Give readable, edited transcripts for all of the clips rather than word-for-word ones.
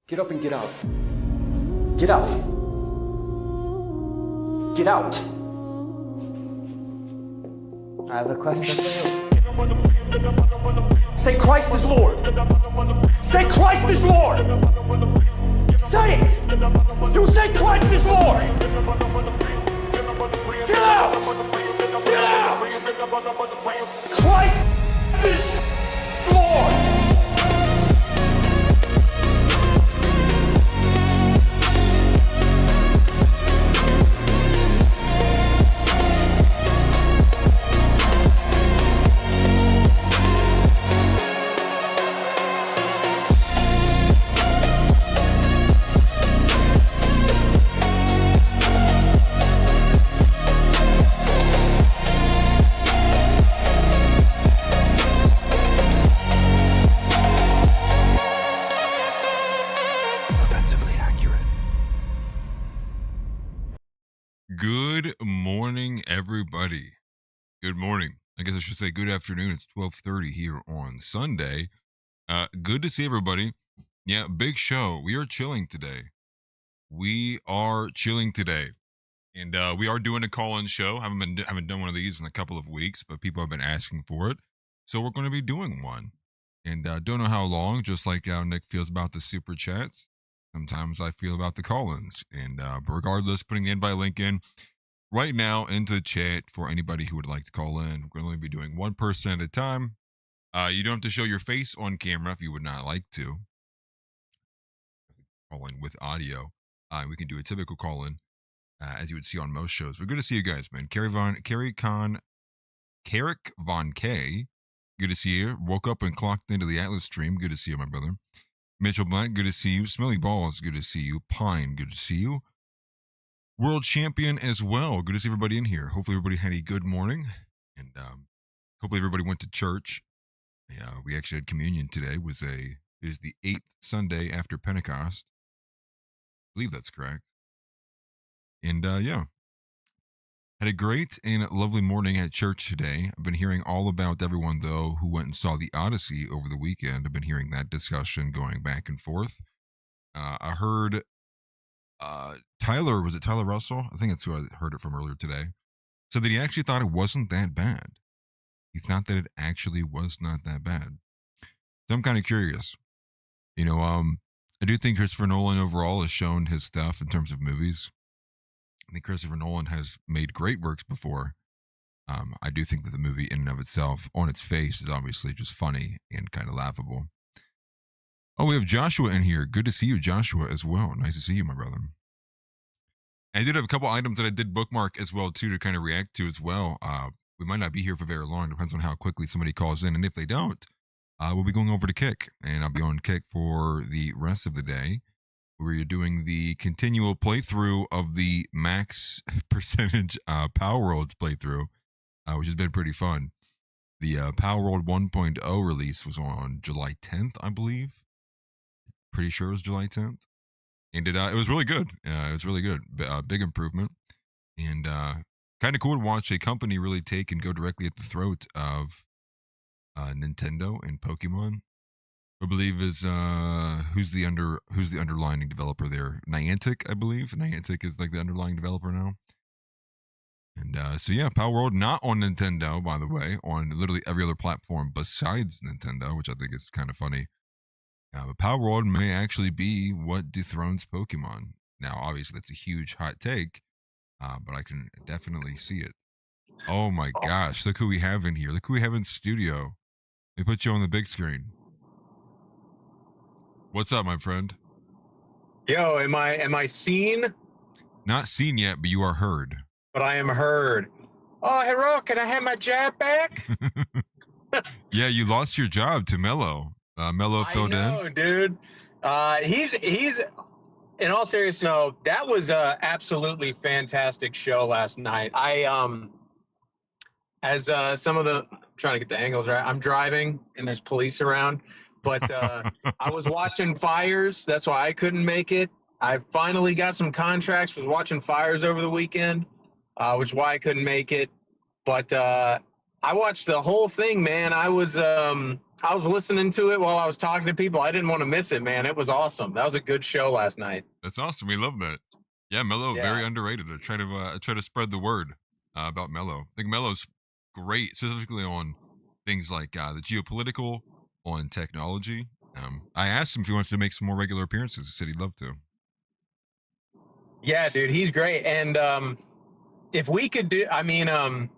Get up and get out. Get out. Get out. I have a question for you. Say Christ is Lord. Say Christ is Lord. Say it. You say Christ is Lord. Get out. Get out. Christ is Lord. Good morning, everybody. Good morning. I guess I should say good afternoon. It's 12:30 here on Sunday. Good to see everybody. Yeah, big show. We are chilling today. And we are doing a call-in show. Haven't done one of these in a couple of weeks, but people have been asking for it, so we're going to be doing one. And don't know how long. Just like how Nick feels about the super chats. Sometimes I feel about the call-ins. And but regardless, putting the invite link in right now into the chat for anybody who would like to call in. We're going to only be doing one person at a time. You don't have to show your face on camera if you would not like to. Call in with audio. We can do a typical call-in as you would see on most shows. We're good to see you guys, man. Carrick Von K. Good to see you. Woke up and clocked into the Atlas stream. Good to see you, my brother. Mitchell Black, good to see you. Smelly Balls, good to see you. Pine, good to see you. World Champion as well. Good to see everybody in here. Hopefully everybody had a good morning. And hopefully everybody went to church. We actually had communion today. It is the 8th Sunday after Pentecost. I believe that's correct. And had a great and lovely morning at church today. I've been hearing all about everyone, though, who went and saw the Odyssey over the weekend. I've been hearing that discussion going back and forth. I heard Tyler, was it Tyler Russell? I think that's who I heard it from earlier today. Said that he actually thought it wasn't that bad. He thought that it actually was not that bad. So I'm kind of curious. I do think Christopher Nolan overall has shown his stuff in terms of movies. I think Christopher Nolan has made great works before. I do think that the movie in and of itself, on its face, is obviously just funny and kind of laughable. Oh, we have Joshua in here. Good to see you, Joshua, as well. Nice to see you, my brother. I did have a couple items that I did bookmark as well, too, to kind of react to as well. We might not be here for very long. Depends on how quickly somebody calls in. And if they don't, we'll be going over to Kick. And I'll be on Kick for the rest of the day, where you're doing the continual playthrough of the max percentage Power World playthrough, which has been pretty fun. The Power World 1.0 release was on July 10th, I believe. Pretty sure it was July 10th. And it was really good. It was really good. Big improvement. And kind of cool to watch a company really take and go directly at the throat of Nintendo and Pokemon. I believe is who's the underlying developer there? Niantic, I believe. Niantic is like the underlying developer now. And Power World not on Nintendo, by the way, on literally every other platform besides Nintendo, which I think is kind of funny. But Power World may actually be what dethrones Pokemon. Now, obviously, that's a huge hot take, but I can definitely see it. Oh my gosh! Look who we have in here. Look who we have in studio. They put you on the big screen. What's up, my friend? Yo, am I seen? Not seen yet, but you are heard. But I am heard. Oh, hey, Ro, can I have my job back? Yeah, you lost your job to Mello. Mello filled in. I know, dude. He's in all seriousness, no, that was a absolutely fantastic show last night. I'm trying to get the angles right. I'm driving and there's police around. But I was watching Fires. That's why I couldn't make it. I finally got some contracts. Was watching Fires over the weekend, which is why I couldn't make it. But I watched the whole thing, man. I was listening to it while I was talking to people. I didn't want to miss it, man. It was awesome. That was a good show last night. That's awesome. We love that. Yeah, Mello, Yeah. very underrated. I try to spread the word about Mello. I think Mello's great, specifically on things like the geopolitical, on technology. I asked him if he wants to make some more regular appearances. He said he'd love to. Yeah, dude, he's great. And if we could do, I mean,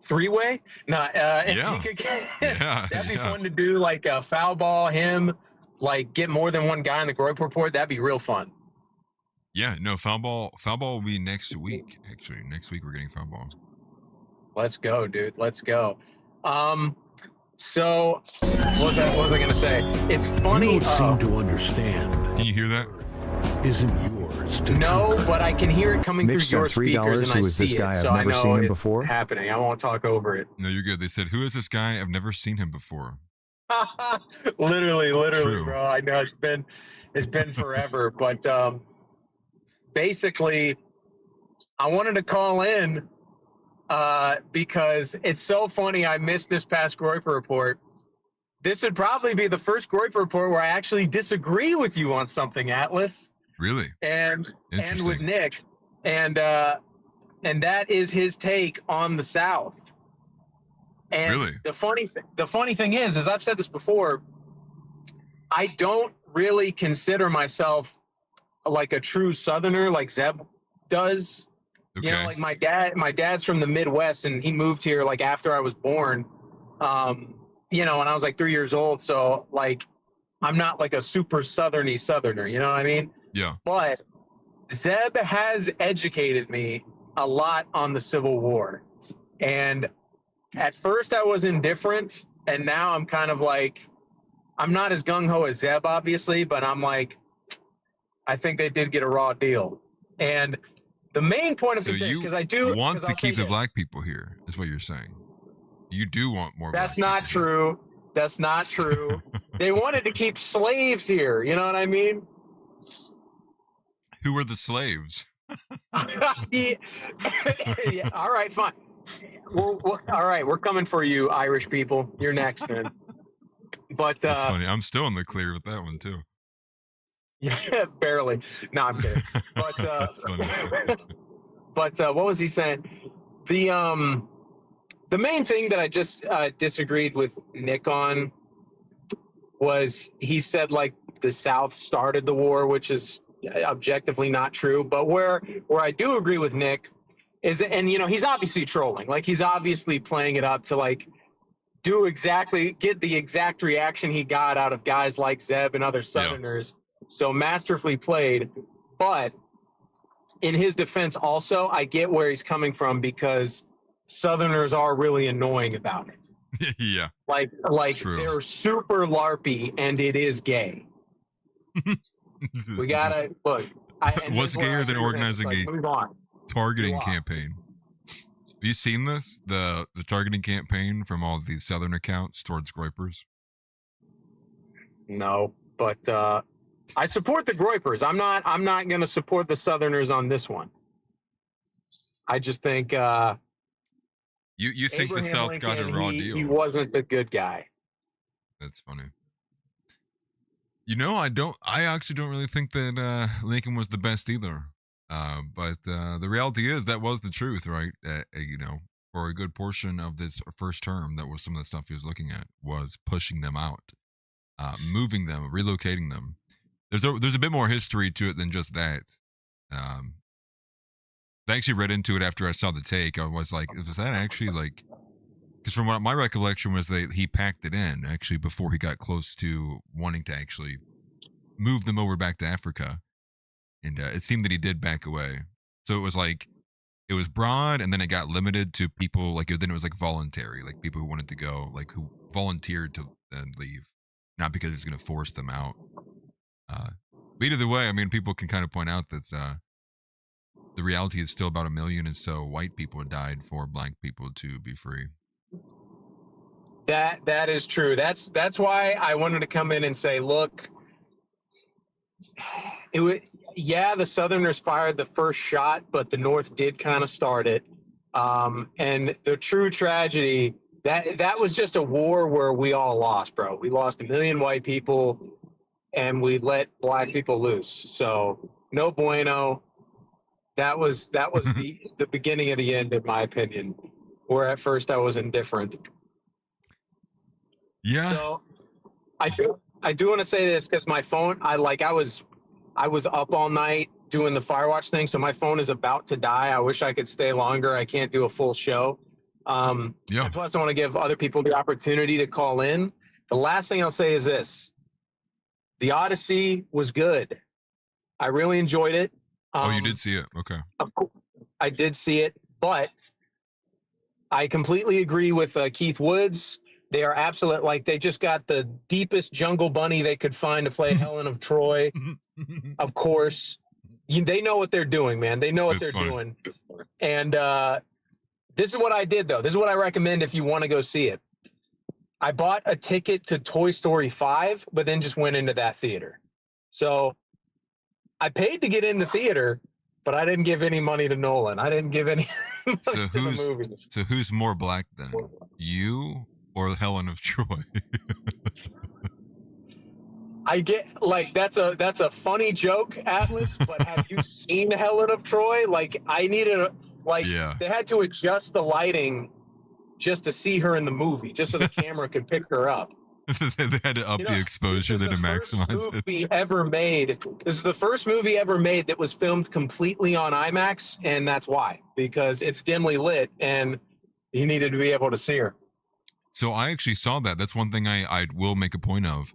three-way? No, if Yeah. we could, Yeah, that'd be yeah. fun to do. Like foul ball him, like get more than one guy in the Groip Report. That'd be real fun. Yeah, no, foul ball will be next week. Actually, next week we're getting foul ball. Let's go, dude. Let's go. So what was I gonna say? It's funny. You don't seem to understand. Can you hear that? Isn't yours to No, conquer. but I can hear it coming Mitch through your sent $3. speakers, and I Who is see this guy? it, I've so I never know seen him it's before. happening. I won't talk over it. No, you're good. They said, "Who is this guy? I've never seen him before." literally, True. bro. I know it's been forever, but basically, I wanted to call in because it's so funny. I missed this past Groip Report. This would probably be the first Groip Report where I actually disagree with you on something, Atlas, Really? and with Interesting. Nick, and that is his take on the South. And Really? the funny thing is I've said this before, I don't really consider myself like a true Southerner like Zeb does. Okay. You know, like my dad's from the Midwest, and he moved here like after I was born. You know, when I was like 3 years old. So like, I'm not like a super Southerny Southerner. You know what I mean? Yeah. But Zeb has educated me a lot on the Civil War, and at first I was indifferent, and now I'm kind of like, I'm not as gung-ho as Zeb, obviously, but I'm like, I think they did get a raw deal. And the main point of So contention, you because I do want 'cause to I'll say keep the this. black people here, is what you're saying. You do want more. That's black not people here. true. That's not true. They wanted to keep slaves here. You know what I mean? Who are the slaves? Yeah. Yeah, all right, fine. Well, all right, we're coming for you, Irish people. You're next, man. But That's funny. I'm still in the clear with that one too. yeah, barely. No, I'm kidding. But That's funny. but what was he saying? The main thing that I just disagreed with Nick on was he said like the South started the war, which is objectively not true. But where I do agree with Nick is, and you know, he's obviously trolling. Like he's obviously playing it up to like get the exact reaction he got out of guys like Zeb and other Southerners. So masterfully played. But in his defense also, I get where he's coming from, because Southerners are really annoying about it. Yeah. Like True. they're super LARPy, and it is gay. We gotta look. What's gayer than organizing a move on. targeting You lost. campaign? Have you seen this? The targeting campaign from all these Southern accounts towards Groipers? No, but I support the Groipers. I'm not gonna support the Southerners on this one. I just think You think Abraham the South Lincoln, got a raw deal? he wasn't the good guy. That's funny. You know, I actually don't really think that Lincoln was the best either. But the reality is that was the truth, right? You know, for a good portion of this first term, that was some of the stuff he was looking at, was pushing them out, moving them, relocating them. There's a bit more history to it than just that. I actually read into it after I saw the take. I was like, was that actually like, because from what my recollection was that he packed it in actually before he got close to wanting to actually move them over back to Africa. And it seemed that he did back away. So it was like, it was broad, and then it got limited to people, like, then it was like voluntary, like people who wanted to go, like who volunteered to then leave, not because it's going to force them out. But either way, I mean, people can kind of point out that the reality is still about 1 million and so white people died for black people to be free. That is true. That's why I wanted to come in and say, look, the Southerners fired the first shot, but the North did kind of start it. And the true tragedy That was just a war where we all lost, bro. We lost 1 million white people, and we let black people loose. So no bueno. That was the beginning of the end, in my opinion. Where at first I was indifferent. Yeah. So I do want to say this because my phone, I was up all night doing the Firewatch thing, so my phone is about to die. I wish I could stay longer. I can't do a full show. And plus, I want to give other people the opportunity to call in. The last thing I'll say is this: The Odyssey was good. I really enjoyed it. Oh, you did see it? Okay. Of course, I did see it, but I completely agree with Keith Woods. They are absolute, like, they just got the deepest jungle bunny they could find to play Helen of Troy. Of course, they know what they're doing, man. They know what they're doing. And this is what I did, though. This is what I recommend if you want to go see it. I bought a ticket to Toy Story 5, but then just went into that theater. So I paid to get in the theater, but I didn't give any money to Nolan. I didn't give any money to the movie. So who's more black then? You or Helen of Troy? I get, like, that's a funny joke, Atlas, but have you seen Helen of Troy? Like, I needed they had to adjust the lighting just to see her in the movie, just so the camera could pick her up. They had to up the exposure then to maximize it. Ever made. This is the first movie ever made that was filmed completely on IMAX, and that's why, because it's dimly lit and you needed to be able to see her. So I actually saw that. That's one thing I will make a point of.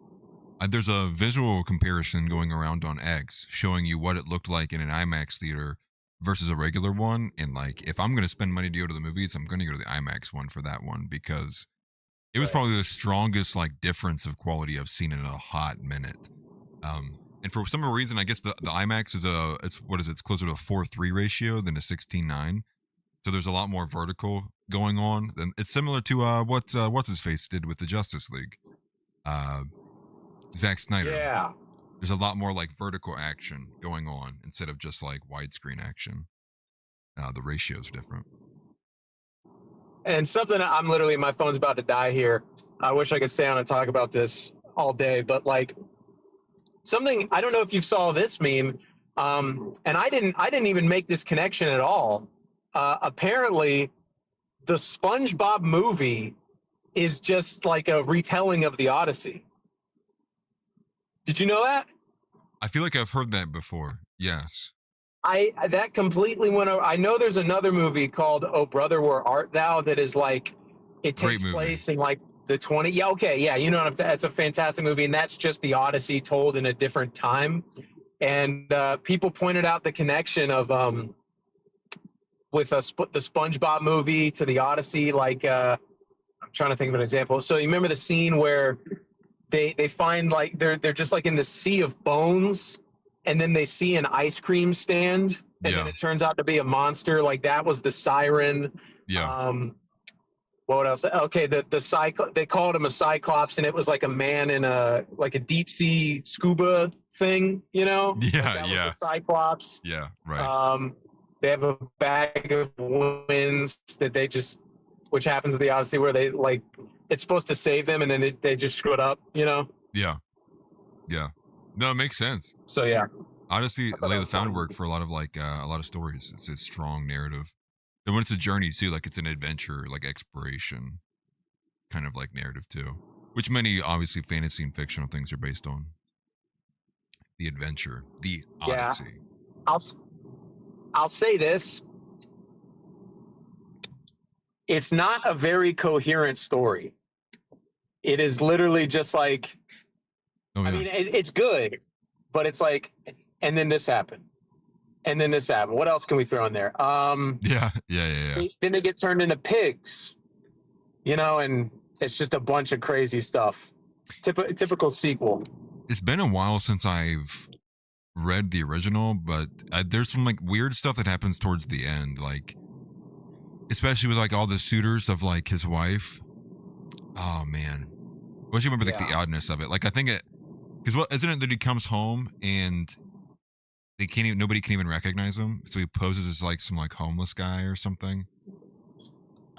There's a visual comparison going around on X showing you what it looked like in an IMAX theater versus a regular one. And like, if I'm going to spend money to go to the movies, I'm going to go to the IMAX one for that one, because it was probably the strongest like difference of quality I've seen in a hot minute. And for some reason, I guess the IMAX is it's closer to a 4:3 ratio than a 16:9. So there's a lot more vertical going on. And it's similar to what's his face did with the Justice League. Zack Snyder. Yeah. There's a lot more like vertical action going on instead of just like widescreen action. The ratios are different. And something, my phone's about to die here. I wish I could stay on and talk about this all day, but like something, I don't know if you saw this meme. And I didn't even make this connection at all. Apparently the SpongeBob movie is just like a retelling of the Odyssey. Did you know that? I feel like I've heard that before. Yes. That completely went over. I know there's another movie called Oh Brother, Where Art Thou that is like, it takes place in like the 20. Yeah, okay. Yeah, you know what I'm saying? It's a fantastic movie, and that's just the Odyssey told in a different time. And people pointed out the connection of with the SpongeBob movie to the Odyssey. Like, I'm trying to think of an example. So you remember the scene where they find like they're just like in the sea of bones, and then they see an ice cream stand, and then it turns out to be a monster. Like that was the siren. Yeah. What else? Okay, the cyclops. They called him a cyclops, and it was like a man in a deep sea scuba thing. You know? Yeah, that was the cyclops. Yeah, right. They have a bag of winds that which happens in the Odyssey, where they like it's supposed to save them, and then they just screw it up. You know? Yeah. Yeah. No, it makes sense. So yeah. Honestly, lay the groundwork for a lot of stories. It's a strong narrative. And when it's a journey too, like it's an adventure, like exploration kind of like narrative too, which many obviously fantasy and fictional things are based on. The adventure, the Odyssey. Yeah. I'll say this. It's not a very coherent story. It is literally just like, I mean, it's good, but it's like, and then this happened. And then this happened. What else can we throw in there? Yeah. Then they get turned into pigs, you know, and it's just a bunch of crazy stuff. Typical sequel. It's been a while since I've read the original, but there's some like weird stuff that happens towards the end, like especially with like all the suitors of like his wife. Oh man, I wish you remember like the oddness of it. Like I think because isn't it that he comes home and nobody can even recognize him, so he poses as like some like homeless guy or something.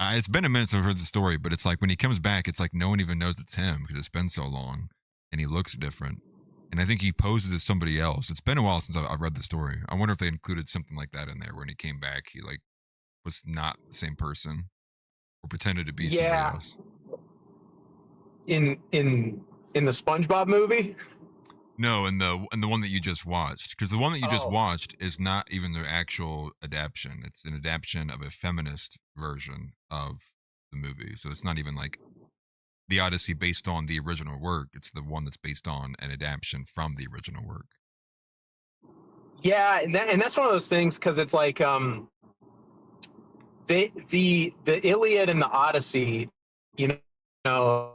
It's been a minute since I've heard the story, but it's like when he comes back, it's like no one even knows it's him because it's been so long, and he looks different. And I think he poses as somebody else. It's been a while since I've read the story. I wonder if they included something like that in there when he came back. He like was not the same person or pretended to be somebody else. In the SpongeBob movie. No, in the one that you just watched, because the one that you just watched is not even the actual adaptation. It's an adaptation of a feminist version of the movie, so it's not even like the Odyssey based on the original work. It's the one that's based on an adaptation from the original work. Yeah, and that's one of those things because it's like the Iliad and the Odyssey, you know,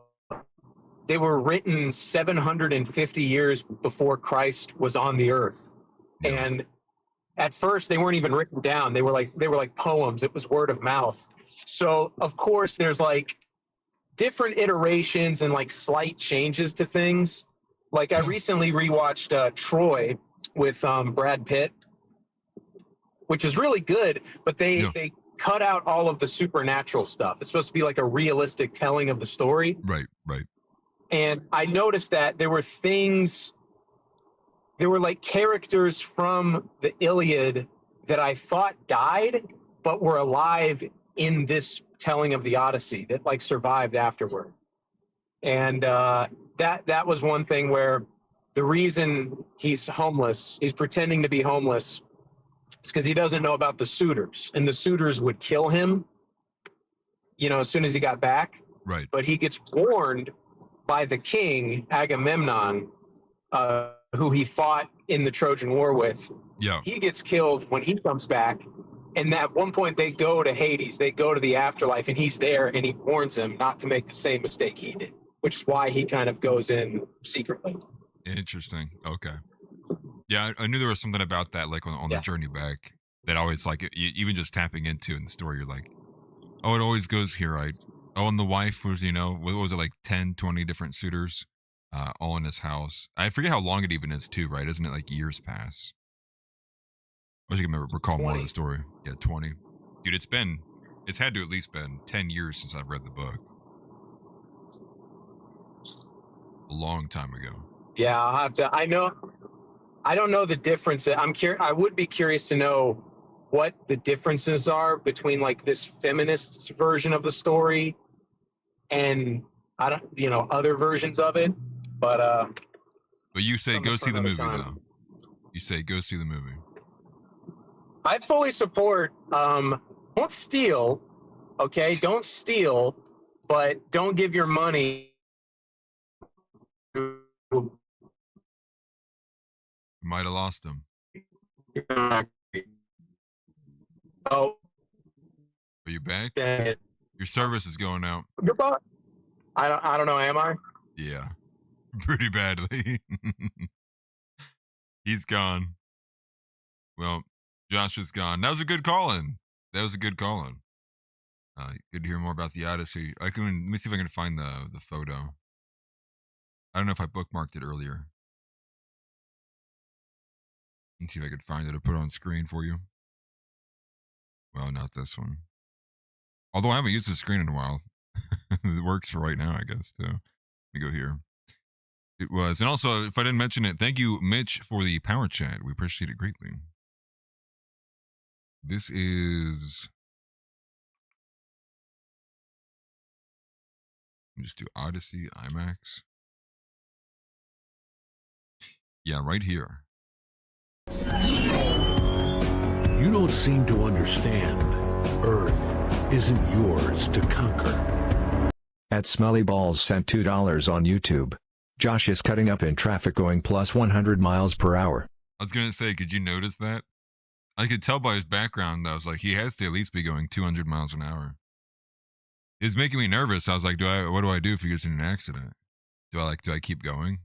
they were written 750 years before Christ was on the earth. Yeah. And at first they weren't even written down. They were like poems. It was word of mouth. So of course there's like different iterations and like slight changes to things. Like I recently rewatched Troy with Brad Pitt, which is really good, but they cut out all of the supernatural stuff. It's supposed to be like a realistic telling of the story. Right. And I noticed that there were like characters from the Iliad that I thought died, but were alive in this telling of the Odyssey that like survived afterward. And that was one thing where the reason he's homeless, he's pretending to be homeless, is because he doesn't know about the suitors, and the suitors would kill him, you know, as soon as he got back. Right. But he gets warned by the king, Agamemnon, who he fought in the Trojan War with. Yeah. He gets killed when he comes back. And at one point they go to Hades, they go to the afterlife, and he's there, and he warns him not to make the same mistake he did, which is why he kind of goes in secretly. Interesting. Okay. Yeah, I knew there was something about that, like on the journey back, that always like even just tapping into in the story, you're like, oh, it always goes here, right? Oh, and the wife was, you know, what was it, like 10, 20 different suitors, all in his house. I forget how long it even is too, right? Isn't it like years pass? I wish I could recall 20. more of the story. Yeah, 20. Dude, it's had to at least been 10 years since I've read the book. A long time ago. Yeah, I'll have to. I don't know the difference. I would be curious to know what the differences are between like this feminist version of the story and other versions of it. But you say go see the movie though. You say go see the movie. I fully support. Don't steal, okay? Don't steal, but don't give your money. You might have lost him. Oh, are you back? dang it. Your service is going out. Goodbye. I don't know. Am I? Yeah, pretty badly. He's gone. Well, Josh is gone. That was a good call-in. Good to hear more about the Odyssey. Let me see if I can find the photo. I don't know if I bookmarked it earlier. Let's see if I could find it or put it on screen for you. Well, not this one. Although I haven't used the screen in a while. It works for right now, I guess, too. Let me go here. It was. And also, if I didn't mention it, thank you, Mitch, for the power chat. We appreciate it greatly. This is... Let me just do Odyssey, IMAX. Yeah, right here. You don't seem to understand. Earth isn't yours to conquer. At Smelly Balls sent $2 on YouTube. Josh is cutting up in traffic going plus 100 miles per hour. I was going to say, could you notice that? I could tell by his background, I was like, he has to at least be going 200 miles an hour. It was making me nervous. I was like, what do I do if he gets in an accident? Do I keep going?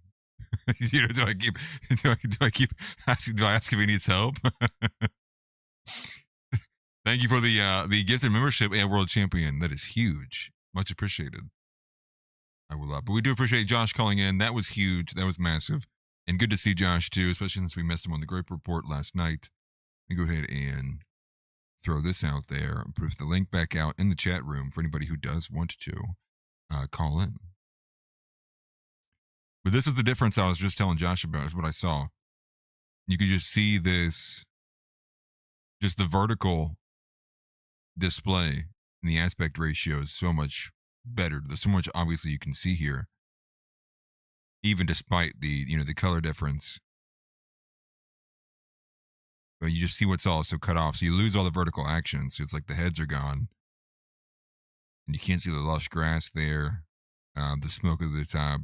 Do I ask if he needs help? Thank you for the gifted membership and world champion. That is huge. Much appreciated. I will but we do appreciate Josh calling in. That was huge. That was massive. And good to see Josh too, especially since we missed him on the group report last night. Let me go ahead and throw this out there, put the link back out in the chat room for anybody who does want to call in. But this is the difference I was just telling Josh about, is what I saw. You could just see this, just the vertical display and the aspect ratio is so much better. There's so much obviously you can see here, even despite the, the color difference. But you just see what's also cut off. So you lose all the vertical action. So it's like the heads are gone. And you can't see the lush grass there, the smoke at the top.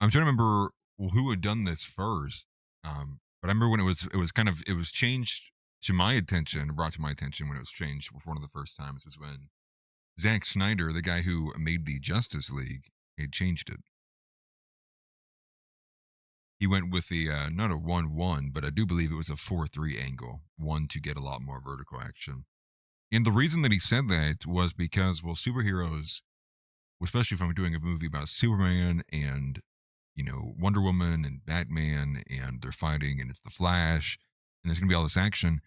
I'm trying to remember who had done this first. But I remember when it was changed to my attention, brought to my attention when it was changed for one of the first times, was when Zack Snyder, the guy who made the Justice League, had changed it. He went with the, not a 1-1, but I do believe it was a 4-3 angle, one to get a lot more vertical action. And the reason that he said that was because, well, superheroes, especially if I'm doing a movie about Superman and, Wonder Woman and Batman, and they're fighting and it's the Flash, and there's going to be all this action.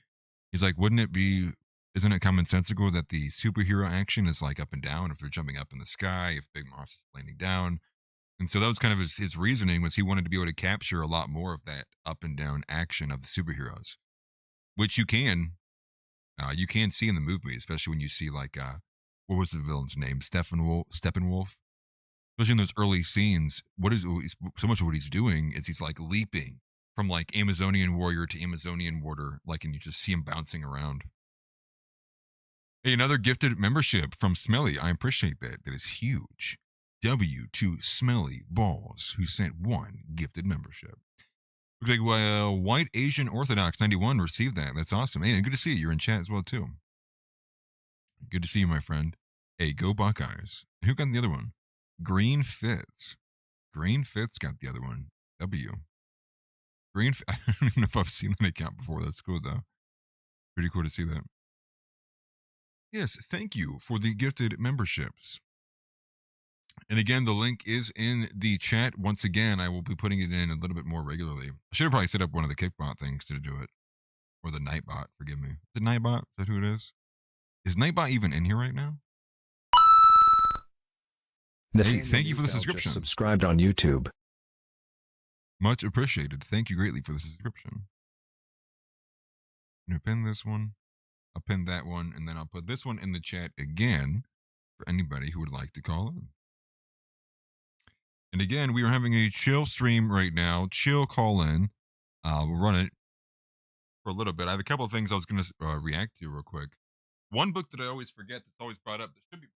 Isn't it commonsensical that the superhero action is like up and down, if they're jumping up in the sky, if Big Moss is landing down? And so that was kind of his reasoning, was he wanted to be able to capture a lot more of that up and down action of the superheroes, which you can see in the movie, especially when you see like, what was the villain's name? Steppenwolf. Especially in those early scenes, so much of what he's doing is he's like leaping from like Amazonian warrior to Amazonian warrior, like, and you just see him bouncing around. Hey, another gifted membership from Smelly. I appreciate that. That is huge. W to Smelly Balls, who sent one gifted membership. Looks like White Asian Orthodox 91 received that. That's awesome. Hey, and good to see you. You're in chat as well, too. Good to see you, my friend. Hey, go Buckeyes. Who got the other one? Green Fitz. Green Fitz got the other one. W. I don't even know if I've seen that account before. That's cool, though. Pretty cool to see that. Yes, thank you for the gifted memberships. And again, the link is in the chat. Once again, I will be putting it in a little bit more regularly. I should have probably set up one of the Kickbot things to do it. Or the Nightbot, forgive me. The Nightbot? Is that who it is? Is Nightbot even in here right now? Hey, thank you for the subscription. Subscribed on YouTube. Much appreciated. Thank you greatly for the subscription. I'm going to pin this one. I'll pin that one, and then I'll put this one in the chat again for anybody who would like to call in. And again, we are having a chill stream right now. Chill call in. We'll run it for a little bit. I have a couple of things I was going to react to real quick. One book that I always forget that's always brought up that should be.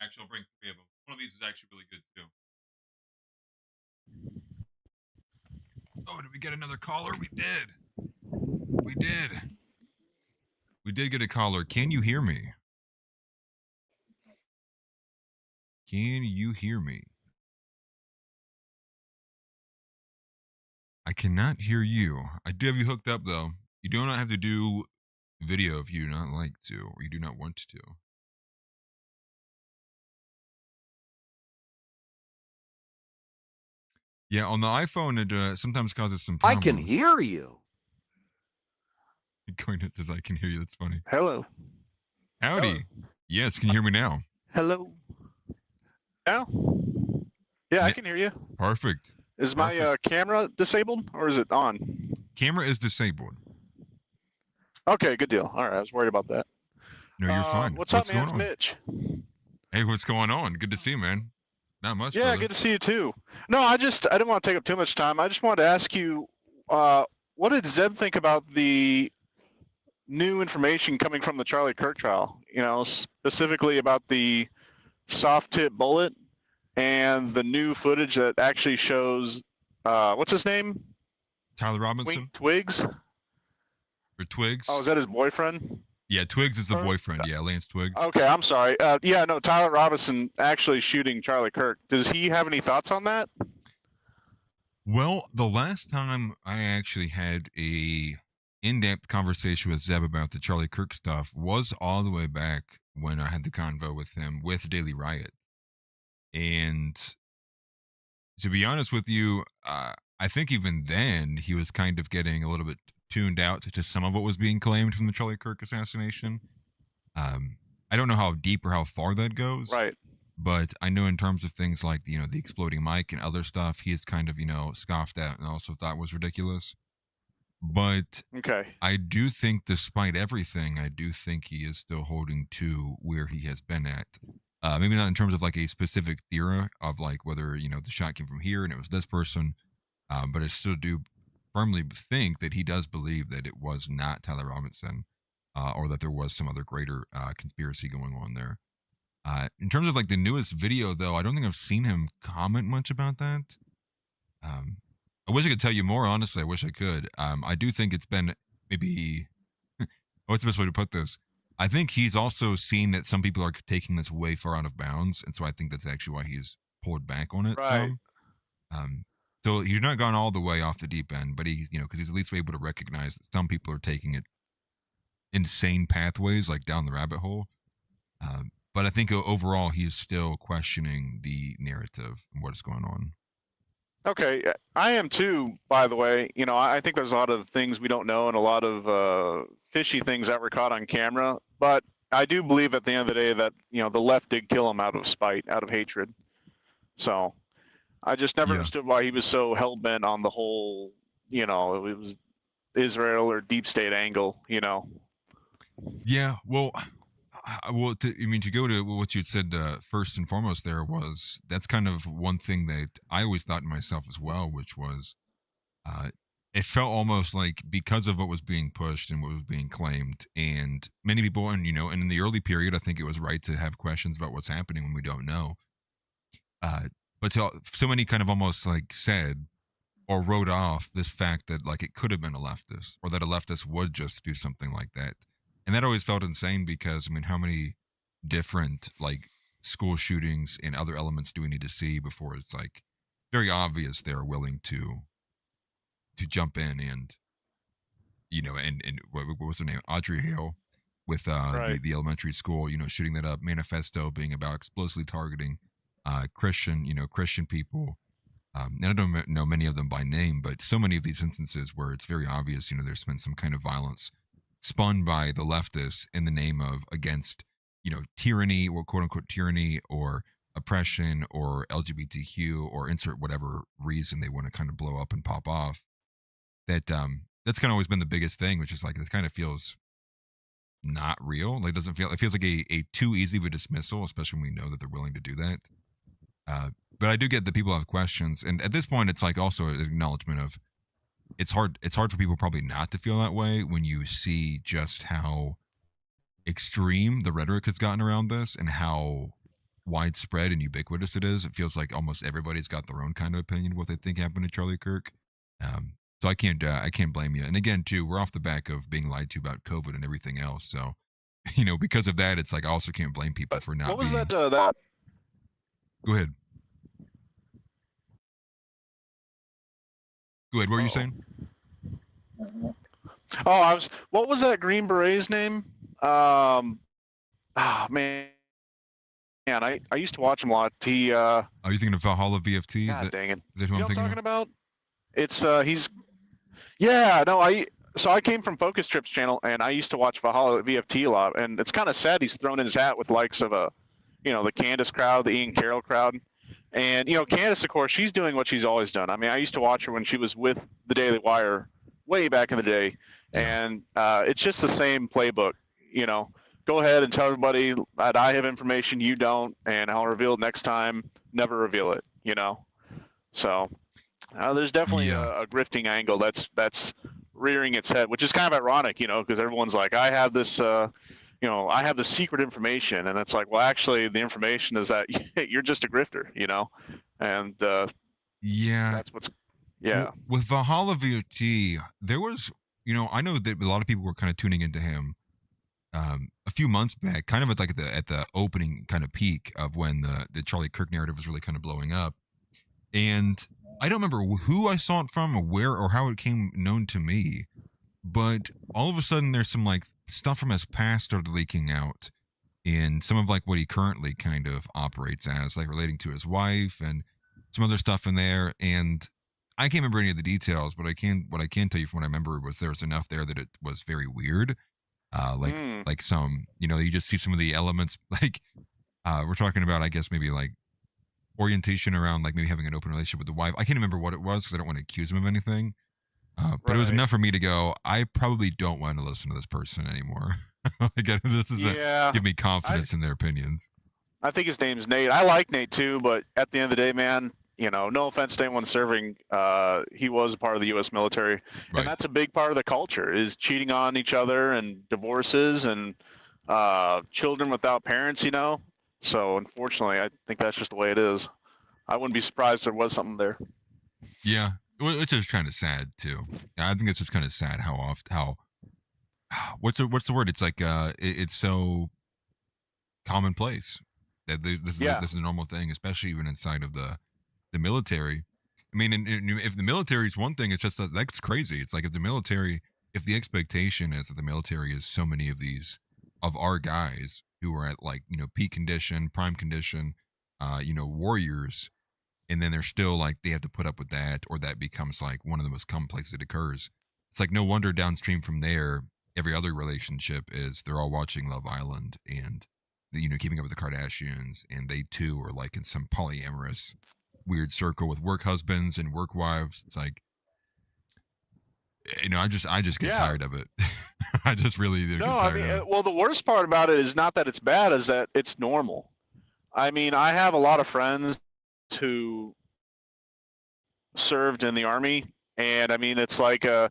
Actually, I'll bring 3 of them. One of these is actually really good, too. Oh, did we get another caller? We did. We did. We did get a caller. Can you hear me? Can you hear me? I cannot hear you. I do have you hooked up, though. You do not have to do video if you do not like to, or you do not want to. Yeah, on the iPhone, it sometimes causes some problems. I can hear you. Going to says, I can hear you. That's funny. Hello. Howdy. Hello. Yes, can you hear me now? Hello. Now? Yeah, I can hear you. Perfect. Is my camera disabled or is it on? Camera is disabled. Okay, good deal. All right, I was worried about that. No, you're fine. What's up, man? It's Mitch. Hey, what's going on? Good to see you, man. Not much. Yeah, brother. good to see you too. No, I didn't want to take up too much time. I just wanted to ask you, what did Zeb think about the new information coming from the Charlie Kirk trial? You know, specifically about the soft tip bullet and the new footage that actually shows, what's his name? Tyler Robinson. Wink Twigs. Or Twigs. Oh, is that his boyfriend? Yeah, Twigs is the boyfriend. Yeah, Lance Twigs. Okay, I'm sorry. Yeah, no, Tyler Robinson actually shooting Charlie Kirk. Does he have any thoughts on that? Well, the last time I actually had a in-depth conversation with Zeb about the Charlie Kirk stuff was all the way back when I had the convo with him with Daily Riot. And to be honest with you, I think even then he was kind of getting a little bit tuned out to some of what was being claimed from the Charlie Kirk assassination. I don't know how deep or how far that goes. Right. But I know in terms of things like, the exploding mic and other stuff, he is kind of, scoffed at and also thought was ridiculous. But Okay. I do think, despite everything, I do think he is still holding to where he has been at. Maybe not in terms of like a specific theory of like whether, the shot came from here and it was this person. But I still do firmly think that he does believe that it was not Tyler Robinson, or that there was some other greater conspiracy going on there. In terms of like the newest video, though, I don't think I've seen him comment much about that. I wish I could tell you more. Honestly, I wish I could. I do think it's been maybe. What's the best way to put this? I think he's also seen that some people are taking this way far out of bounds, and so I think that's actually why he's pulled back on it. Right. So he's not gone all the way off the deep end, but he's because he's at least able to recognize that some people are taking it insane pathways, like down the rabbit hole. But I think overall he is still questioning the narrative and what is going on. Okay, I am too, by the way. I think there's a lot of things we don't know and a lot of fishy things that were caught on camera. But I do believe at the end of the day that, the left did kill him out of spite, out of hatred. So I just never understood why he was so hell-bent on the whole, it was Israel or deep state angle, Yeah, well, to go to what you said first and foremost there was that's kind of one thing that I always thought to myself as well, which was it felt almost like because of what was being pushed and what was being claimed, and many people, and and in the early period, I think it was right to have questions about what's happening when we don't know. But so many kind of almost like said or wrote off this fact that like it could have been a leftist, or that a leftist would just do something like that. And that always felt insane because, how many different like school shootings and other elements do we need to see before it's like very obvious they're willing to jump in and, and what was her name? Audrey Hale with Right. the elementary school, shooting that up, manifesto being about explosively targeting Christian people. And I don't know many of them by name, but so many of these instances where it's very obvious, there's been some kind of violence spun by the leftists in the name of against, tyranny or quote unquote tyranny or oppression or LGBTQ or insert whatever reason they want to kind of blow up and pop off. That's kind of always been the biggest thing, which is like, this kind of feels not real. Like, it feels like a too easy of a dismissal, especially when we know that they're willing to do that. But I do get that people have questions. And at this point, it's like also an acknowledgement of, it's hard for people probably not to feel that way when you see just how extreme the rhetoric has gotten around this and how widespread and ubiquitous it is. It feels like almost everybody's got their own kind of opinion of what they think happened to Charlie Kirk. So I can't blame you. And again, too, we're off the back of being lied to about COVID and everything else. So, because of that, it's like I also can't blame people for not. What was being... that? Go ahead. What were you saying? Oh, what was that Green Beret's name? Man, I used to watch him a lot. Are you thinking of Valhalla VFT? God dang it. Is that who You know I'm what I'm thinking talking about? It's I came from Focus Trip's channel and I used to watch Valhalla VFT a lot, and it's kind of sad he's thrown in his hat with likes of the Candace crowd, the Ian Carroll crowd. And, Candace, of course, she's doing what she's always done. I used to watch her when she was with the Daily Wire way back in the day. And it's just the same playbook, Go ahead and tell everybody that I have information you don't, and I'll reveal it next time. Never reveal it, So there's definitely a grifting angle that's rearing its head, which is kind of ironic, because everyone's like, I have this I have the secret information, and it's like, well, actually, the information is that you're just a grifter, and that's what's, With Valhalla VOT, there was, I know that a lot of people were kind of tuning into him a few months back, kind of at the opening kind of peak of when the Charlie Kirk narrative was really kind of blowing up, and I don't remember who I saw it from or where or how it came known to me. but all of a sudden there's some like stuff from his past started leaking out, and some of like what he currently kind of operates as, like relating to his wife and some other stuff in there. And I can't remember any of the details, but what I can tell you from what I remember was there was enough there that it was very weird. Like some, you just see some of the elements, like we're talking about, I guess maybe like orientation around like maybe having an open relationship with the wife. I can't remember what it was because I don't want to accuse him of anything. But it was enough for me to go, I probably don't want to listen to this person anymore. Like, this is give me confidence in their opinions. I think his name's Nate. I like Nate too, but at the end of the day, man, no offense to anyone serving, he was a part of the U.S. military, and that's a big part of the culture is cheating on each other and divorces and children without parents. So unfortunately, I think that's just the way it is. I wouldn't be surprised if there was something there. Yeah, which is kind of sad too. I think it's just kind of sad how what's the word? It's like it's so commonplace that this is a normal thing, especially even inside of the military. I mean, and if the military is one thing, it's just that's crazy. It's like if the expectation is that the military is so many of our guys who are at like peak condition, prime condition, warriors, and then they're still like they have to put up with that, or that becomes like one of the most common places it occurs. It's like no wonder downstream from there, every other relationship is they're all watching Love Island and keeping up with the Kardashians, and they too are like in some polyamorous weird circle with work husbands and work wives. It's like I just get tired of it. I just really do. No, I mean, well, the worst part about it is not that it's bad, is that it's normal. I mean, I have a lot of friends who served in the Army, and I mean, it's like a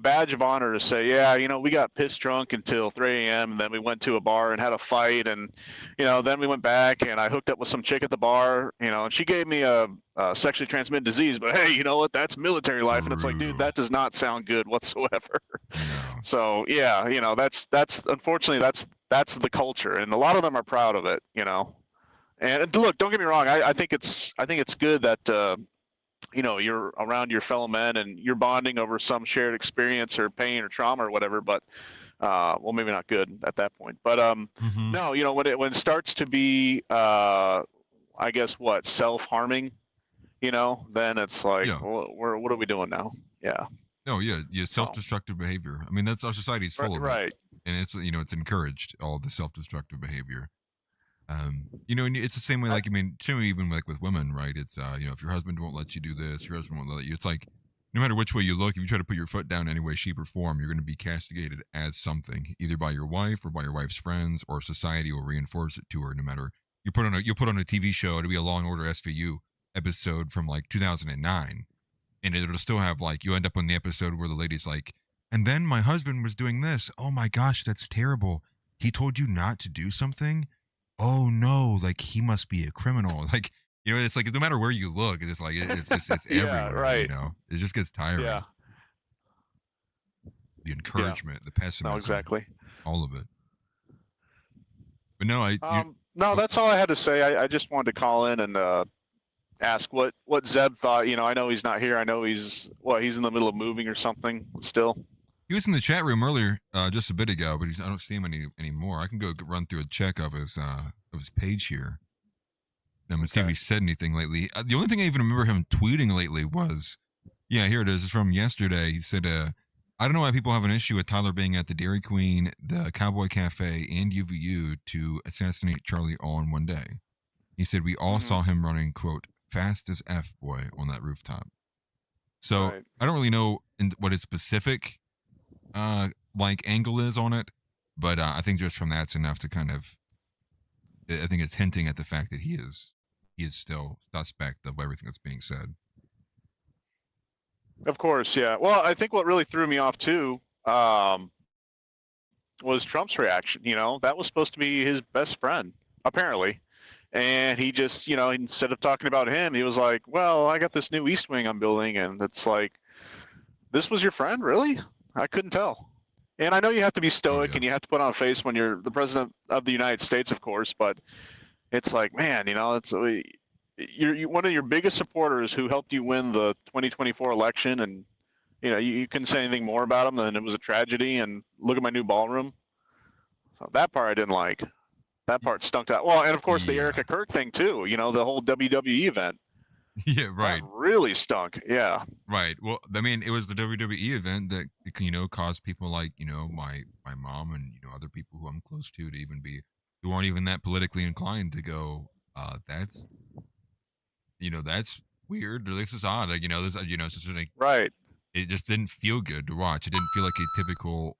badge of honor to say, yeah, we got pissed drunk until 3 a.m. and then we went to a bar and had a fight, and then we went back and I hooked up with some chick at the bar, and she gave me a sexually transmitted disease, but hey, you know what? That's military life, and it's like, dude, that does not sound good whatsoever. No. So yeah, that's unfortunately that's the culture, and a lot of them are proud of it, And look, don't get me wrong, I think it's good that you're around your fellow men and you're bonding over some shared experience or pain or trauma or whatever, but well, maybe not good at that point, but no, when it starts to be I guess self-harming, then it's like, what are we doing now? Yeah. No, yeah, self-destructive behavior. I mean, that's our society's full of it. And it's it's encouraged, all the self-destructive behavior. And it's the same way, like, I mean, too, even like with women, right? It's, if your husband won't let you do this, your husband won't let you, it's like, no matter which way you look, if you try to put your foot down any way, shape, or form, you're going to be castigated as something, either by your wife or by your wife's friends, or society will reinforce it to her. No matter, you'll put on a TV show, it'll be a Law and Order SVU episode from like 2009, and it'll still have like, you end up on the episode where the lady's like, and then my husband was doing this. Oh my gosh, that's terrible. He told you not to do something. Oh no, like he must be a criminal. Like, it's like no matter where you look, it's like it's everywhere. Right. It just gets tiring. Yeah. The encouragement, the pessimism. No, exactly. All of it. But no, no, that's all I had to say. I just wanted to call in and ask what Zeb thought. I know he's not here. I know he's in the middle of moving or something still. He was in the chat room earlier, just a bit ago, but I don't see him anymore. I can go run through a check of his page here. I'm gonna see if he said anything lately. The only thing I even remember him tweeting lately was, here it is. It's from yesterday. He said, "I don't know why people have an issue with Tyler being at the Dairy Queen, the Cowboy Cafe, and UVU to assassinate Charlie all in one day." He said, "We all saw him running, quote, fast as F boy on that rooftop." So I don't really know what his specific like angle is on it, but I think just from that's enough to kind of, I think it's hinting at the fact that he is still suspect of everything that's being said. Of course, yeah. Well, I think what really threw me off too was Trump's reaction. That was supposed to be his best friend, apparently, and he just, instead of talking about him, he was like, "Well, I got this new East Wing I'm building," and it's like, this was your friend, really? I couldn't tell. And I know you have to be stoic and you have to put on a face when you're the president of the United States, of course, but it's like, man, it's you're one of your biggest supporters who helped you win the 2024 election, and You know, you couldn't say anything more about him than it was a tragedy. And look at my new ballroom. So that part I didn't like. That part stunk out. Well, and of course the Yeah. Erica Kirk thing too. You know, the whole WWE event. Yeah, right. That really stunk. Yeah. Right. Well, I mean, it was the WWE event that caused people like my mom and other people who I'm close to even be who aren't even that politically inclined to go. That's that's weird or this is odd. Like this it's just like Right. it just didn't feel good to watch. It didn't feel like a typical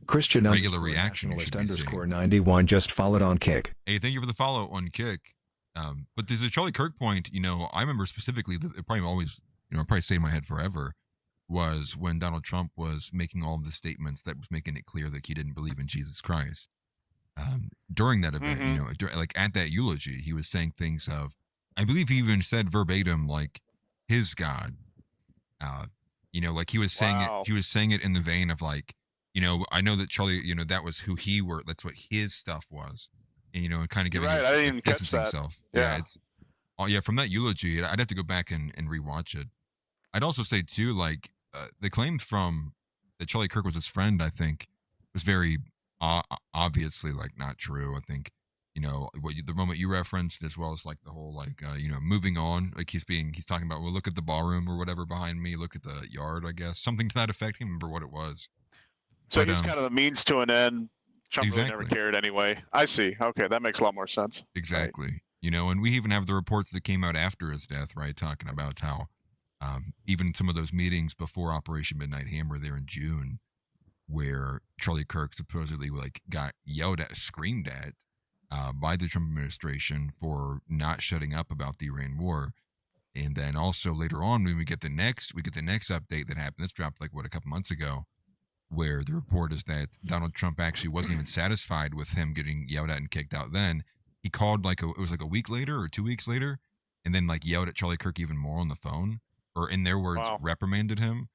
Christian regular reaction. You should be Nationalist seeing. 91 just followed on Kick. Hey, thank you for the follow on Kick. But there's a Charlie Kirk point. I remember specifically that it probably always probably stayed in my head forever. Was when Donald Trump was making all of the statements that was making it clear that he didn't believe in Jesus Christ. During that event, like at that eulogy, he was saying things of, I believe he even said verbatim, like his God. Like he was saying Wow. it. He was saying it in the vein of like, I know that Charlie, that was who he were. That's what his stuff was, and kind of giving Right. I didn't even catch that. himself. Yeah. From that eulogy, I'd have to go back and rewatch it. I'd also say too, like the claim from that Charlie Kirk was his friend, I think, was very obviously like not true. I think the moment you referenced, as well as like the whole like moving on, like he's talking about, well, look at the ballroom or whatever behind me, look at the yard, I guess something to that effect. I can't remember what it was. So But, he's kind of the means to an end. Trump really exactly. never cared anyway. I see. Okay, that makes a lot more sense. Exactly. And we even have the reports that came out after his death, right, talking about how even some of those meetings before Operation Midnight Hammer there in June, where Charlie Kirk supposedly like got yelled at, screamed at by the Trump administration for not shutting up about the Iran war. And then also later on, when we get the next update that happened, this dropped like a couple months ago, where the report is that Donald Trump actually wasn't even satisfied with him getting yelled at and kicked out. Then he called it was like a week later or 2 weeks later, and then like yelled at Charlie Kirk even more on the phone, or in their words, Wow. reprimanded him.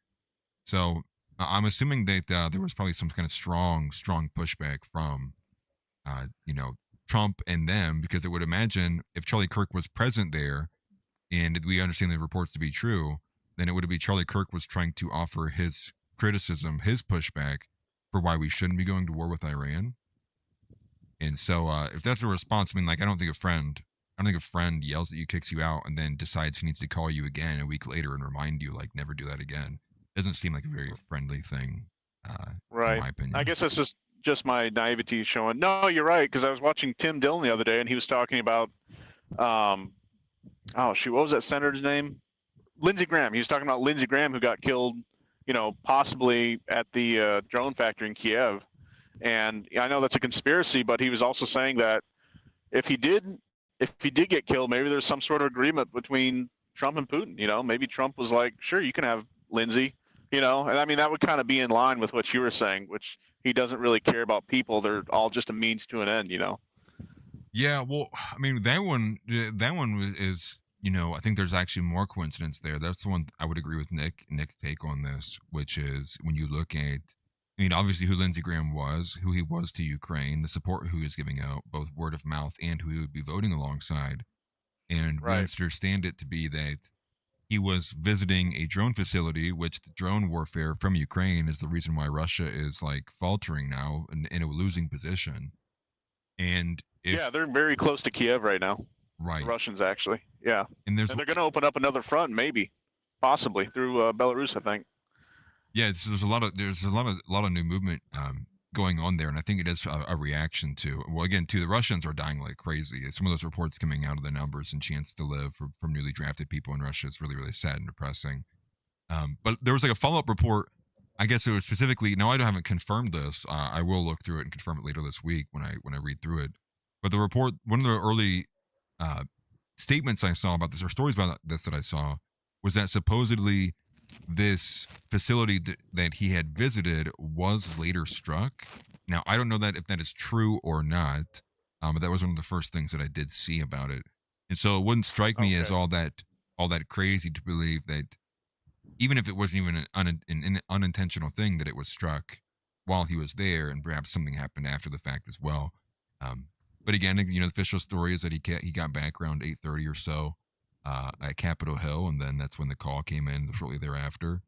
So I'm assuming that there was probably some kind of strong pushback from, Trump and them, because I would imagine if Charlie Kirk was present there, and we understand the reports to be true, then it would be Charlie Kirk was trying to offer his criticism, his pushback for why we shouldn't be going to war with Iran. And so if that's a response, I mean, like, I don't think a friend yells at you, kicks you out, and then decides he needs to call you again a week later and remind you, like, never do that again. It doesn't seem like a very friendly thing, Right. in my opinion. I guess that's just my naivety showing. No, you're right, because I was watching Tim Dillon the other day, and he was talking about, oh shoot, what was that senator's name? Lindsey Graham. He was talking about Lindsey Graham, who got killed, possibly at the drone factory in Kiev. And I know that's a conspiracy, but he was also saying that if he did get killed, maybe there's some sort of agreement between Trump and Putin. Maybe Trump was like, sure, you can have Lindsey, and I mean, that would kind of be in line with what you were saying, which he doesn't really care about people. They're all just a means to an end, Yeah, well, I mean, that one is, I think there's actually more coincidence there. That's the one I would agree with Nick's take on this, which is when you look at, I mean, obviously who Lindsey Graham was, who he was to Ukraine, the support who he was giving out, both word of mouth and who he would be voting alongside. And we Right. understand it to be that he was visiting a drone facility, which the drone warfare from Ukraine is the reason why Russia is like faltering now and in a losing position. And if, yeah, they're very close to Kiev right now. right. The Russians, actually. Yeah. And And they're going to open up another front, maybe, possibly through Belarus, I think. Yeah, there's a lot of new movement going on there, and I think it is a reaction to, well, again, the Russians are dying like crazy. Some of those reports coming out of the numbers and chance to live from newly drafted people in Russia is really, really sad and depressing. But there was like a follow-up report. I guess it was specifically, now I haven't confirmed this. I will look through it and confirm it later this week when I read through it. But the report, one of the early statements I saw about this, or stories about this that I saw, was that supposedly this facility that he had visited was later struck. Now, I don't know that if that is true or not, but that was one of the first things that I did see about it. And so it wouldn't strike me as all that crazy to believe that even if it wasn't even an unintentional thing, that it was struck while he was there, and perhaps something happened after the fact as well. But again, the official story is that he got back around 8:30 or so at Capitol Hill, and then that's when the call came in shortly thereafter.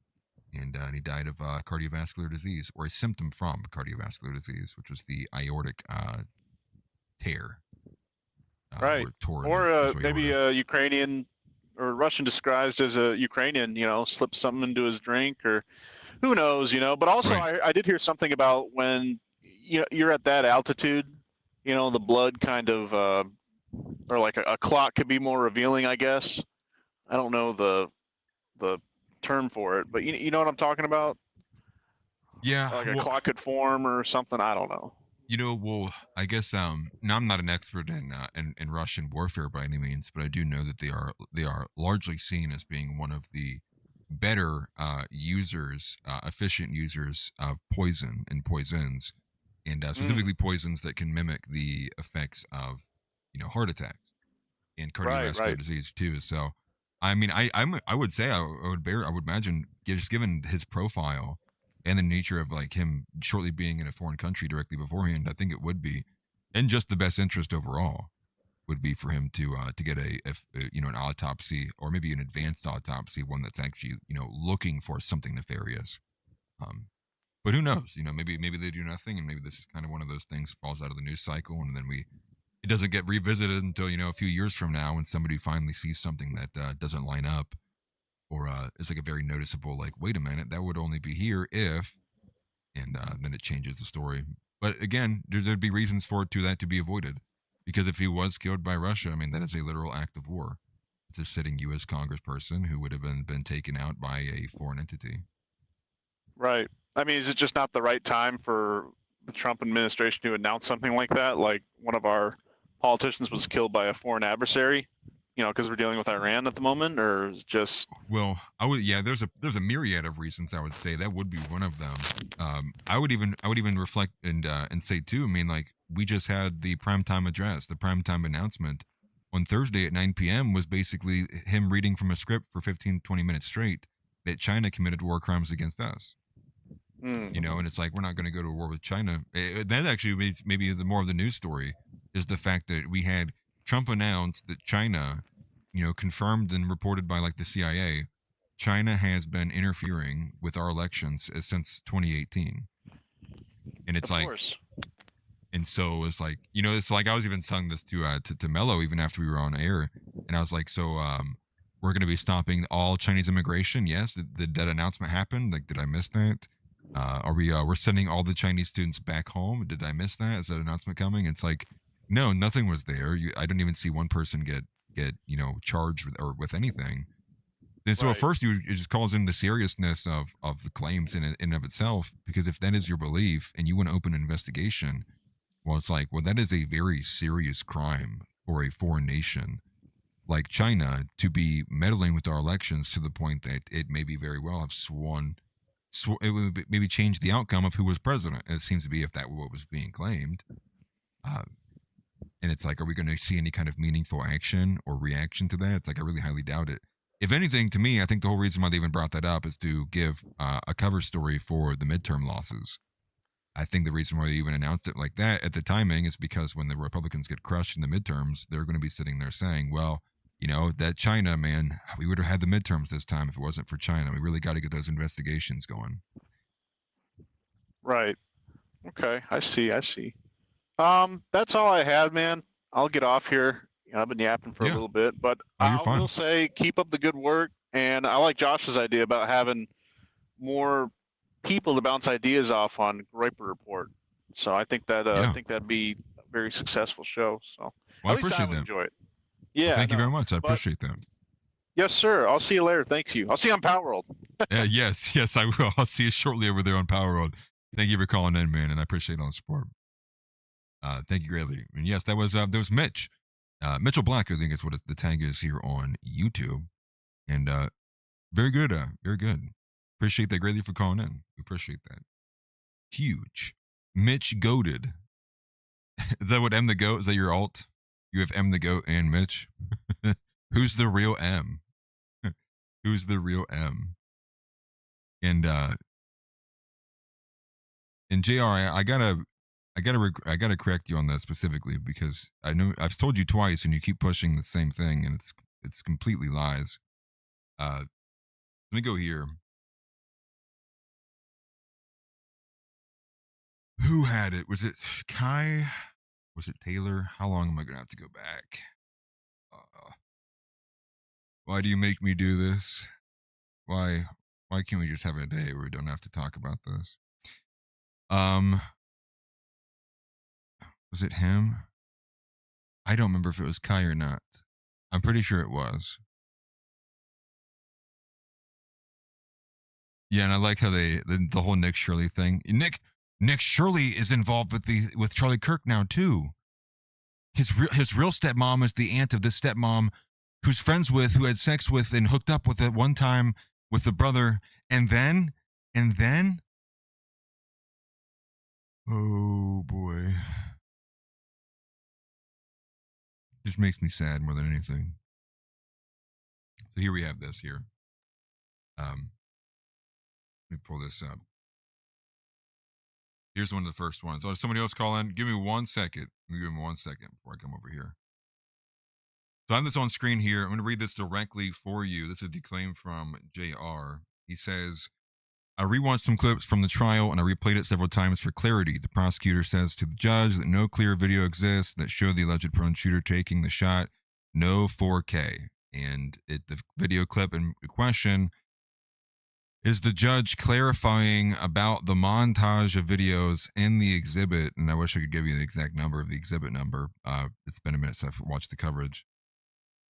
and he died of cardiovascular disease, or a symptom from cardiovascular disease, which was the aortic tear, Right. or torn. Or There's maybe aorta. a Ukrainian or Russian disguised as a Ukrainian, slipped something into his drink, or who knows, But also, Right. I did hear something about when you're at that altitude, the blood kind of, or like a clot could be more revealing, I guess. I don't know the term for it, but you know what I'm talking about? Yeah. Like a Well, clot could form or something. I don't know. well, I guess now I'm not an expert in Russian warfare by any means, but I do know that they are largely seen as being one of the better users, efficient users of poison and poisons, and Mm, specifically poisons that can mimic the effects of heart attacks and right, cardiovascular right. disease too. So, I mean, I would say I would imagine, just given his profile and the nature of like him shortly being in a foreign country directly beforehand, I think it would be in just the best interest overall would be for him to get an autopsy, or maybe an advanced autopsy, one that's actually looking for something nefarious. Um, but who knows? Maybe they do nothing, and maybe this is kind of one of those things falls out of the news cycle, and then it doesn't get revisited until a few years from now, when somebody finally sees something that doesn't line up, or is like a very noticeable, like, wait a minute, that would only be here if, and then it changes the story. But again, there'd be reasons for that to be avoided, because if he was killed by Russia, I mean, that is a literal act of war. It's a sitting U.S. congressperson who would have been taken out by a foreign entity. Right. I mean, is it just not the right time for the Trump administration to announce something like that? Like one of our politicians was killed by a foreign adversary, because we're dealing with Iran at the moment, or is it just Well, yeah. There's a myriad of reasons. I would say that would be one of them. I would even reflect and say too. I mean, like, we just had the primetime address, the primetime announcement on Thursday at 9 p.m. was basically him reading from a script for 15, 20 minutes straight that China committed war crimes against us. mm, And it's like, we're not going to go to war with China. That actually maybe the more of the news story is the fact that we had Trump announce that China, confirmed and reported by like the CIA, China has been interfering with our elections since 2018. And it's of like, course. and so it's like, it's like, I was even telling this to Mello even after we were on air, and I was like, so we're going to be stopping all Chinese immigration. Yes, did that announcement happen? Like, did I miss that? Are we we're sending all the Chinese students back home? Did I miss that? Is that announcement coming? It's like, no, nothing was there. I don't even see one person get charged with anything. And so at Right. first it just calls in the seriousness of the claims in and of itself, because if that is your belief and you want to open an investigation, well, it's like, well, that is a very serious crime for a foreign nation like China to be meddling with our elections to the point that it may be very well have it would maybe change the outcome of who was president. And it seems to be, if that were what was being claimed. Uh, and it's like, are we going to see any kind of meaningful action or reaction to that? It's like, I really highly doubt it. If anything, to me, I think the whole reason why they even brought that up is to give a cover story for the midterm losses. I think the reason why they even announced it like that at the timing is because when the Republicans get crushed in the midterms, they're going to be sitting there saying, well, that China, man, we would have had the midterms this time if it wasn't for China. We really got to get those investigations going. Right. Okay. I see. I see. That's all I had, man. I'll get off here. I've been yapping for a Yeah. little bit, but Oh, you're I will fine. say keep up the good work. And I like Josh's idea about having more people to bounce ideas off on Groiper Report. So I think Yeah. that'd be a very successful show. So Well, I at least I appreciate would that. enjoy it. Well, Yeah, thank you very no. much. I But appreciate that. yes, sir. I'll see you later. Thank you. I'll see you on Power World. Yes, yes, I will. I'll see you shortly over there on Power Road. Thank you for calling in, man, and I appreciate all the support. Thank you greatly. And yes, that was Mitch. Mitchell Black, I think is what the tag is here on YouTube. And very good, very good. Appreciate that greatly for calling in. We appreciate that. Huge. Mitch Goated. Is that what M the Goat? Is that your alt? You have M the Goat and Mitch. Who's the real M? Who's the real M? And JR, I gotta correct you on that specifically, because I know I've told you twice and you keep pushing the same thing, and it's completely lies. Let me go here. Who had it? Was it Kai? Was it Taylor? How long am I gonna have to go back? Why do you make me do this? Why can't we just have a day where we don't have to talk about this? Was it him? I don't remember if it was Kai or not. I'm pretty sure it was. Yeah, and I like how the whole Nick Shirley thing. Nick Shirley is involved with Charlie Kirk now too. His real stepmom is the aunt of this stepmom who's friends with, who had sex with, and hooked up with at one time with the brother, and then, oh boy, just makes me sad more than anything. So here we have this here. Let me pull this up. Here's one of the first ones. Oh, did somebody else call in? Give me 1 second. Let me give me 1 second before I come over here. So I have this on screen here. I'm going to read this directly for you. This is a claim from JR. He says, I rewatched some clips from the trial and I replayed it several times for clarity. The prosecutor says to the judge that no clear video exists that showed the alleged prone shooter taking the shot. No 4K. And the video clip in question is the judge clarifying about the montage of videos in the exhibit. And I wish I could give you the exact number of the exhibit number. It's been a minute since I've watched the coverage.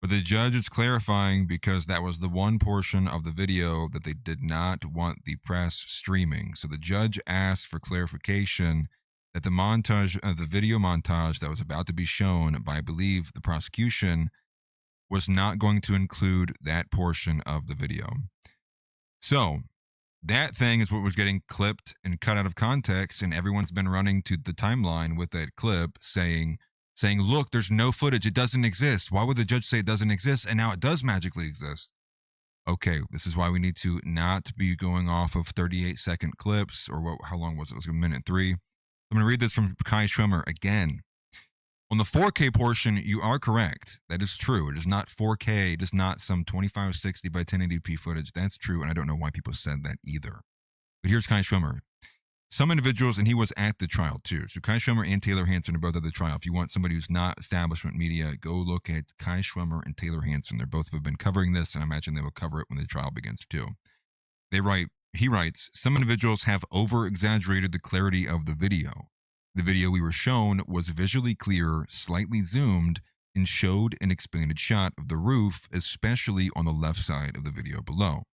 But the judge is clarifying because that was the one portion of the video that they did not want the press streaming. So the judge asked for clarification that the montage, the video montage that was about to be shown by, I believe, the prosecution was not going to include that portion of the video. So that thing is what was getting clipped and cut out of context, and everyone's been running to the timeline with that clip saying, look, there's no footage. It doesn't exist. Why would the judge say it doesn't exist? And now it does magically exist. Okay, this is why we need to not be going off of 38-second clips, or how long was it? It was 1:03. I'm going to read this from Kai Schwimmer again. On the 4K portion, you are correct. That is true. It is not 4K. It is not some 2560 by 1080p footage. That's true, and I don't know why people said that either. But here's Kai Schwimmer. Some individuals, and he was at the trial too. So Kai Schwimmer and Taylor Hansen are both at the trial. If you want somebody who's not establishment media, go look at Kai Schwimmer and Taylor Hansen. They're both have been covering this, and I imagine they will cover it when the trial begins too. He writes, some individuals have over-exaggerated the clarity of the video. The video we were shown was visually clear, slightly zoomed, and showed an expanded shot of the roof, especially on the left side of the video below.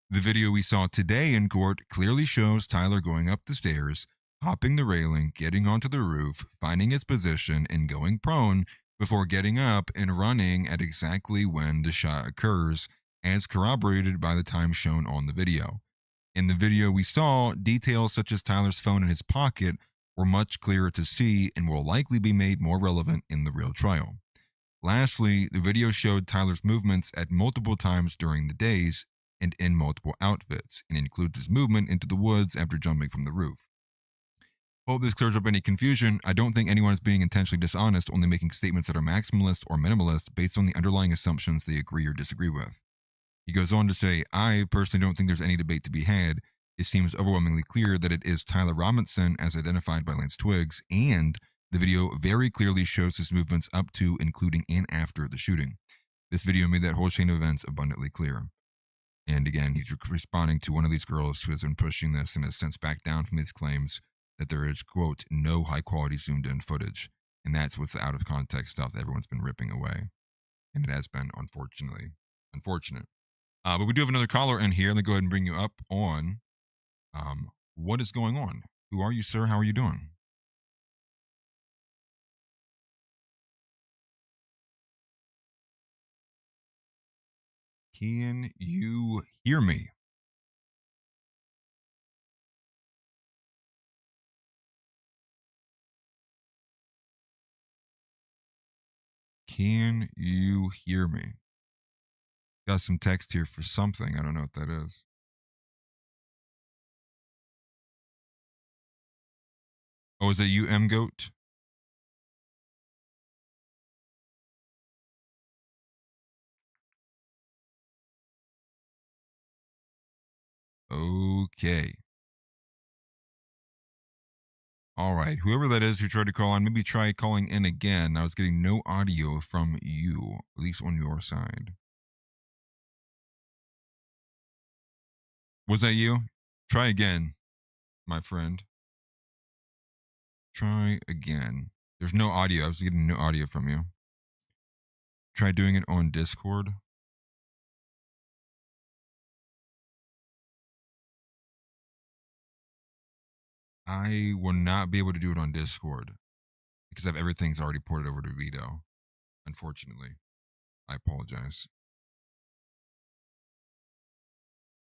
The video we saw today in court clearly shows Tyler going up the stairs, hopping the railing, getting onto the roof, finding his position, and going prone before getting up and running at exactly when the shot occurs, as corroborated by the time shown on the video. In the video we saw, details such as Tyler's phone in his pocket were much clearer to see and will likely be made more relevant in the real trial. Lastly, the video showed Tyler's movements at multiple times during the days and in multiple outfits, and includes his movement into the woods after jumping from the roof. Hope this clears up any confusion. I don't think anyone is being intentionally dishonest, only making statements that are maximalist or minimalist based on the underlying assumptions they agree or disagree with. He goes on to say, I personally don't think there's any debate to be had. It seems overwhelmingly clear that it is Tyler Robinson as identified by Lance Twiggs, and the video very clearly shows his movements up to, including, and after the shooting. This video made that whole chain of events abundantly clear. And again, he's responding to one of these girls who has been pushing this and has since backed down from these claims that there is, quote, no high quality zoomed in footage. And that's what's the out of context stuff that everyone's been ripping away. And it has been, unfortunately, unfortunate. But we do have another caller in here. Let me go ahead and bring you up on what is going on. Who are you, sir? How are you doing? Can you hear me? Can you hear me? Got some text here for something. I don't know what that is. Oh, is that you, M Goat? Okay. All right, whoever that is who tried to call on, maybe try calling in again. I was getting no audio from you, at least on your side. Was that you? Try again, my friend. Try again. There's no audio. I was getting no audio from you. Try doing it on Discord. I will not be able to do it on Discord because everything's already ported over to Vito. Unfortunately, I apologize.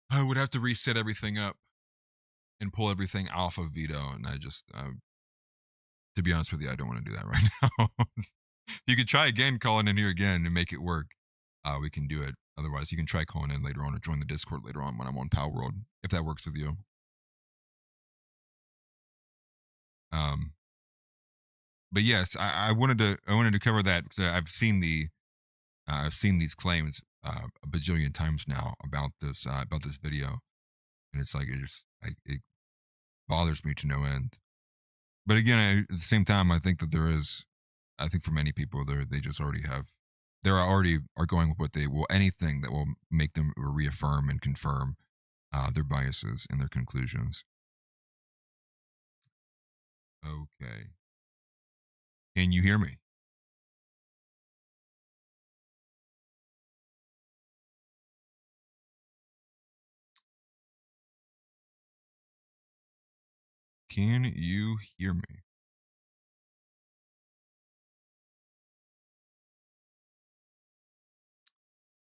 I would have to reset everything up and pull everything off of Vito, and I just, to be honest with you, I don't want to do that right now. You could try again, calling in here again and make it work. We can do it. Otherwise, you can try calling in later on or join the Discord later on when I'm on Power World, if that works with you. But yes, I wanted to cover that because I've seen these claims a bajillion times now about this video, and it's like it bothers me to no end. But again, at the same time, I think that I think for many people they just already are going with what they will, anything that will make them reaffirm and confirm their biases and their conclusions. Okay. Can you hear me? Can you hear me?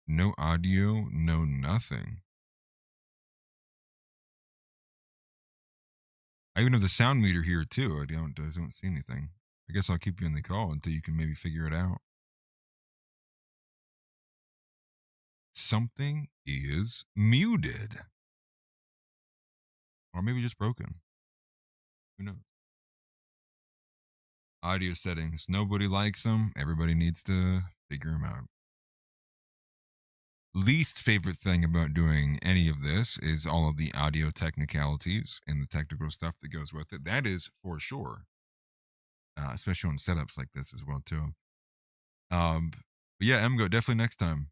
No audio, no nothing. I even have the sound meter here too. I don't see anything. I guess I'll keep you in the call until you can maybe figure it out. Something is muted. Or maybe just broken. Who knows? Audio settings. Nobody likes them. Everybody needs to figure them out. Least favorite thing about doing any of this is all of the audio technicalities and the technical stuff that goes with it. That is for sure. Especially on setups like this as well too. But yeah, MGO, definitely next time.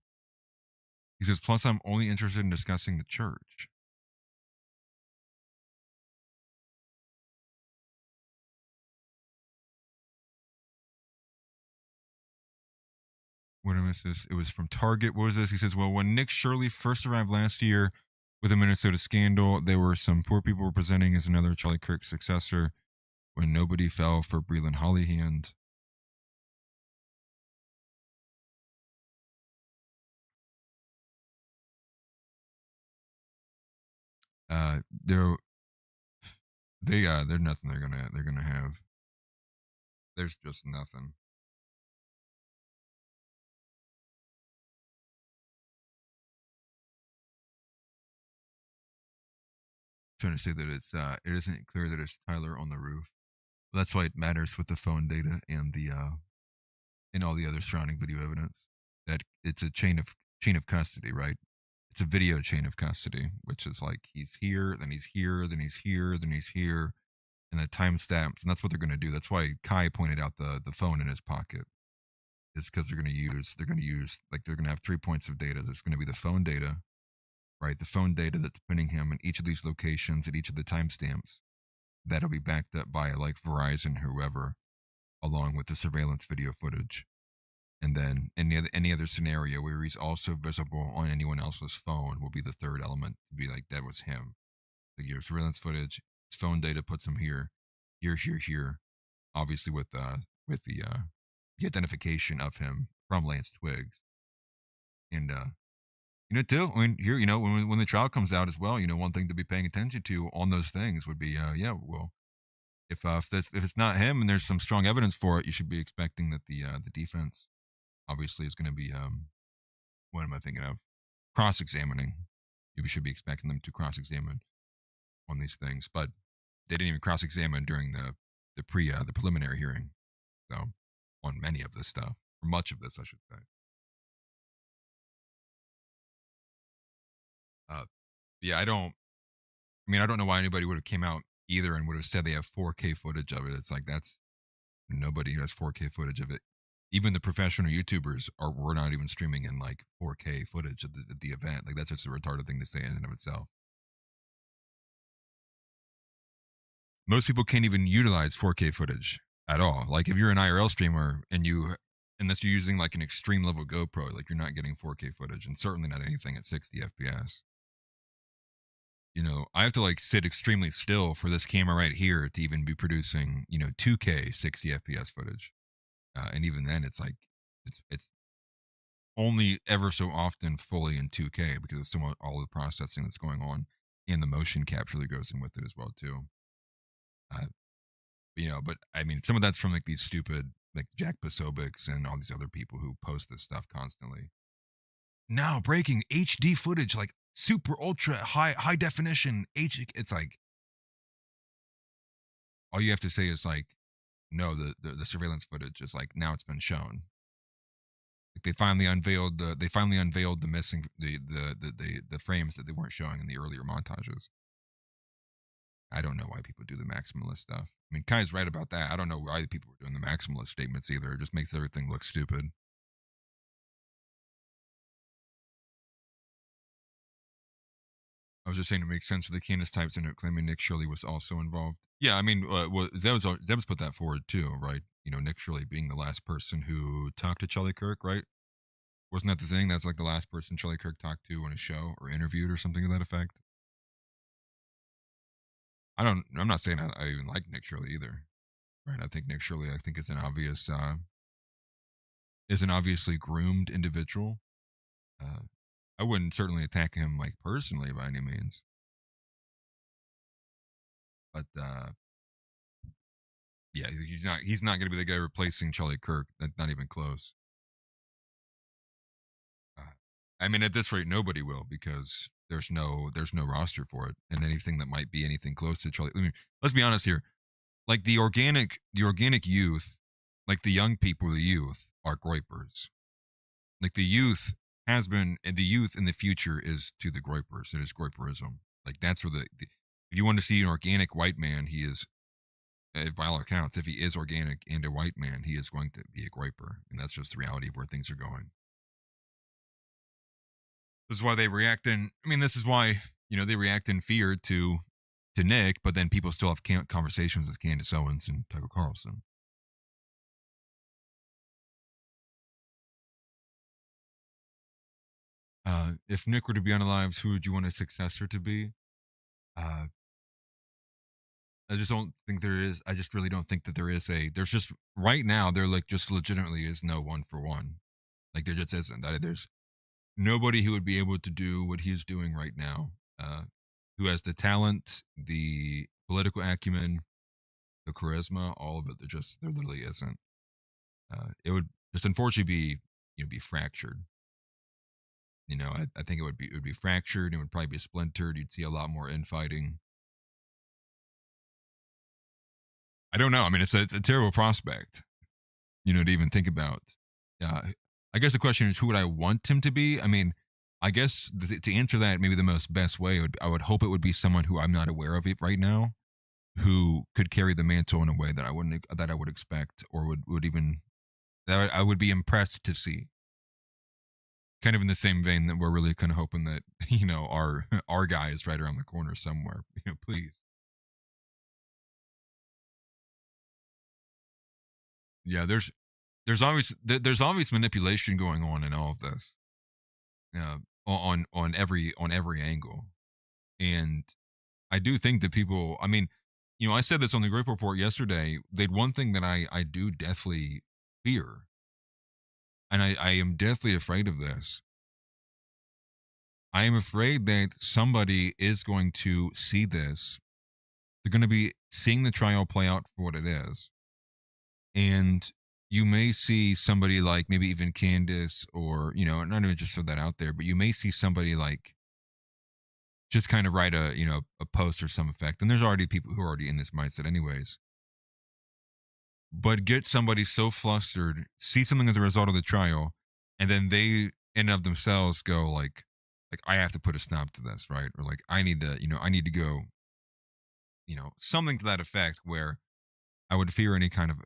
He says, plus I'm only interested in discussing the church. What is this? It was from Target. What was this? He says, well, when Nick Shirley first arrived last year with the Minnesota scandal, there were some poor people presenting as another Charlie Kirk successor when nobody fell for Breland Hollyhand. They're nothing they're gonna have. There's just nothing. Trying to say that it isn't clear that it's Tyler on the roof. That's why it matters with the phone data and the and all the other surrounding video evidence. That it's a chain of custody, right? It's a video chain of custody, which is like he's here, then he's here, then he's here, then he's here, and the timestamps, and that's what they're going to do. That's why Kai pointed out the phone in his pocket, is because they're going to use like they're going to have 3 points of data. There's going to be the phone data, right? The phone data that's pinning him in each of these locations at each of the timestamps. That'll be backed up by like Verizon, whoever, along with the surveillance video footage. And then any other scenario where he's also visible on anyone else's phone will be the third element to be like that was him. Like your surveillance footage, his phone data puts him here, here. Obviously with the identification of him from Lance Twiggs. And too, I mean, here, when the trial comes out as well, one thing to be paying attention to on those things would be, well, if it's not him and there's some strong evidence for it, you should be expecting that the defense obviously is going to be what am I thinking of? Cross-examining. You should be expecting them to cross-examine on these things, but they didn't even cross-examine during the preliminary hearing. So on many of this stuff, or much of this, I should say. Yeah, I don't know why anybody would have came out either and would have said they have 4K footage of it. It's like nobody has 4K footage of it. Even the professional YouTubers we're not even streaming in like 4K footage of the event. Like that's just a retarded thing to say in and of itself. Most people can't even utilize 4K footage at all. Like if you're an IRL streamer unless you're using like an extreme level GoPro, like you're not getting 4K footage, and certainly not anything at 60 FPS. I have to like sit extremely still for this camera right here to even be producing, 2K 60 FPS footage. And even then it's like, it's only ever so often fully in 2K because it's somewhat all the processing that's going on and the motion capture that goes in with it as well too. But I mean, some of that's from like these stupid, like Jack Posobics and all these other people who post this stuff constantly. Now breaking HD footage, like super ultra high definition it's like all you have to say is like, no, the surveillance footage is like, now it's been shown. Like they finally unveiled the missing the frames that they weren't showing in the earlier montages. I don't know why people do the maximalist stuff. I mean, Kai's right about that. I don't know why people are doing the maximalist statements either. It just makes everything look stupid. I was just saying it makes sense for the Candace types and claiming Nick Shirley was also involved. Yeah, I mean, Zeb's put that forward too, right? Nick Shirley being the last person who talked to Charlie Kirk, right? Wasn't that the thing? That's like the last person Charlie Kirk talked to on a show or interviewed or something to that effect. I'm not saying I even like Nick Shirley either, right? I think Nick Shirley, is an obviously groomed individual. I wouldn't certainly attack him like personally by any means, but yeah, he's not going to be the guy replacing Charlie Kirk. Not even close. I mean, at this rate, nobody will because there's no roster for it, and anything that might be anything close to Charlie. I mean, let's be honest here. Like the organic youth, like the young people, the youth are groypers. Like the youth has been, and the youth in the future is to the groypers. It is groyperism. Like that's where if you want to see an organic white man, he is, by all accounts, if he is organic and a white man, he is going to be a groyper, and that's just the reality of where things are going. This is why they react this is why, they react in fear to Nick, but then people still have conversations with Candace Owens and Tucker Carlson. If Nick were to be unalive, who would you want a successor to be? I just don't think there is. I just really don't think that there's just right now, there like just legitimately is no one for one. Like there just isn't. There's nobody who would be able to do what he's doing right now, who has the talent, the political acumen, the charisma, all of it. There literally isn't. It would just unfortunately be fractured. I think it would be fractured. It would probably be splintered. You'd see a lot more infighting. I don't know. I mean, it's a terrible prospect, to even think about. I guess the question is, who would I want him to be? I mean, I guess to answer that, maybe the best way I would hope it would be someone who I'm not aware of right now, who could carry the mantle in a way that I would expect, or would even that I would be impressed to see. Kind of in the same vein that we're really kind of hoping that our guy is right around the corner somewhere. Please. Yeah, there's always manipulation going on in all of this. On every angle, and I do think that people. I mean, I said this on the Grape Report yesterday. That one thing that I do deathly fear, and I am deathly afraid of this. I am afraid that somebody is going to see this. They're going to be seeing the trial play out for what it is, and you may see somebody like maybe even Candace, or not even just throw that out there, but you may see somebody like just kind of write a post or some effect, and there's already people who are already in this mindset anyways, but get somebody so flustered, see something as a result of the trial, and then they in and of themselves go like I have to put a stop to this, right? Or like I need to go something to that effect, where I would fear any kind of,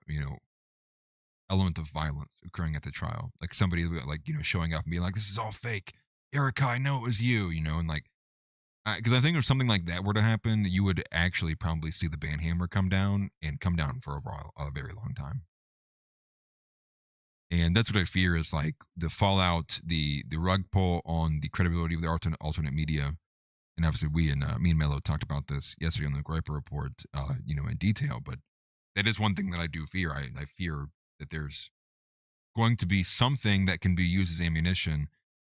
element of violence occurring at the trial. Like somebody like, showing up and being like, this is all fake. Erica, I know it was you, and like, because I think if something like that were to happen, you would actually probably see the ban hammer come down for a very long time. And that's what I fear is like the fallout, the rug pull on the credibility of the alternate media. And obviously, me and Mello talked about this yesterday on the Griper Report, in detail. But that is one thing that I do fear. I fear that there's going to be something that can be used as ammunition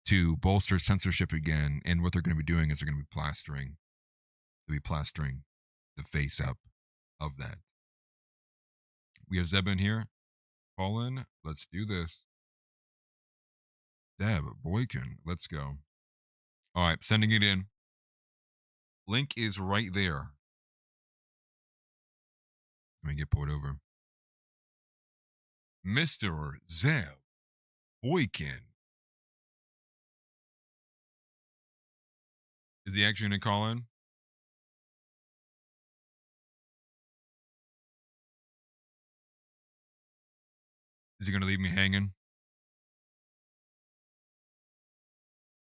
to bolster censorship again. And what they're going to be doing is they're going to be plastering the face up of that. We have Zeb in here. Call in. Let's do this. Zeb Boykin. Let's go. All right, sending it in. Link is right there. Let me get pulled over. Mr. Zeb Boykin. Is he actually going to call in? Is he going to leave me hanging?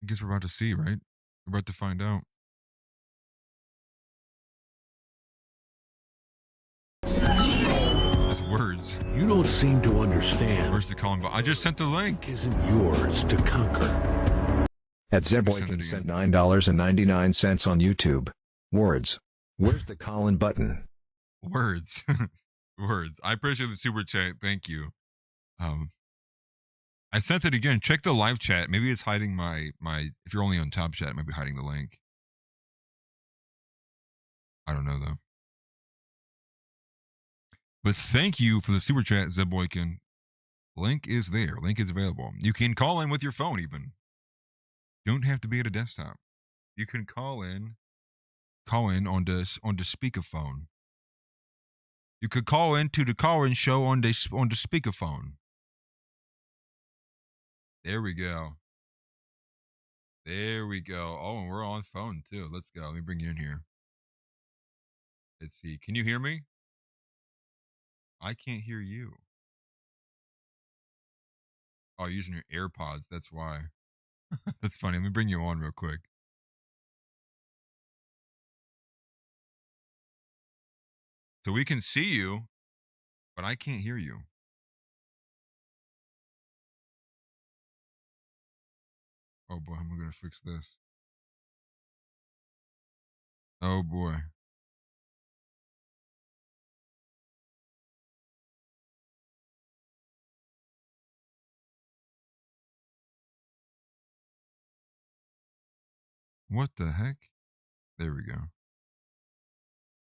I guess we're about to see, right? We're about to find out. His words. You don't seem to understand. Where's the calling button? I just sent the link. Isn't yours to conquer. At Zeb Boykin sent $9.99 on YouTube. Words. Where's the call-in button? Words. Words. I appreciate the super chat. Thank you. I sent it again. Check the live chat. Maybe it's hiding my if you're only on top chat, it might be hiding the link. I don't know though. But thank you for the super chat, Zeb Boykin. Link is there. Link is available. You can call in with your phone even. Don't have to be at a desktop. You can call in on the speakerphone. You could call into the call-in show on the speakerphone. There we go. There we go. Oh, and we're on phone too. Let's go. Let me bring you in here. Let's see. Can you hear me? I can't hear you. Oh, you're using your AirPods. That's why. That's funny. Let me bring you on real quick. So we can see you, but I can't hear you. Oh boy, I'm gonna fix this. Oh boy. What the heck? There we go.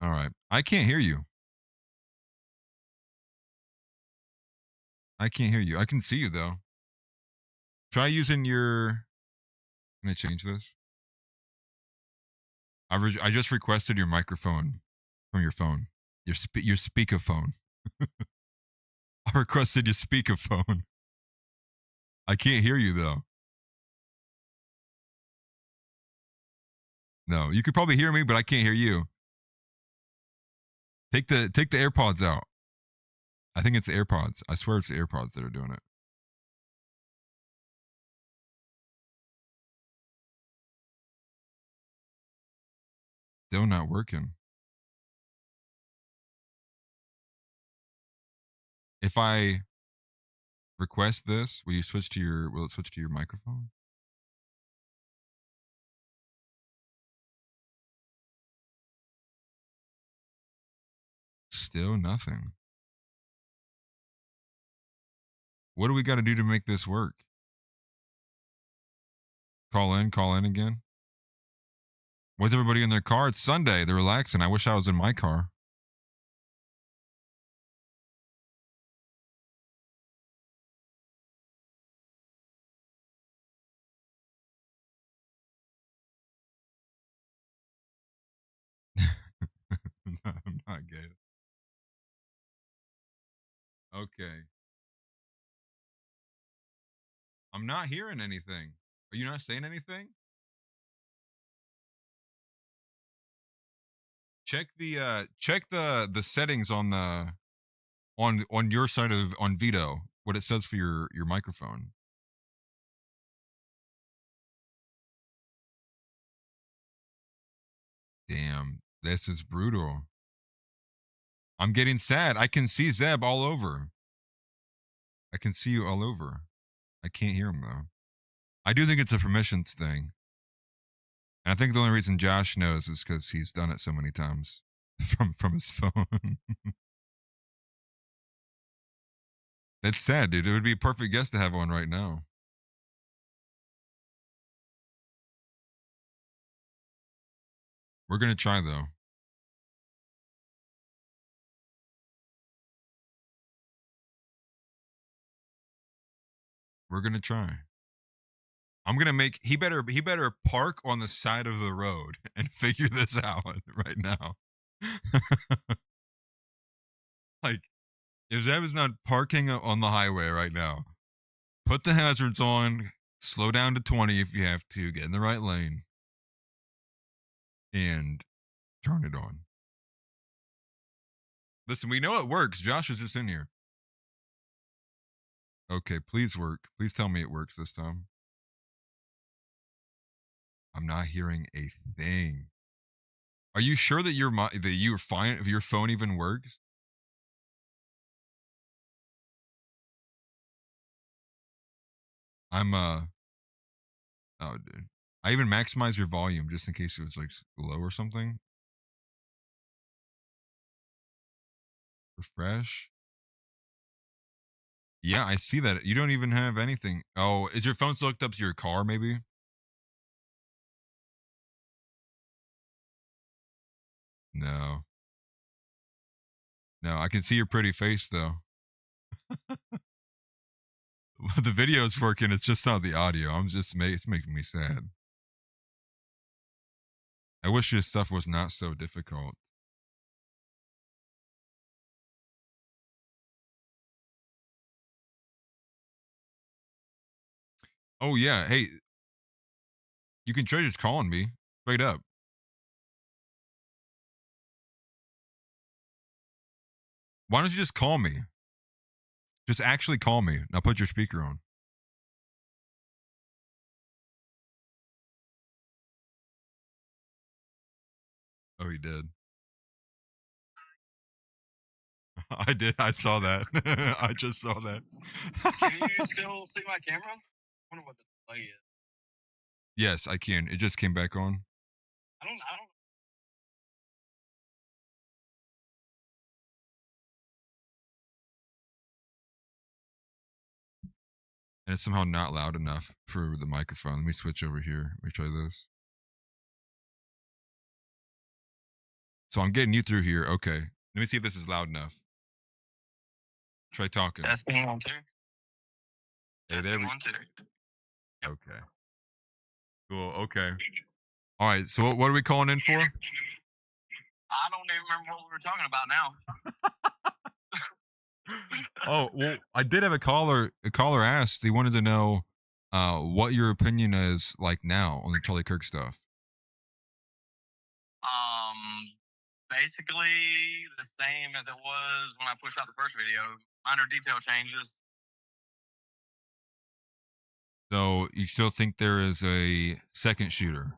All right. I can't hear you. I can't hear you. I can see you though. Try using your. Can I change this? I just requested your microphone from your phone. Your speakerphone. I requested your speakerphone. I can't hear you though. No, you could probably hear me, but I can't hear you. Take the AirPods out. I think it's the AirPods. I swear it's the AirPods that are doing it. Still not working. If I request this, will it switch to your microphone? Still nothing. What do we got to do to make this work? Call in again. Where's everybody in their car? It's Sunday. They're relaxing. I wish I was in my car. I'm not gay. Okay. I'm not hearing anything. Are you not saying anything? check the settings on the on your side of on Vito, what it says for your microphone. Damn, this is brutal. I'm getting sad. I can see Zeb all over. I can see you all over. I can't hear him though. I do think it's a permissions thing. And I think the only reason Josh knows is because he's done it so many times from his phone. That's sad, dude. It would be a perfect guest to have on right now. We're gonna try though. We're gonna try. I'm gonna make he better park on the side of the road and figure this out right now. Like, if Zeb is not parking on the highway right now, put the hazards on, slow down to 20 if you have to, get in the right lane, and turn it on. Listen, we know it works. Josh is just in here. Okay, please work. Please tell me it works this time. I'm not hearing a thing. Are you sure that you're fine if your phone even works? I'm oh dude. I even maximize your volume just in case it was like low or something. Refresh. Yeah, I see that. You don't even have anything. Oh, is your phone still hooked up to your car maybe? No. No, I can see your pretty face though. The video's working, it's just not the audio. It's making me sad. I wish this stuff was not so difficult. Oh yeah, hey, you can try just calling me straight up. Why don't you just call me? Just actually call me. Now put your speaker on. Oh, he did. I did. I saw that. I just saw that. Can you still see my camera? I wonder what the delay is. Yes, I can. It just came back on. I don't. And it's somehow not loud enough for the microphone. Let me switch over here. Let me try this. So I'm getting you through here. Okay. Let me see if this is loud enough. Try talking. Testing 1 2. Hey, there Testing we 1 2. Okay. Cool. Okay. All right. So what are we calling in for? I don't even remember what we were talking about now. Oh, well, I did have a caller. A caller asked. He wanted to know what your opinion is like now on the Charlie Kirk stuff. Basically the same as it was when I pushed out the first video. Minor detail changes. So you still think there is a second shooter?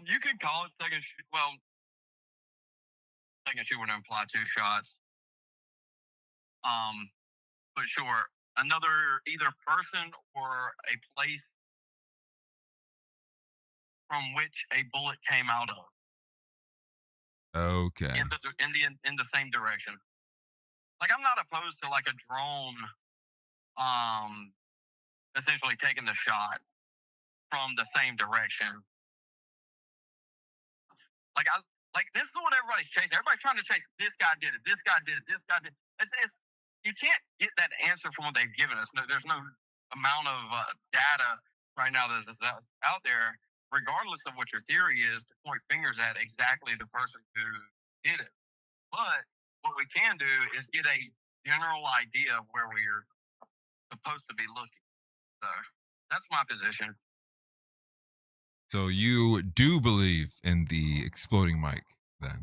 You could call it second shoot. Well, second shoot would imply 2 shots. But sure, another either person or a place from which a bullet came out of. Okay. In the same direction. Like, I'm not opposed to like a drone, essentially taking the shot from the same direction. Like this is what everybody's chasing. Everybody's trying to chase. This guy did it. This guy did it. This guy did it. It's you can't get that answer from what they've given us. No, there's no amount of data right now that is out there, regardless of what your theory is, to point fingers at exactly the person who did it. But what we can do is get a general idea of where we're supposed to be looking. So that's my position. So you do believe in the exploding mic, then.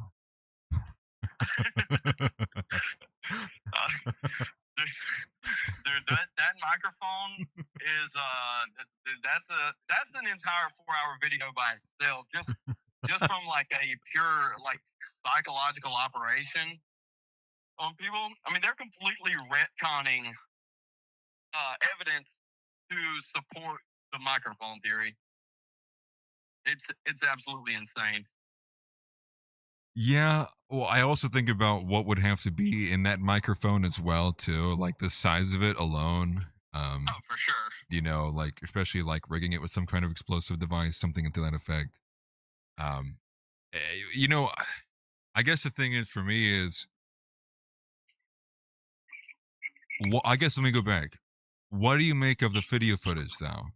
Dude, that microphone is that's an entire 4-hour video by itself, just from like a pure like psychological operation on people. I mean, they're completely retconning evidence to support the microphone theory. It's absolutely insane. Yeah, well, I also think about what would have to be in that microphone as well, too. Like the size of it alone. Oh, for sure. You know, like especially like rigging it with some kind of explosive device, something to that effect. Um, you know, I guess the thing is for me is, I guess let me go back. What do you make of the video footage, though?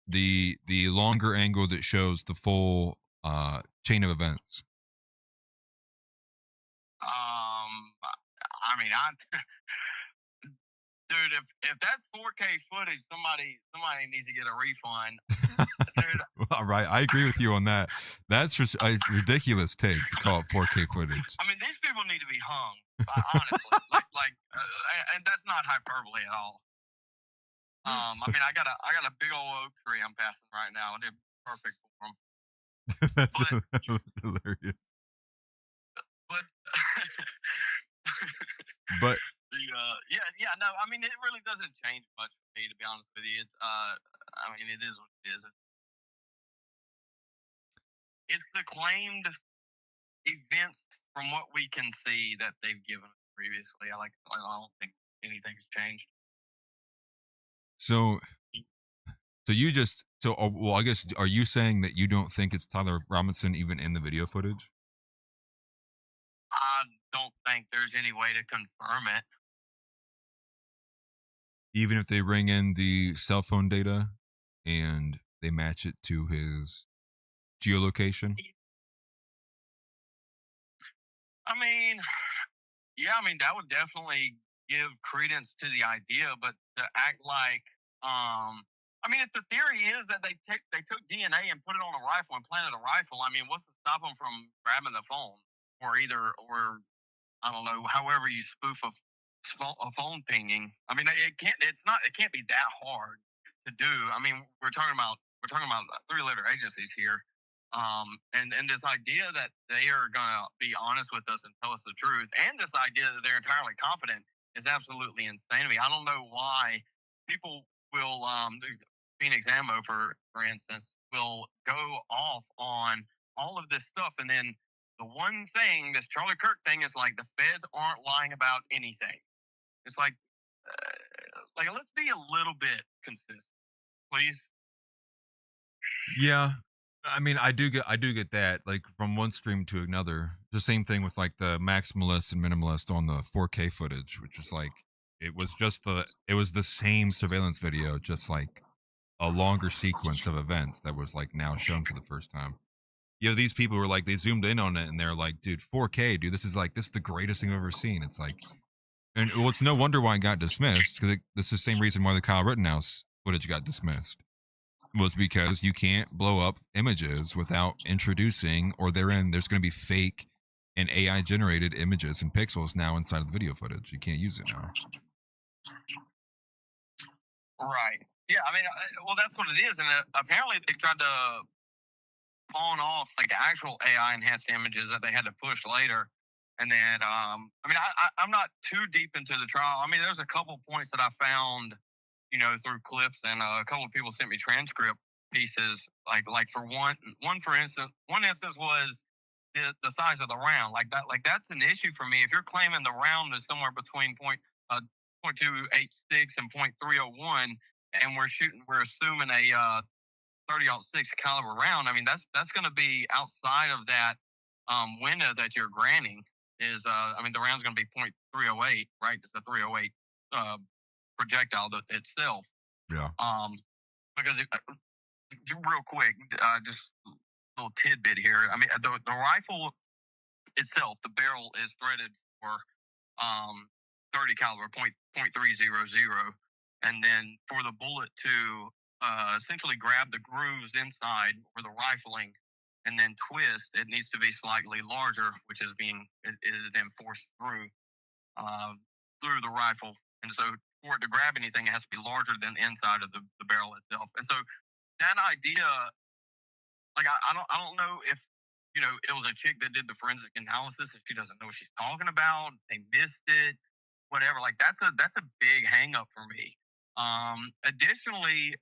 The longer angle that shows the full chain of events. I mean, dude, if that's 4K footage, somebody needs to get a refund. Dude, All right, I agree with you on that. That's just a ridiculous take to call it 4K footage. I mean, these people need to be hung. Honestly, and that's not hyperbole at all. I mean, I got a big old oak tree I'm passing right now, and it's perfect for them. That was hilarious. But But yeah, no, I mean, it really doesn't change much for me, to be honest with you. It's I mean, it is what it is. It's the claimed events from what we can see that they've given us previously. I don't think anything's changed. so well, I guess, are you saying that you don't think it's Tyler Robinson even in the video footage? I don't think there's any way to confirm it. Even if they bring in the cell phone data and they match it to his geolocation? I mean, yeah, I mean, that would definitely give credence to the idea, but to act like, I mean, if the theory is that they took DNA and put it on a rifle and planted a rifle, I mean, what's to stop them from grabbing the phone or I don't know, however you spoof a phone pinging? I mean, it can't be that hard to do. I mean, we're talking about 3-letter agencies here. And this idea that they are gonna be honest with us and tell us the truth, and this idea that they're entirely competent is absolutely insane to me. I don't know why people will, Phoenix Ammo, for instance, will go off on all of this stuff, and then the one thing, this Charlie Kirk thing, is like the feds aren't lying about anything. It's like let's be a little bit consistent, please. Yeah. I mean, I do get that, like from one stream to another. The same thing with like the maximalist and minimalist on the 4K footage, which is like, it was the same surveillance video, just like a longer sequence of events that was like now shown for the first time. You know, these people were like, they zoomed in on it and they're like, dude, 4K, dude, this is the greatest thing I've ever seen. It's like, and well, it's no wonder why it got dismissed, because this is the same reason why the Kyle Rittenhouse footage got dismissed, was because you can't blow up images without introducing, or there's going to be fake and AI generated images and pixels now inside of the video footage. You can't use it now. Right. Yeah, I mean, well, that's what it is. And apparently they tried to pawn off like actual AI enhanced images that they had to push later. And then, I mean, I'm not too deep into the trial. I mean, there's a couple points that I found, you know, through clips, and a couple of people sent me transcript pieces. Like for one instance was the size of the round. Like that's an issue for me. If you're claiming the round is somewhere between .286 and .301, and we're assuming a 30-06 caliber round, I mean, that's going to be outside of that window that you're granting. Is I mean, the round's going to be .308, right? It's a 308 projectile itself. Yeah. Because real quick, just a little tidbit here. I mean, the rifle itself, the barrel is threaded for 30 caliber .300, and then for the bullet to essentially grab the grooves inside or the rifling, and then twist, it needs to be slightly larger, which is then forced through the rifle. And so for it to grab anything, it has to be larger than the inside of the barrel itself. And so that idea, like I don't know if it was a chick that did the forensic analysis and she doesn't know what she's talking about. They missed it, whatever. Like that's a big hang up for me. Additionally,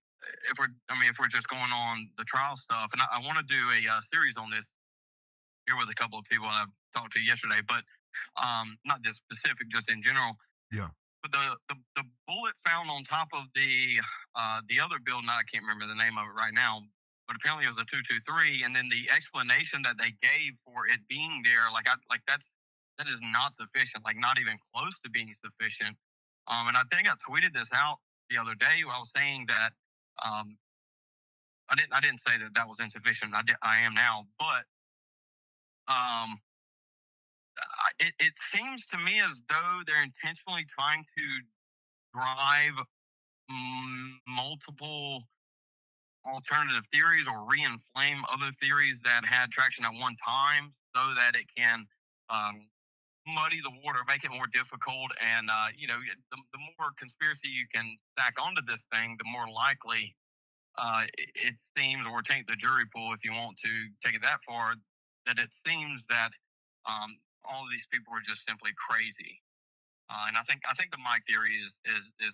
if we're just going on the trial stuff, and I want to do a series on this here with a couple of people I talked to yesterday, but not this specific, just in general. Yeah. But the bullet found on top of the other building, I can't remember the name of it right now, but apparently it was a 223, and then the explanation that they gave for it being there, that is not sufficient, like not even close to being sufficient. And I think I tweeted this out the other day where I was saying that I didn't say that was insufficient. I am now, but it seems to me as though they're intentionally trying to drive multiple alternative theories or re-inflame other theories that had traction at one time so that it can muddy the water, make it more difficult. And, the more conspiracy you can stack onto this thing, the more likely it seems, or take the jury pool if you want to take it that far, that it seems that all of these people are just simply crazy. And I think the Mike theory is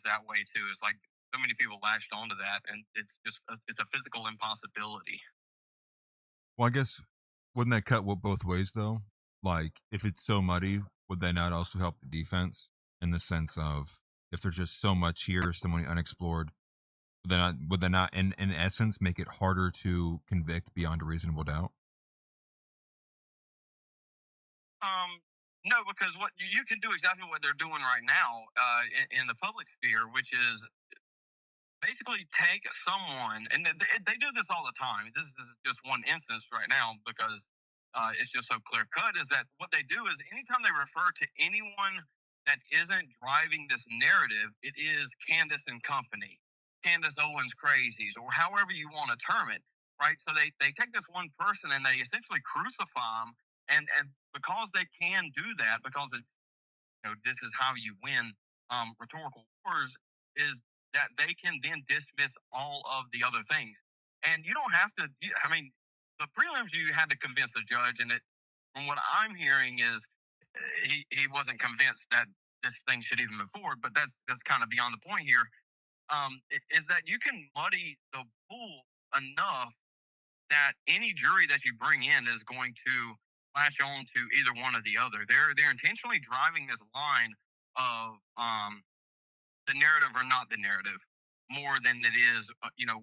that way too. It's like so many people latched onto that, and it's a physical impossibility. Well, I guess wouldn't that cut both ways though? Like if it's so muddy, would that not also help the defense in the sense of if there's just so much here, so many unexplored, would that not in essence make it harder to convict beyond a reasonable doubt? No, because what you can do exactly what they're doing right now in the public sphere, which is basically take someone, and they do this all the time. This is just one instance right now because it's just so clear cut. Is that what they do? Is anytime they refer to anyone that isn't driving this narrative, it is Candace and company, Candace Owens crazies, or however you want to term it, right? So they take this one person and they essentially crucify them. And because they can do that, because it's this is how you win rhetorical wars, is that they can then dismiss all of the other things, and you don't have to. I mean, the prelims you had to convince the judge, and from what I'm hearing is he wasn't convinced that this thing should even move forward. But that's kind of beyond the point here. Is that you can muddy the pool enough that any jury that you bring in is going to latch on to either one or the other. They're intentionally driving this line of the narrative or not the narrative more than it is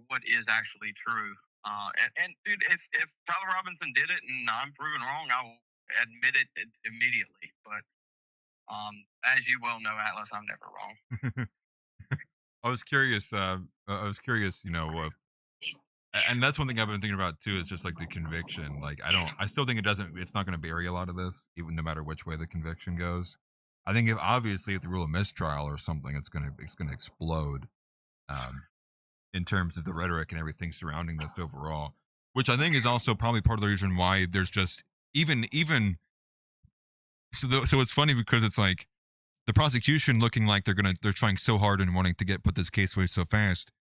what is actually true. And dude, if Tyler Robinson did it and I'm proven wrong, I will admit it immediately. But as you well know, Atlas, I'm never wrong. I was curious, and that's one thing I've been thinking about too, is just like the conviction. Like I still think it's not going to bury a lot of this, even no matter which way the conviction goes. I think if the rule of mistrial or something, it's going to explode, in terms of the rhetoric and everything surrounding this overall, which I think is also probably part of the reason why there's just even, so it's funny because it's like the prosecution looking like they're trying so hard and wanting to put this case away so fast,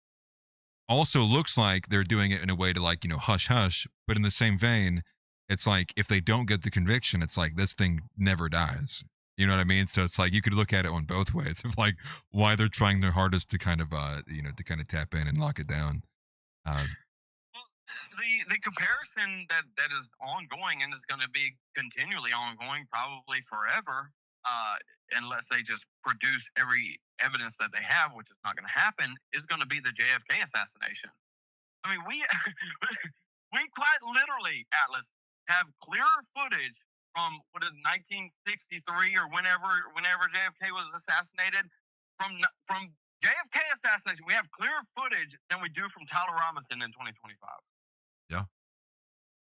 also looks like they're doing it in a way to hush hush, but in the same vein, it's like if they don't get the conviction, it's like this thing never dies. You know what I mean? So it's like you could look at it on both ways of like why they're trying their hardest to kind of tap in and lock it down. The comparison that is ongoing and is going to be continually ongoing probably forever, unless they just produce every evidence that they have, which is not going to happen, is going to be the JFK assassination. I mean, we quite literally, Atlas, have clearer footage from 1963 or whenever JFK was assassinated. From JFK assassination, we have clearer footage than we do from Tyler Robinson in 2025.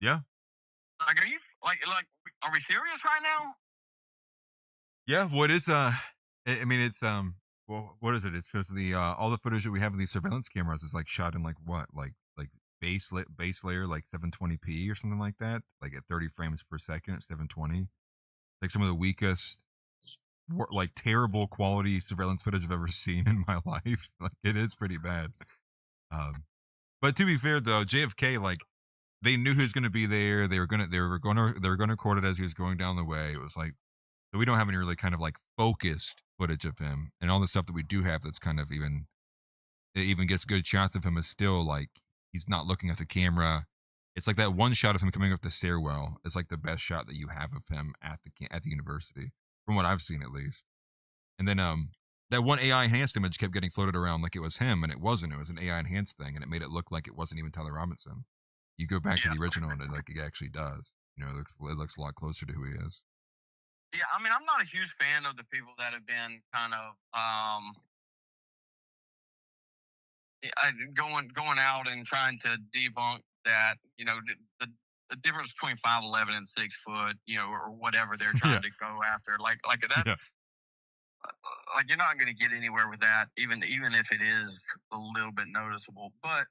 Yeah. Like, are you are we serious right now? Yeah. What is I mean, it's well, what is it? It's because the all the footage that we have of these surveillance cameras is like shot in like base layer like 720p or something like that, like at 30 frames per second at 720. Like some of the weakest, like terrible quality surveillance footage I've ever seen in my life. Like it is pretty bad. But to be fair though, JFK, like they knew he was going to be there. They were going to record it as he was going down the way. It was like, so we don't have any really kind of like focused footage of him, and all the stuff that we do have that's kind of it even gets good shots of him is still like he's not looking at the camera. It's like that one shot of him coming up the stairwell is like the best shot that you have of him at the university, from what I've seen at least. And then that one AI enhanced image kept getting floated around like it was him, and it wasn't. It was an AI enhanced thing, and it made it look like it wasn't even Tyler Robinson. You go back to the original, and it actually does. You know, it looks a lot closer to who he is. Yeah, I mean, I'm not a huge fan of the people that have been kind of going out and trying to debunk that, you know, the difference between 5'11" and 6 foot, you know, or whatever they're trying to go after. Like that's like you're not going to get anywhere with that, even if it is a little bit noticeable. But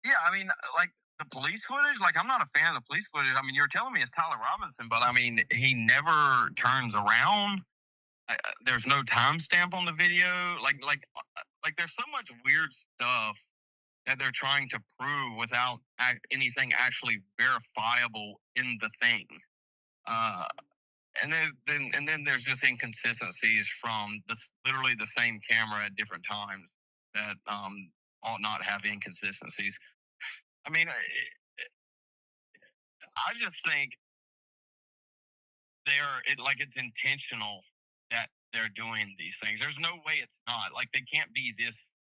yeah, I mean, like the police footage, like I'm not a fan of the police footage. I mean, you're telling me it's Tyler Robinson, but I mean, he never turns around. There's no timestamp on the video. Like there's so much weird stuff that they're trying to prove without anything actually verifiable in the thing. And then there's just inconsistencies from literally the same camera at different times that ought not have inconsistencies. I mean, I just think it's intentional that they're doing these things. There's no way it's not. Like they can't be this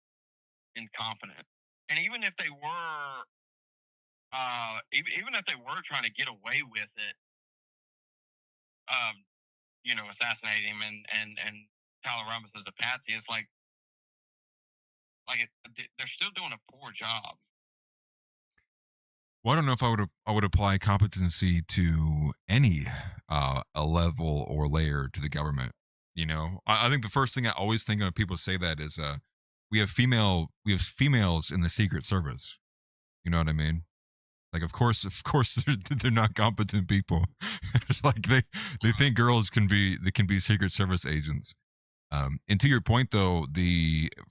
incompetent. And even if they were, even if they were trying to get away with it, you know, assassinating him and Tyler Robinson's a patsy, it's they're still doing a poor job. Well, I don't know if I would apply competency to any a level or layer to the government. You know, I think the first thing I always think of when people say that is we have females in the Secret Service. You know what I mean? Like, of course, they're not competent people. Like they think girls can be Secret Service agents. And to your point, though,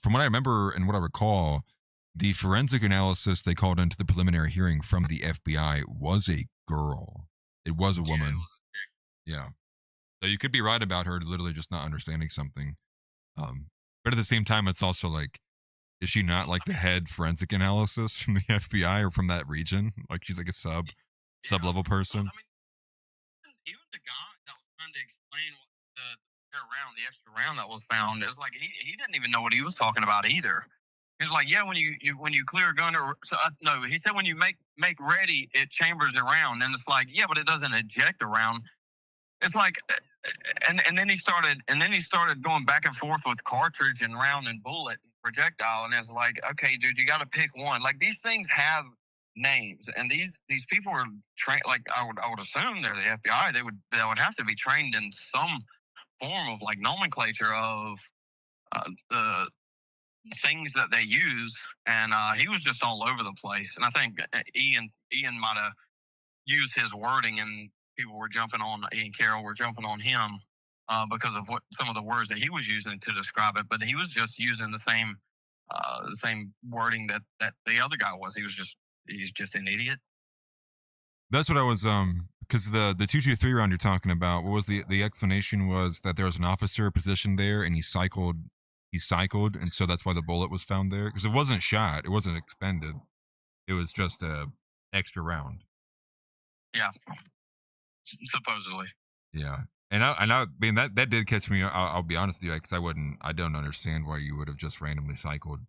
from what I remember and what I recall, the forensic analysis they called into the preliminary hearing from the FBI was a girl. It was a woman. Yeah. So you could be right about her literally just not understanding something. But at the same time, it's also like, is she not like the head forensic analysis from the FBI or from that region? Like she's like a sub-level person. I mean, even the guy that was trying to explain what the extra round that was found, it's like he didn't even know what he was talking about either. He was like, yeah, when you clear a gun no, he said when you make ready, it chambers a round, and it's like, yeah, but it doesn't eject a round. It's like, and then he started going back and forth with cartridge and round and bullet and projectile, and it's like, okay, dude, you got to pick one. Like these things have names, and these people are trained. Like I would assume they're the FBI. They would have to be trained in some form of like nomenclature of the things that they use, and he was just all over the place. And I think Ian might have used his wording, and Ian Carroll were jumping on him because of some of the words that he was using to describe it. But he was just using the same wording that the other guy was. He's just an idiot. That's what I was because the 223 round you're talking about, what was the explanation was that there was an officer positioned there and he cycled, and so that's why the bullet was found there, because it wasn't shot, it wasn't expended, it was just a extra round. Yeah, supposedly. Yeah, and I mean that did catch me. I'll be honest with you, because I don't understand why you would have just randomly cycled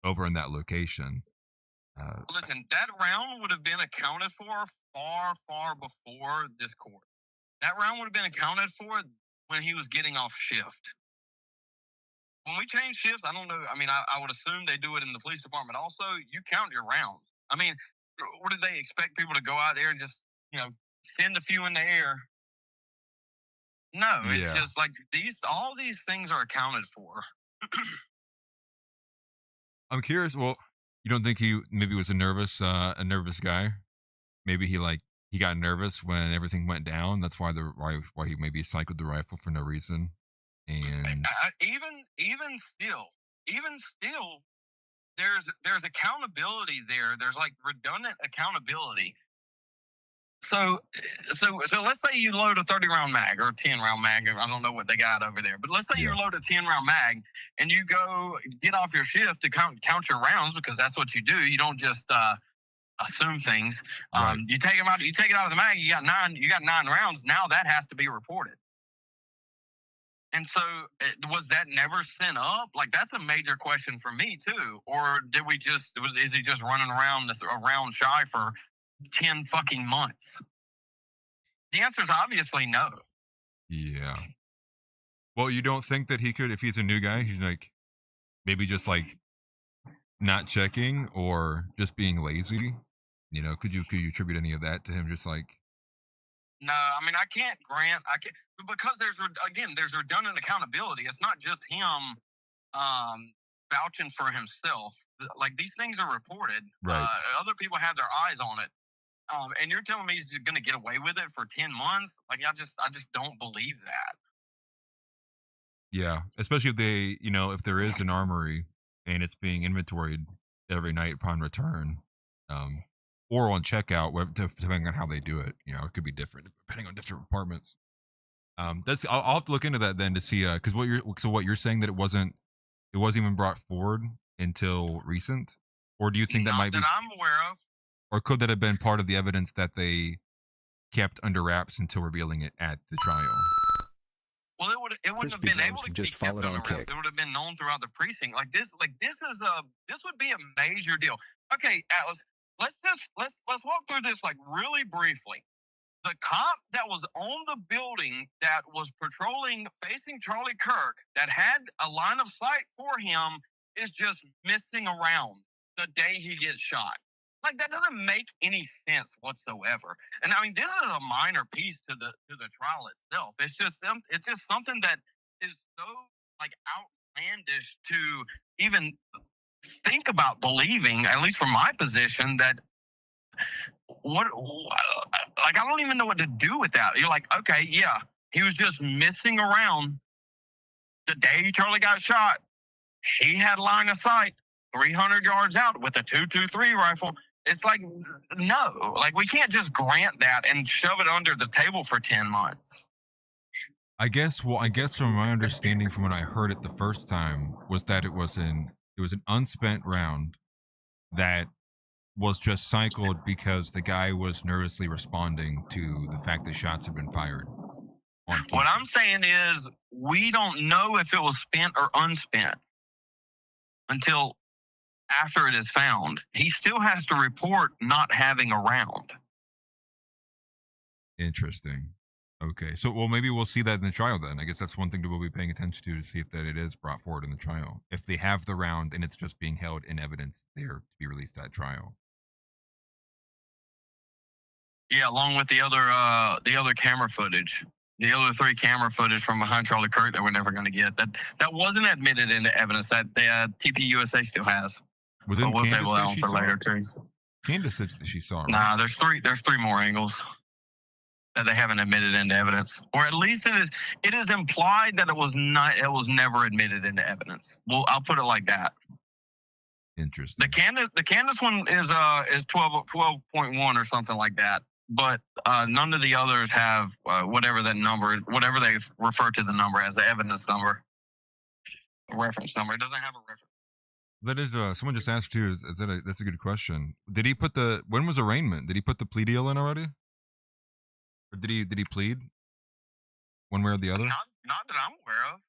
over in that location. Listen, that round would have been accounted for far before this court. That round would have been accounted for when he was getting off shift. When we change shifts, I don't know. I mean, I would assume they do it in the police department also. You count your rounds. I mean, what did they expect people to go out there and just, you know, send a few in the air? No, it's just like all these things are accounted for. I'm curious. Well, you don't think he maybe was a nervous guy? Maybe he got nervous when everything went down. That's why why he maybe cycled the rifle for no reason. And Even still, there's accountability there. There's like redundant accountability. So let's say you load a 30-round mag or a 10-round mag. I don't know what they got over there, but let's say you load a 10-round mag and you go get off your shift to count your rounds, because that's what you do. You don't just assume things. Right. You take them out. You take it out of the mag. You got 9 rounds. Now that has to be reported. And so, was that never sent up? Like, that's a major question for me too. Or is he just running around shy for 10 fucking months? The answer is obviously no. Yeah. Well, you don't think that he could, if he's a new guy, he's like maybe just like not checking or just being lazy? You know, could you attribute any of that to him? Just like, no, I mean, I can't, because there's redundant accountability. It's not just him vouching for himself. Like, these things are reported. Right. Other people have their eyes on it. And you're telling me he's going to get away with it for 10 months? Like, I just don't believe that. Yeah, especially if they, if there is an armory and it's being inventoried every night upon return, or on checkout, depending on how they do it. It could be different depending on different departments. I'll have to look into that then to see, because what you're saying that it wasn't even brought forward until recent, or do you think that might be? That I'm aware of. Or could that have been part of the evidence that they kept under wraps until revealing it at the trial? Well, it wouldn't have been able to just be kept followed on under wraps. kick. It would have been known throughout the precinct. This would be a major deal. Okay, Atlas, let's walk through this like really briefly. The cop that was on the building that was patrolling facing Charlie Kirk, that had a line of sight for him, is just missing around the day he gets shot. Like, that doesn't make any sense whatsoever. And I mean, this is a minor piece to the trial itself. It's just something that is so like outlandish to even think about believing, at least from my position, that I don't even know what to do with that. You're like, okay, yeah, he was just missing around the day Charlie got shot. He had line of sight 300 yards out with a 223 rifle. It's like, no, like, we can't just grant that and shove it under the table for 10 months. I guess from my understanding from when I heard it the first time was that it was an unspent round that was just cycled because the guy was nervously responding to the fact that shots had been fired. What I'm saying is, we don't know if it was spent or unspent until after it is found. He still has to report not having a round. Interesting. Okay, so maybe we'll see that in the trial then. I guess that's one thing we'll be paying attention to see if that it is brought forward in the trial. If they have the round and it's just being held in evidence there to be released at trial. Yeah, along with the other camera footage. The other 3 camera footage from behind Charlie Kirk that we're never going to get. That wasn't admitted into evidence that the TPUSA still has. We'll table that one for later too. Candace said that she saw it. Nah, there's 3 more angles that they haven't admitted into evidence, or at least it is implied that it was never admitted into evidence. Well, I'll put it like that. Interesting. The Candace one is 12.1 or something like that. But none of the others have whatever they refer to the number as, the evidence number, a reference number. It doesn't have a reference. That is, someone just asked too. That's a good question. Did he put when was arraignment? Did he put the plea deal in already? Or did he plead one way or the other? Not that I'm aware of.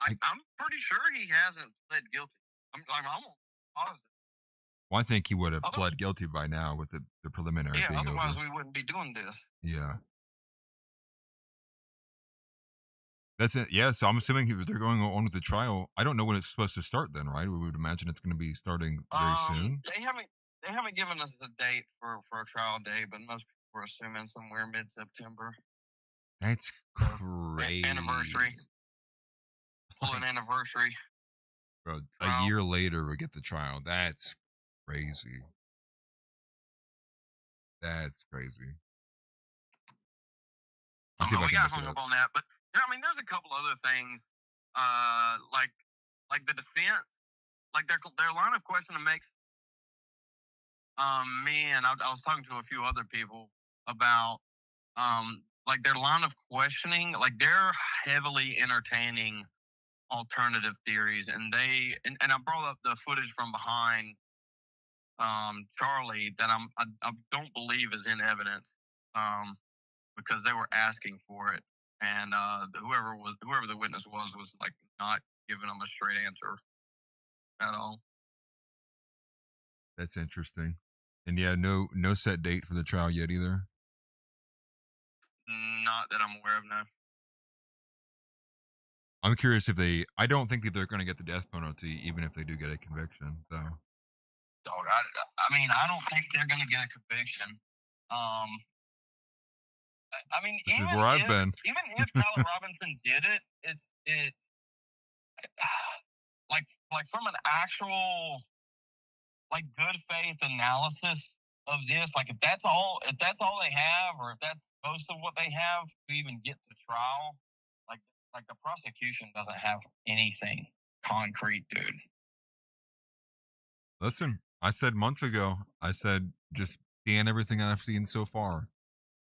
I'm pretty sure he hasn't pled guilty. I'm almost positive. Well, I think he would have pled guilty by now with the preliminary. Yeah, otherwise we wouldn't be doing this. Yeah. That's it. Yeah, so I'm assuming if they're going on with the trial, I don't know when it's supposed to start then, right? We would imagine it's going to be starting very soon. They haven't given us a date for a trial day, but most people were assuming somewhere mid-September. That's crazy. Anniversary. Pull an anniversary. Bro, a Trials. year later we get the trial. That's crazy. That's crazy. I'll see if I We can got look hung it up up. on that, but I mean, there's a couple other things, like the defense, like their line of questioning makes me, and I was talking to a few other people about like their line of questioning, like they're heavily entertaining alternative theories, and I brought up the footage from behind Charlie that I don't believe is in evidence, because they were asking for it, and whoever the witness was like not giving them a straight answer at all. That's interesting. And yeah, no set date for the trial yet either. Not that I'm aware of, no. I'm curious if I don't think that they're going to get the death penalty, even if they do get a conviction. So, Dog, I mean, I don't think they're going to get a conviction. I mean, this is where I've been. even if Tyler Robinson did it, it's like from an actual like good faith analysis of this, like if that's all they have, or if that's most of what they have to even get to trial, like the prosecution doesn't have anything concrete, dude. Listen, I said months ago, I said just scan everything I've seen so far.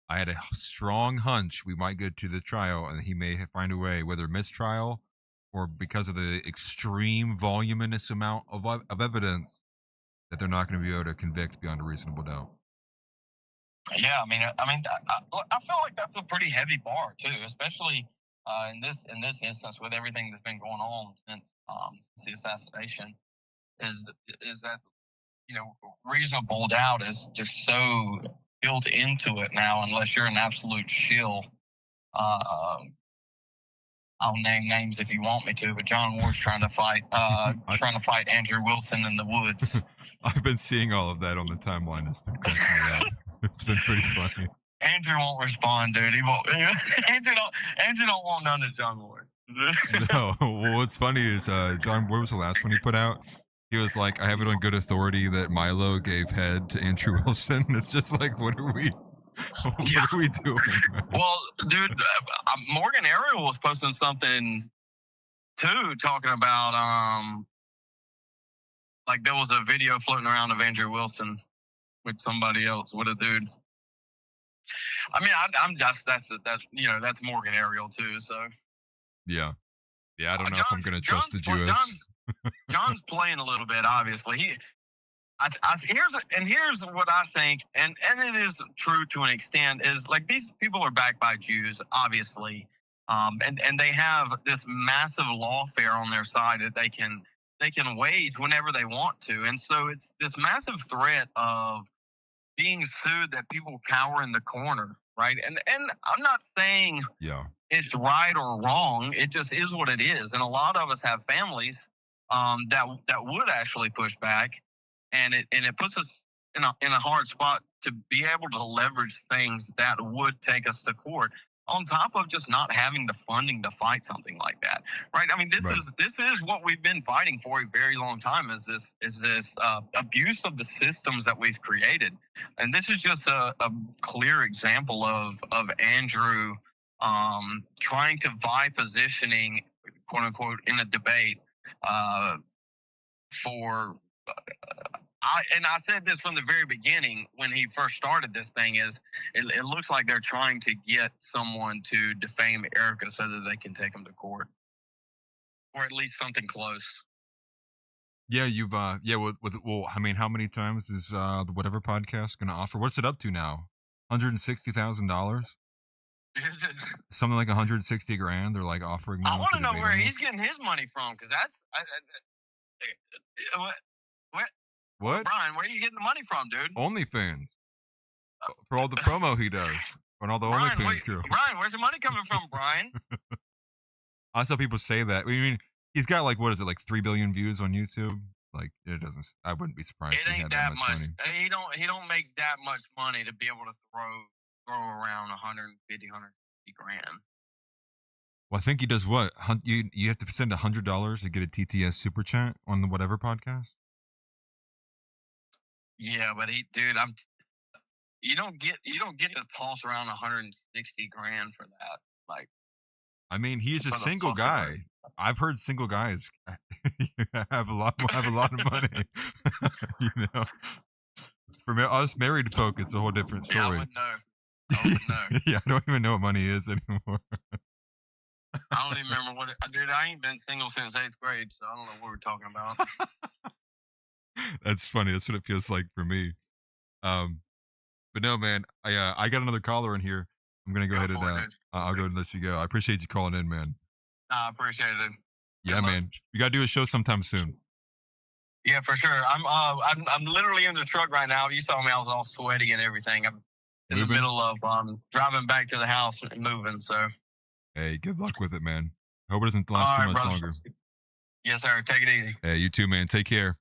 I had a strong hunch we might get to the trial and he may find a way, whether mistrial or because of the extreme voluminous amount of evidence, that they're not going to be able to convict beyond a reasonable doubt. Yeah, I feel like that's a pretty heavy bar too, especially in this instance with everything that's been going on since the assassination. Is that reasonable doubt is just so built into it now, unless you're an absolute shill. I'll name names if you want me to, but John Ward's trying to fight Andrew Wilson in the woods. I've been seeing all of that on the timeline. It's been cracking me up. It's been pretty funny. Andrew won't respond, dude. He won't. Andrew don't want none of John Ward. No. Well, what's funny is John Ward was the last one he put out. He was like, I have it on good authority that Milo gave head to Andrew Wilson. It's just like, what are we doing? Well, dude, Morgan Ariel was posting something too, talking about like there was a video floating around of Andrew Wilson with somebody else, with a dude. I mean, I'm just that's Morgan Ariel too. So yeah, I don't know if I'm gonna trust the Jewish. John's playing a little bit, obviously. Here's what I think, and it is true to an extent, is like these people are backed by Jews, obviously, and they have this massive lawfare on their side that they can wage whenever they want to, and so it's this massive threat of being sued that people cower in the corner, right? And I'm not saying it's right or wrong. It just is what it is, and a lot of us have families that would actually push back. And it puts us in a hard spot to be able to leverage things that would take us to court, on top of just not having the funding to fight something like that, right? I mean, this is what we've been fighting for a very long time. Is this abuse of the systems that we've created, and this is just a clear example of Andrew trying to vie positioning, quote unquote, in a debate for. I said this from the very beginning when he first started this thing, is it looks like they're trying to get someone to defame Erica so that they can take him to court, or at least something close. Yeah, you've well, I mean, how many times is the whatever podcast going to offer? What's it up to now? $160,000? Is it something like 160 grand? They're like offering. I want to know where he's getting his money from, because that's What? Brian, where are you getting the money from, dude? OnlyFans. For all the promo he does. And all the OnlyFans crew. Brian, where's the money coming from, Brian? I saw people say that. I mean, he's got like, what is it, like 3 billion views on YouTube? Like, it doesn't, I wouldn't be surprised. It ain't that much. Money. He don't make that much money to be able to throw around 150 grand. Well, I think he does what? You have to send $100 to get a TTS super chat on the whatever podcast. Yeah, but you don't get to toss around 160 grand for that. Like, I mean, he's a for the single guy. fuckery. I've heard single guys have a lot of money. You know, for us married folk, it's a whole different Yeah, I story. wouldn't know. I wouldn't know. Yeah, I don't even know what money is anymore. I don't even remember dude, I ain't been single since 8th grade, so I don't know what we're talking about. That's funny. That's what it feels like for me. But no, man, I got another caller in here. I'm gonna go ahead and I'll go and let you go. I appreciate you calling in, man. I appreciate it. Yeah, man. We gotta do a show sometime soon. Yeah, for sure. I'm literally in the truck right now. You saw me; I was all sweaty and everything. I'm in the middle of driving back to the house and moving. So, hey, good luck with it, man. Hope it doesn't last too much longer. Yes, sir. Take it easy. Hey, you too, man. Take care.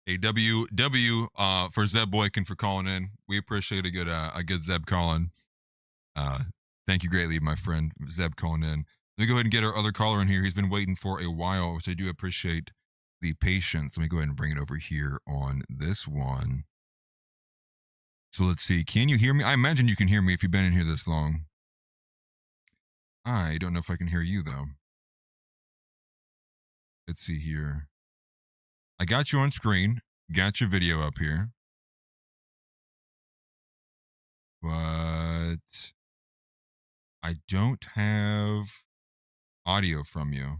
Hey, W for Zeb Boykin for calling in. We appreciate a good Zeb calling. Thank you greatly, my friend Zeb calling in. Let me go ahead and get our other caller in here. He's been waiting for a while, which I do appreciate the patience. Let me go ahead and bring it over here on this one. So let's see. Can you hear me? I imagine you can hear me if you've been in here this long. I don't know if I can hear you, though. Let's see here. I got you on screen. Got your video up here. But I don't have audio from you.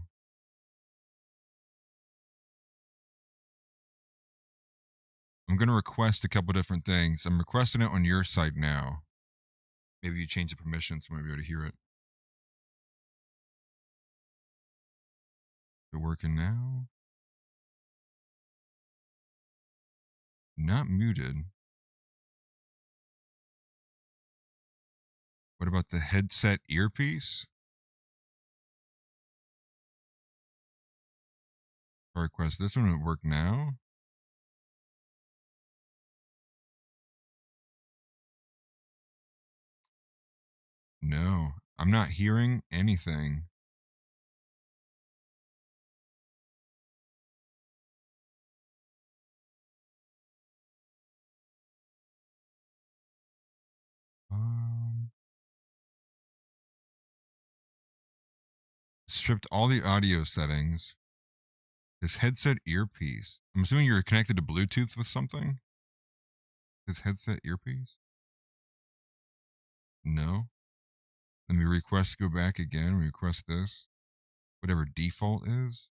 I'm going to request a couple different things. I'm requesting it on your side now. Maybe you change the permissions so I might be able to hear it. They're working now. Not muted. What about the headset earpiece? Request this one would work now. No, I'm not hearing anything. Stripped all the audio settings. His headset earpiece. I'm assuming you're connected to Bluetooth with something? His headset earpiece? No. Let me request go back again. Request this. Whatever default is.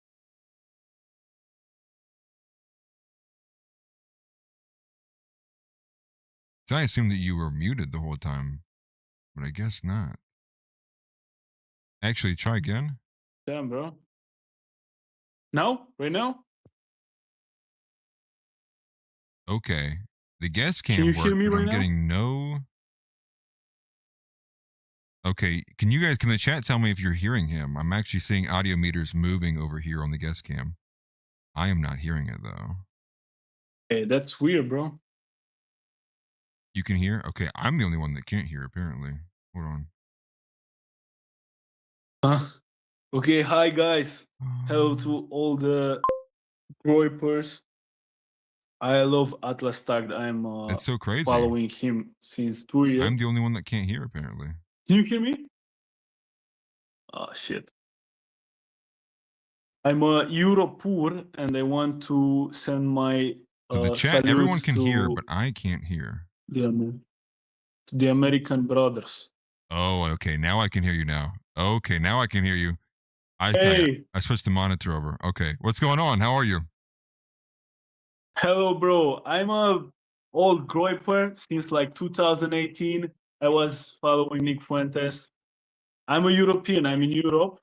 So I assumed that you were muted the whole time, but I guess not. Actually, try again. Damn, bro. Now? Right now? Okay. The guest Can cam you work, hear me but right I'm now? getting no. Okay, can the chat tell me if you're hearing him? I'm actually seeing audio meters moving over here on the guest cam. I am not hearing it though. Hey, that's weird, bro. You can hear? Okay, I'm the only one that can't hear apparently. Hold on. Okay, hi guys. Hello to all the groypers. I love Atlas Tagged. I'm That's so crazy. following him since 2 years. I'm the only one that can't hear apparently. Can you hear me? Oh shit. I'm a Europoor and I want to send my So the chat, salutes everyone can hear, to but I can't hear. to the American brothers. Oh, okay. Now I can hear you now. Okay, now I can hear you. I switched the monitor over. Okay. What's going on? How are you? Hello, bro. I'm a old groyper since like 2018. I was following Nick Fuentes. I'm a European. I'm in Europe.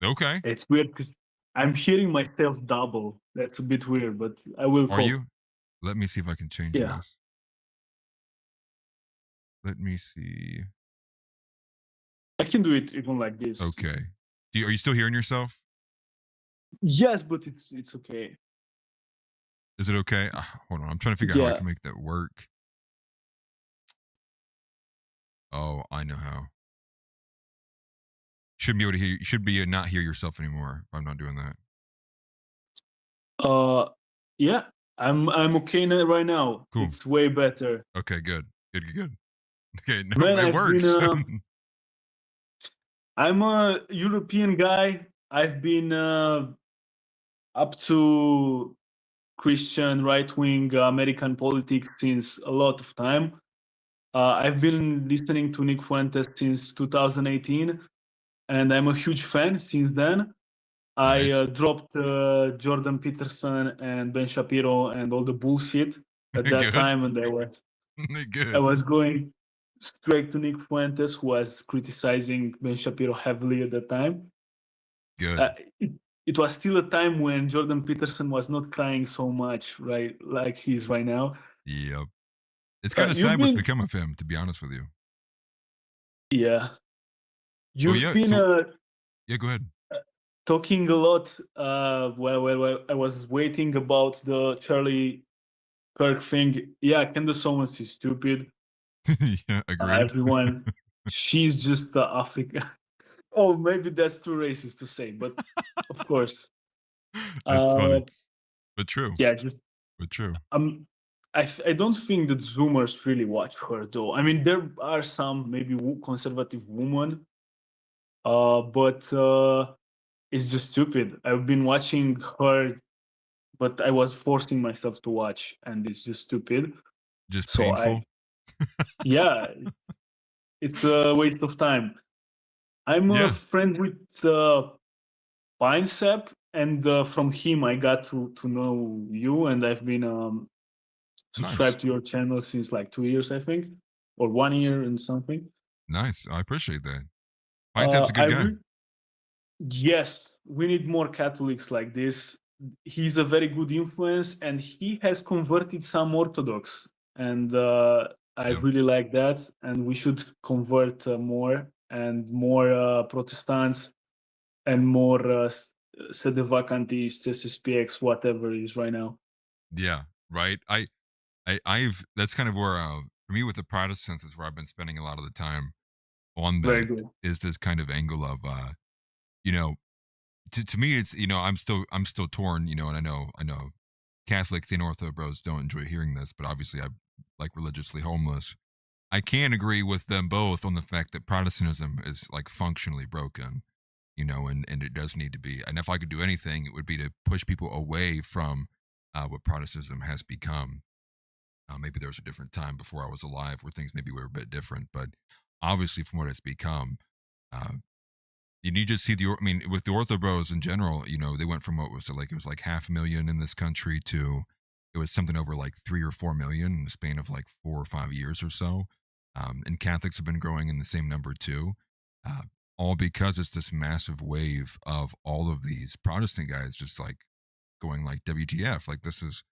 Okay. It's weird because I'm hearing myself double. That's a bit weird, but I will Are cope. you? Let me see if I can change this. Let me see. I can do it even like this. Okay. Are you still hearing yourself? Yes, but it's okay. Is it okay? Hold on. I'm trying to figure out how I can make that work. Oh, I know how. Shouldn't be able to hear. You should be not hear yourself anymore if I'm not doing that. Yeah, I'm okay right now. Cool. It's way better. Okay, good. Okay, no, Man, it works. I'm a European guy. I've been up to Christian right-wing American politics since a lot of time. I've been listening to Nick Fuentes since 2018, and I'm a huge fan since then. Nice. I dropped Jordan Peterson and Ben Shapiro and all the bullshit at that Good. time, and I Good. was going straight to Nick Fuentes, who was criticizing Ben Shapiro heavily at that time. Good. It was still a time when Jordan Peterson was not crying so much, right, like he's right now. Yep. It's kind of sad what's become of him, to be honest with you. Yeah. You've yeah, been yeah, go ahead. Talking a lot. Well, I was waiting about the Charlie Kirk thing. Yeah, Candace Owens is stupid. Yeah, agreed. Everyone, she's just African. Oh, maybe that's too racist to say, but of course. That's funny, but true. Yeah, but true. I don't think that Zoomers really watch her though. I mean, there are some maybe conservative women, but it's just stupid. I've been watching her, but I was forcing myself to watch, and it's just stupid. Just painful. Yeah, it's a waste of time. I'm a friend with Pinesep, and from him I got to know you, and I've been subscribed to your channel since like 2 years, I think, or 1 year and something. Nice, I appreciate that. Pinesep's a good guy. Yes, we need more Catholics like this. He's a very good influence, and he has converted some Orthodox, and I really like that. And we should convert more and more Protestants and more Sedevacantists, SSPX, whatever it is right now. Yeah, right. I've that's kind of where for me with the Protestants is where I've been spending a lot of the time on that. Is this kind of angle of you know, to me it's I'm still torn, and I know Catholics and Ortho bros don't enjoy hearing this, but obviously I'm like religiously homeless. I can agree with them both on the fact that Protestantism is like functionally broken, and it does need to be. And if I could do anything, it would be to push people away from what Protestantism has become. Maybe there was a different time before I was alive where things maybe were a bit different, but obviously from what it's become, you need to see with the Ortho Bros in general, they went from what was it like? It was like 500,000 in this country to it was something over like 3 or 4 million in the span of like 4 or 5 years or so. And Catholics have been growing in the same number too, all because it's this massive wave of all of these Protestant guys just like going like WTF, like there's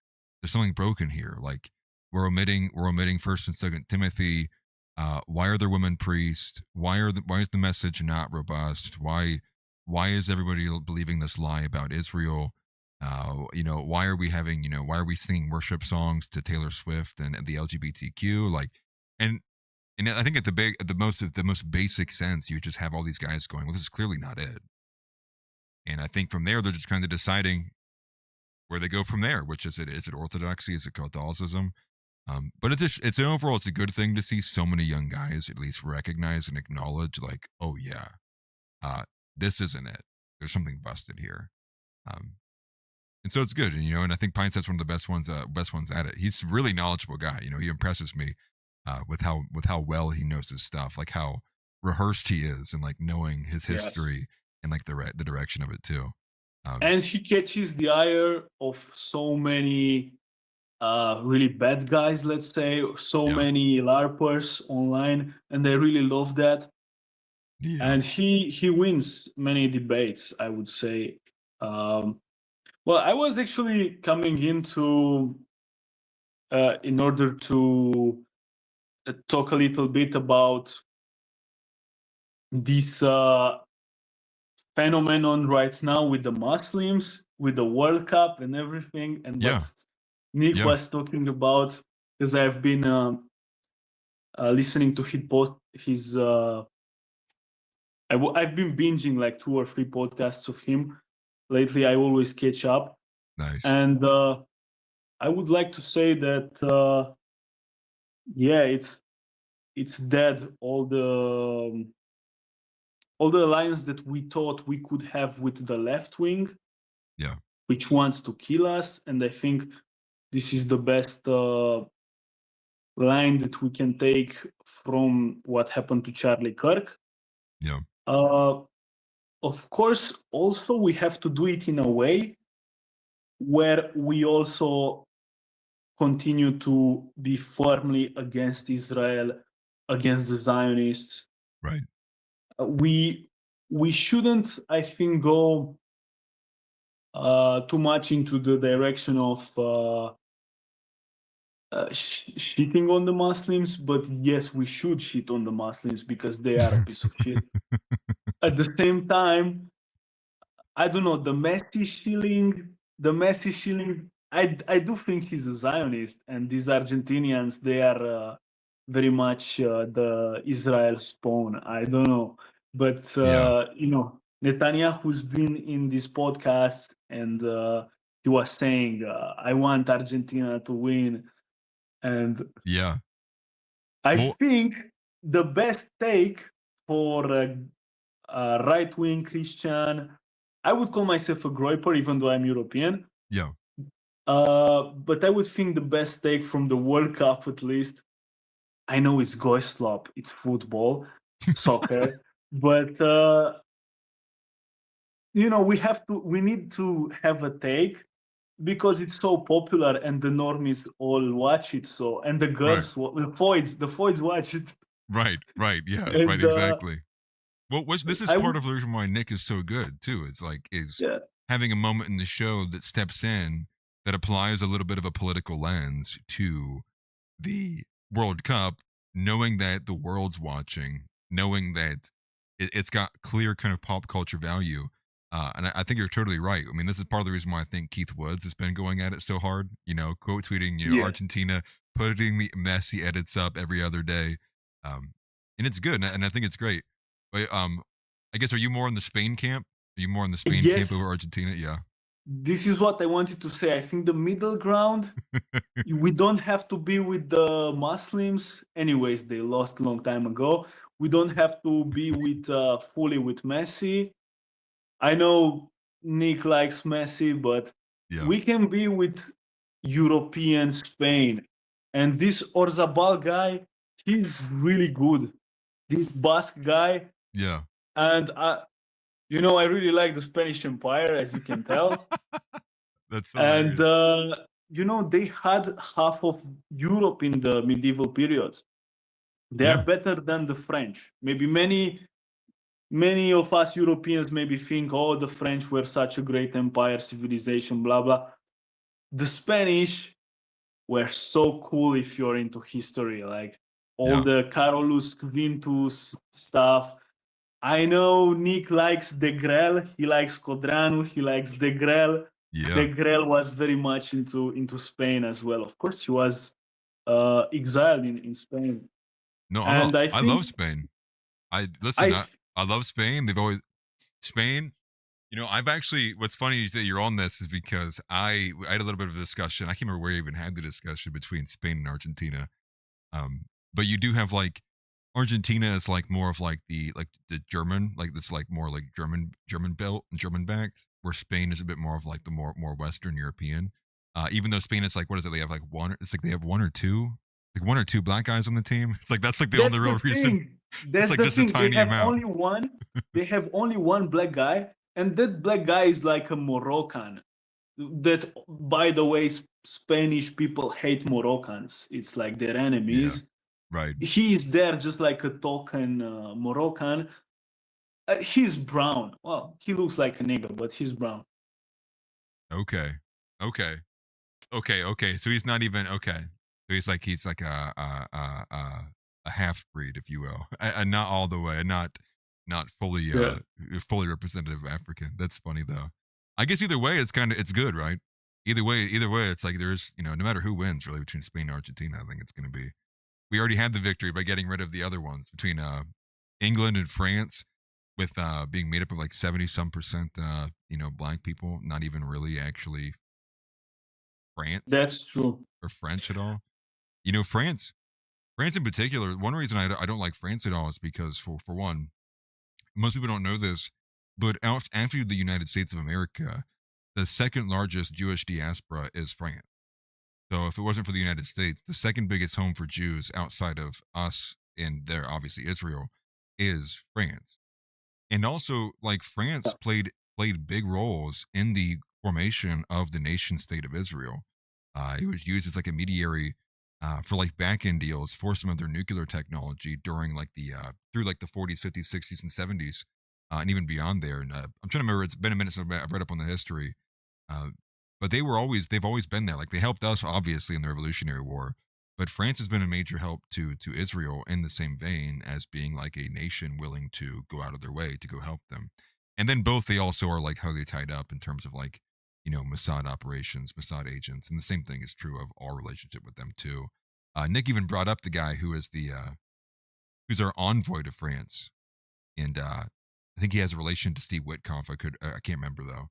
something broken here. Like we're omitting 1st and 2nd Timothy. Why are there women priests? Why is the message not robust? Why is everybody believing this lie about Israel? Why are we singing worship songs to Taylor Swift and the LGBTQ? Like, and I think at the most basic sense, you just have all these guys going, well, this is clearly not it. And I think from there, they're just kind of deciding where they go from there, which is it Orthodoxy? Is it Catholicism? But it's overall, it's a good thing to see so many young guys at least recognize and acknowledge, like, oh yeah, this isn't it. There's something busted here, and so it's good. And I think Pinesep's one of the best ones at it. He's a really knowledgeable guy. He impresses me with how well he knows his stuff, like how rehearsed he is, and like knowing his history and like the direction of it too. And he catches the ire of so many really bad guys, let's say, many LARPers online, and they really love that. And he wins many debates, I would say. Well, I was actually coming into in order to talk a little bit about this phenomenon right now with the Muslims, with the World Cup and everything, and what Nick was talking about, because I've been listening to his. I've been binging like 2 or 3 podcasts of him lately. I always catch up, Nice. and I would like to say that yeah, it's dead. All the alliance that we thought we could have with the left wing, Yeah. which wants to kill us, and I think this is the best line that we can take from what happened to Charlie Kirk. Yeah. Of course, also we have to do it in a way where we also continue to be firmly against Israel, against the Zionists. Right. We shouldn't, I think, go too much into the direction of shitting on the Muslims, but yes, we should shit on the Muslims because they are a piece of shit. At the same time, I don't know, the Messi shilling, I do think he's a Zionist, and these Argentinians, they are very much the Israel spawn. I don't know. But, Yeah. you know, Netanyahu's been in this podcast, and he was saying, I want Argentina to win. And Yeah. I Well- think the best take for right-wing Christian, I would call myself a Groiper, even though I'm European. Yeah. But I would think the best take from the World Cup, at least. I know it's Goislop, it's football, soccer, but you know, we need to have a take because it's so popular and the normies all watch it. So, and the girls, the foids watch it. Right. Yeah. And, right. Exactly. Well, this is I part would- of the reason why Nick is so good too. Is Yeah. having a moment in the show that steps in that applies a little bit of a political lens to the World Cup, knowing that the world's watching, knowing that it's got clear kind of pop culture value. And I think you're totally right. I mean, this is part of the reason why I think Keith Woods has been going at it so hard. You know, quote tweeting, Yeah. Argentina, putting the messy edits up every other day, and it's good, and I think it's great. But I guess, are you more in the Spain camp? Are you more in the Spain camp Yes. over Argentina? Yeah. This is what I wanted to say. I think the middle ground, we don't have to be with the Muslims. Anyways, they lost a long time ago. We don't have to be with fully with Messi. I know Nick likes Messi, but Yeah. we can be with European Spain. And this Orzabal guy, he's really good. This Basque guy. Yeah. And you know, I really like the Spanish Empire, as you can tell. That's And hilarious. you know, they had half of Europe in the medieval periods. They Yeah. are better than the French. Maybe many of us Europeans maybe think, oh, the French were such a great empire, civilization, blah blah. The Spanish were so cool if you're into history, like all Yeah. the Carolus Quintus stuff. I know Nick likes De Grelle, he likes Codranu, he likes De Grelle. Yeah. De Grelle was very much into Spain as well. Of course, he was exiled in Spain. No, And I I love think- Spain. Listen, I I love Spain. They've always Spain. I've actually. What's funny that you're on this is because I had a little bit of a discussion. I can't remember where I even had the discussion between Spain and Argentina. But you do have like Argentina is like more of like the German, like this like more like German built and German backed, where Spain is a bit more of like the more Western European. Even though Spain is like, what is it? They have like one. It's like they have one or two black guys on the team. It's like that's like the only real reason. That's like the just a thing. tiny They have amount. only one. They have only one black guy, and that black guy is like a Moroccan. That, by the way, Spanish people hate Moroccans. It's like their enemies. Right. He is there just like a token Moroccan. He's brown. Well, he looks like a nigger, but he's brown. Okay. So he's not even okay. So he's like a half breed, if you will, not all the way, not fully fully representative African. That's funny though. I guess either way, it's good, right? Either way, it's like there's no matter who wins really between Spain and Argentina. I think it's gonna be. we already had the victory by getting rid of the other ones between England and France, with being made up of like 70-some%, black people, not even really actually France That's true. or French at all. France in particular. One reason I don't like France at all is because for one, most people don't know this, but after the United States of America, the second largest Jewish diaspora is France. So if it wasn't for the United States, the second biggest home for Jews outside of us and there obviously Israel is France. And also, like, France played big roles in the formation of the nation state of Israel. It was used as like a mediary for like back end deals for some of their nuclear technology during like the through like the 40s, 50s, 60s, and 70s, and even beyond there. And I'm trying to remember. It's been a minute since I've read up on the history, but they've always been there. Like, they helped us obviously in the Revolutionary War, but France has been a major help to Israel in the same vein as being like a nation willing to go out of their way to go help them. And then both, they also are like highly tied up in terms of like, Mossad operations, Mossad agents, and the same thing is true of our relationship with them too. Nick even brought up the guy who is who's our envoy to France, and I think he has a relation to Steve Witkoff. I can't remember though.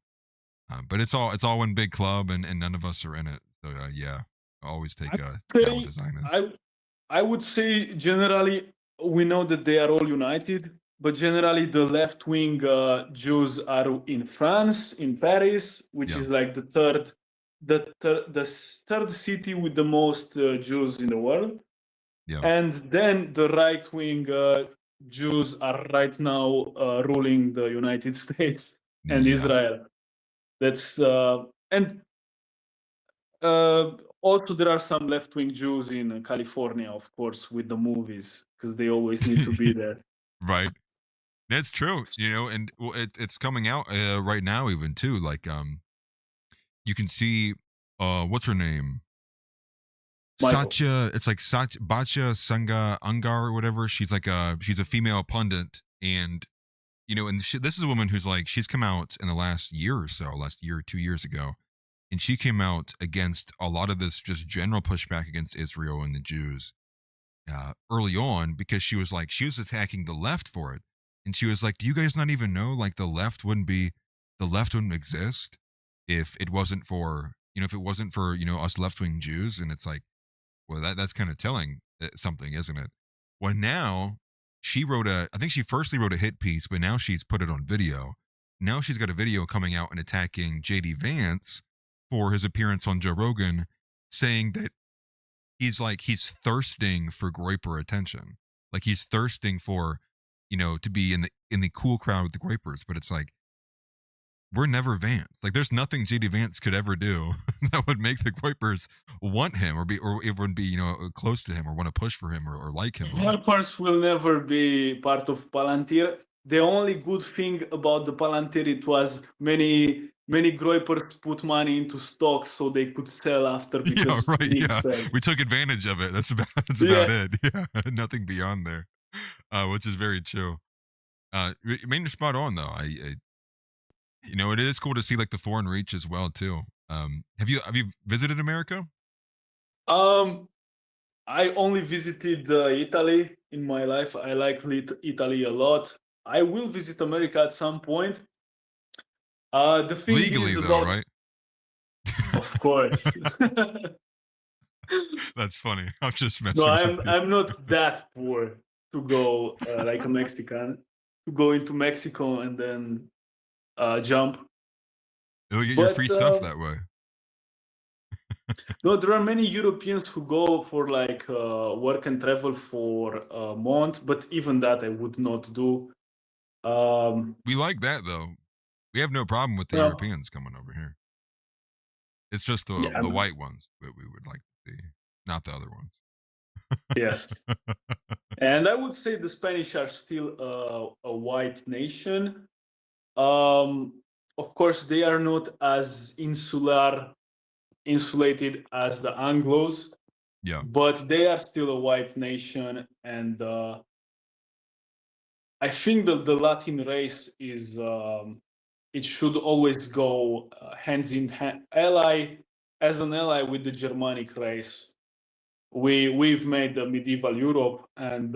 But it's all one big club, and none of us are in it. So yeah, I always take Dallas Design in. I would say generally we know that they are all united, but generally the left-wing Jews are in France, in Paris, which Yeah. is like the third city with the most Jews in the world. Yeah. And then the right-wing Jews are right now ruling the United States and Yeah. Israel. That's and also there are some left-wing Jews in California, of course, with the movies, because they always need to be there. Right. That's true. And well, it's coming out right now even too. Like you can see what's her name? Michael. Satya, it's like Batya Sangha Angar or whatever. She's a female pundit, and this is a woman who's like, she's come out in the last year or 2 years ago, and she came out against a lot of this just general pushback against Israel and the Jews early on, because she was attacking the left for it, and she was like, do you guys not even know, like, the left wouldn't exist if it wasn't for us left-wing Jews? And it's like, well, that's kind of telling something, isn't it? Well, now I think she firstly wrote a hit piece, but now she's put it on video. Now she's got a video coming out and attacking JD Vance for his appearance on Joe Rogan, saying that he's thirsting for Groyper attention. Like, he's thirsting for, to be in the cool crowd with the Groypers. But it's like, we're never Vance. Like, there's nothing JD Vance could ever do that would make the Groypers want him or even be close to him or want to push for him or like him. Groypers will never be part of Palantir. The only good thing about the Palantir, it was many Groypers put money into stocks so they could sell after. Because we took advantage of it. That's about it. Yeah, nothing beyond there, which is very true. I mean, you're spot on though. It is cool to see like the foreign reach as well too. Have you visited America? I only visited Italy in my life. I like Italy a lot. I will visit America at some point. The thing legally is though, right? Of course. That's funny. I'm just messing. No, I'm not that poor to go like a Mexican to go into Mexico and then jump. You'll get your free stuff that way. No, there are many Europeans who go for like work and travel for a month, but even that I would not do. We like that though. We have no problem with the Europeans coming over here. It's just the white ones that we would like to see, not the other ones. Yes. And I would say the Spanish are still a white nation. Of course, they are not as insulated as the Anglos. Yeah. But they are still a white nation, and I think that the Latin race is it should always go hands in hand, as an ally with the Germanic race, we've made the medieval Europe, and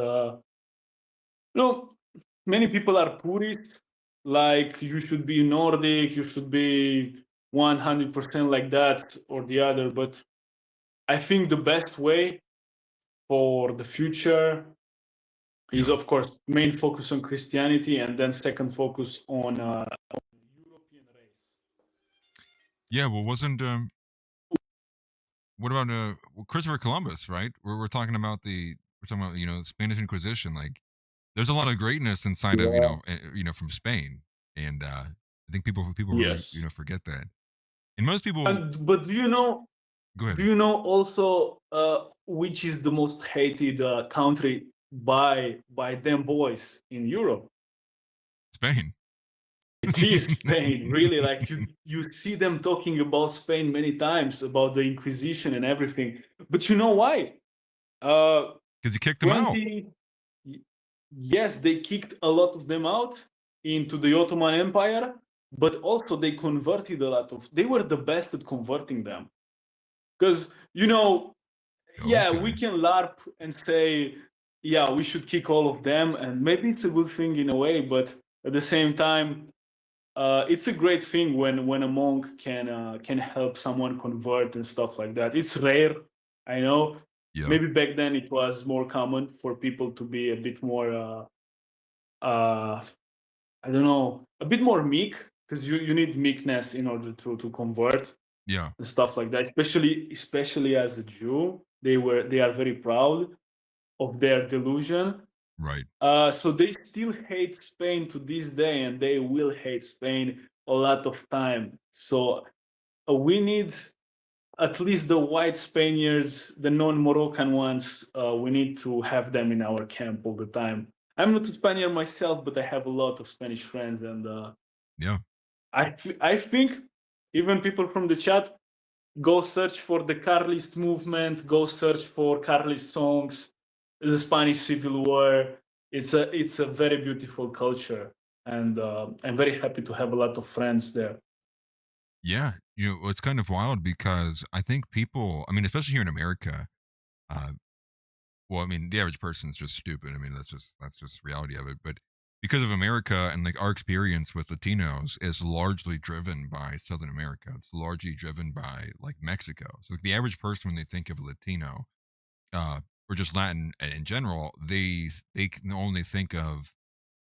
many people are purists. Like you should be Nordic, you should be 100% like that or the other. But I think the best way for the future is, of course, main focus on Christianity, and then second focus on European race. Yeah, well, wasn't what about Christopher Columbus, right? We're talking about the Spanish Inquisition. Like, there's a lot of greatness inside of from Spain, and I think people really Yes. forget that. And most people. But do you know? Go ahead. Do you know also which is the most hated country by them boys in Europe? Spain. It is Spain, really. Like you see them talking about Spain many times, about the Inquisition and everything. But you know why? Because you kicked them out. Yes, they kicked a lot of them out into the Ottoman Empire, but also they converted a lot of. They were the best at converting them, because we can LARP and say, yeah, we should kick all of them, and maybe it's a good thing in a way, but at the same time, it's a great thing when a monk can help someone convert and stuff like that. It's rare, I know. Yeah. Maybe back then it was more common for people to be a bit more, I don't know, a bit more meek, because you need meekness in order to convert. Yeah. And stuff like that. Especially as a Jew, they are very proud of their delusion. Right. So they still hate Spain to this day, and they will hate Spain a lot of time. So we need at least the white Spaniards, the non-Moroccan ones. We need to have them in our camp all the time. I'm not a Spaniard myself, but I have a lot of Spanish friends, and yeah, I think even people from the chat, go search for the Carlist movement, go search for Carlist songs, the Spanish Civil War. It's a very beautiful culture, and I'm very happy to have a lot of friends there. Yeah, it's kind of wild because I think people, I mean, especially here in America, well, I mean, the average person's just stupid. I mean, that's just reality of it. But because of America and like our experience with Latinos is largely driven by Southern America. It's largely driven by like Mexico. So like, the average person, when they think of Latino, or just Latin in general, they can only think of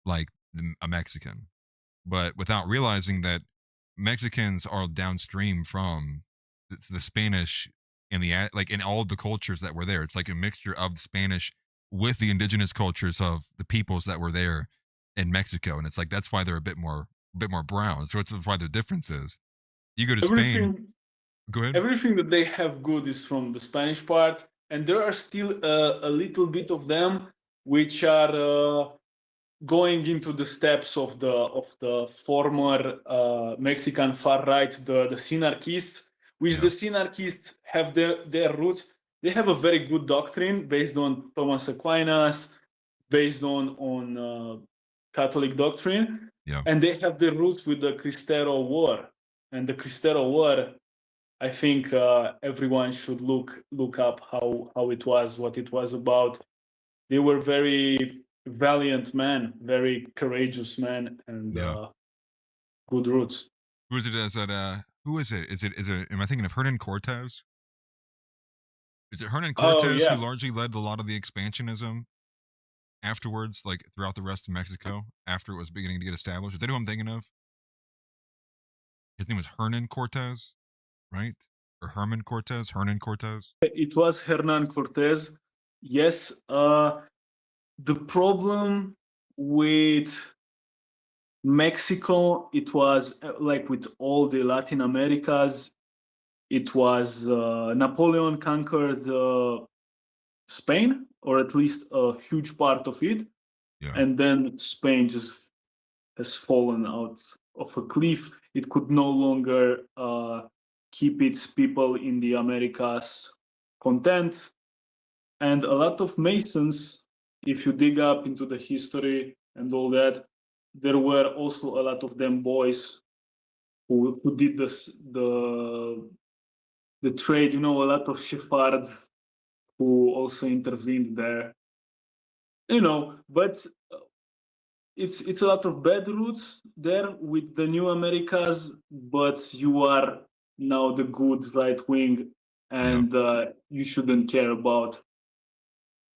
like a Mexican, but without realizing that Mexicans are downstream from the Spanish and like in all the cultures that were there. It's like a mixture of Spanish with the indigenous cultures of the peoples that were there in Mexico, and it's like that's why they're a bit more brown. So it's why the difference is. You go to Spain. Go ahead. Everything that they have good is from the Spanish part, and there are still a little bit of them which are going into the steps of the former Mexican far right, the synarchists, which the synarchists have their roots. They have a very good doctrine based on Thomas Aquinas, based on Catholic doctrine, and they have their roots with the Cristero War. And the Cristero War, I think everyone should look up how it was, what it was about. They were very valiant men, very courageous men, and good roots. Who is it? Is that who is it? Is it? Am I thinking of Hernan Cortez? Is it Hernan Cortez who largely led a lot of the expansionism afterwards, like throughout the rest of Mexico after it was beginning to get established? Is that who I'm thinking of? His name was Hernan Cortez, right? Or Herman Cortez? Hernan Cortez? It was Hernan Cortez. Yes. The problem with Mexico, it was like with all the Latin Americas, it was Napoleon conquered Spain, or at least a huge part of it. And then Spain just has fallen out of a cliff. It could no longer keep its people in the Americas content. And a lot of Masons, if you dig up into the history and all that, there were also a lot of them boys who did the trade, a lot of shepherds who also intervened there. But it's a lot of bad roots there with the new Americas, but you are now the good right wing, and you shouldn't care about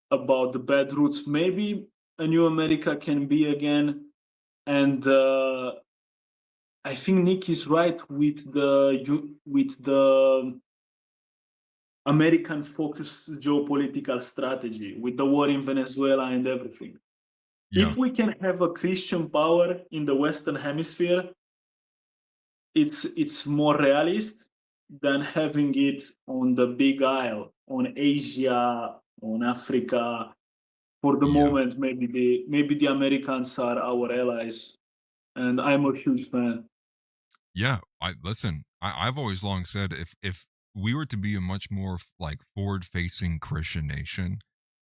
the bad roots. Maybe a new America can be again, and I think Nick is right with the American focused geopolitical strategy, with the war in Venezuela and everything. Yeah. If we can have a Christian power in the Western Hemisphere, it's more realist than having it on the Big Isle, on Asia, on Africa. For the moment, maybe the Americans are our allies, and I'm a huge fan. Yeah, I've always long said if we were to be a much more like forward-facing Christian nation,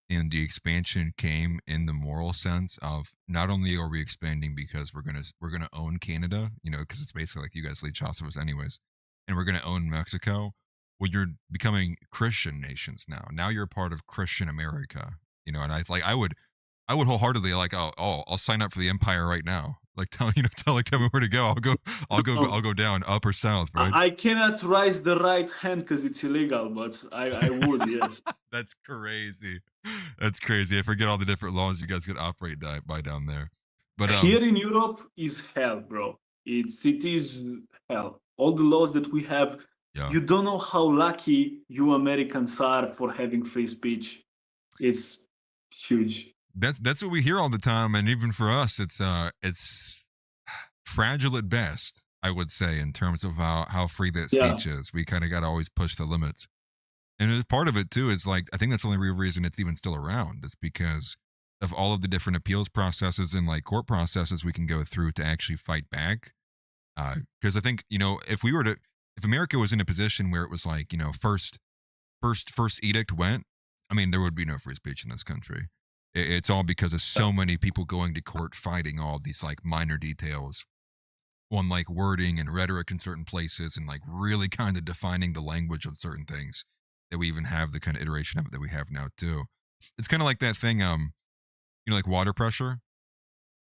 and the expansion came in the moral sense of not only are we expanding because we're gonna own Canada, because it's basically like you guys lead Chaucer's anyways, and we're gonna own Mexico. Well, you're becoming Christian nations now. Now you're a part of Christian America, and I would wholeheartedly like, I'll sign up for the Empire right now. Like tell me where to go. I'll go down, up or south, right? I cannot raise the right hand because it's illegal, but I would, yes. That's crazy. That's crazy. I forget all the different laws you guys could operate by down there. But here in Europe is hell, bro. It is hell. All the laws that we have, you don't know how lucky you Americans are for having free speech. It's huge. That's what we hear all the time, and even for us, it's fragile at best, I would say, in terms of how free that speech is. We kind of got to always push the limits, and part of it too is like I think that's the only real reason it's even still around is because of all of the different appeals processes and like court processes we can go through to actually fight back. Because I think if America was in a position where it was like first edict went, I mean there would be no free speech in this country. It's all because of so many people going to court fighting all these like minor details on like wording and rhetoric in certain places and like really kind of defining the language of certain things that we even have the kind of iteration of it that we have now too. It's kind of like that thing, like water pressure.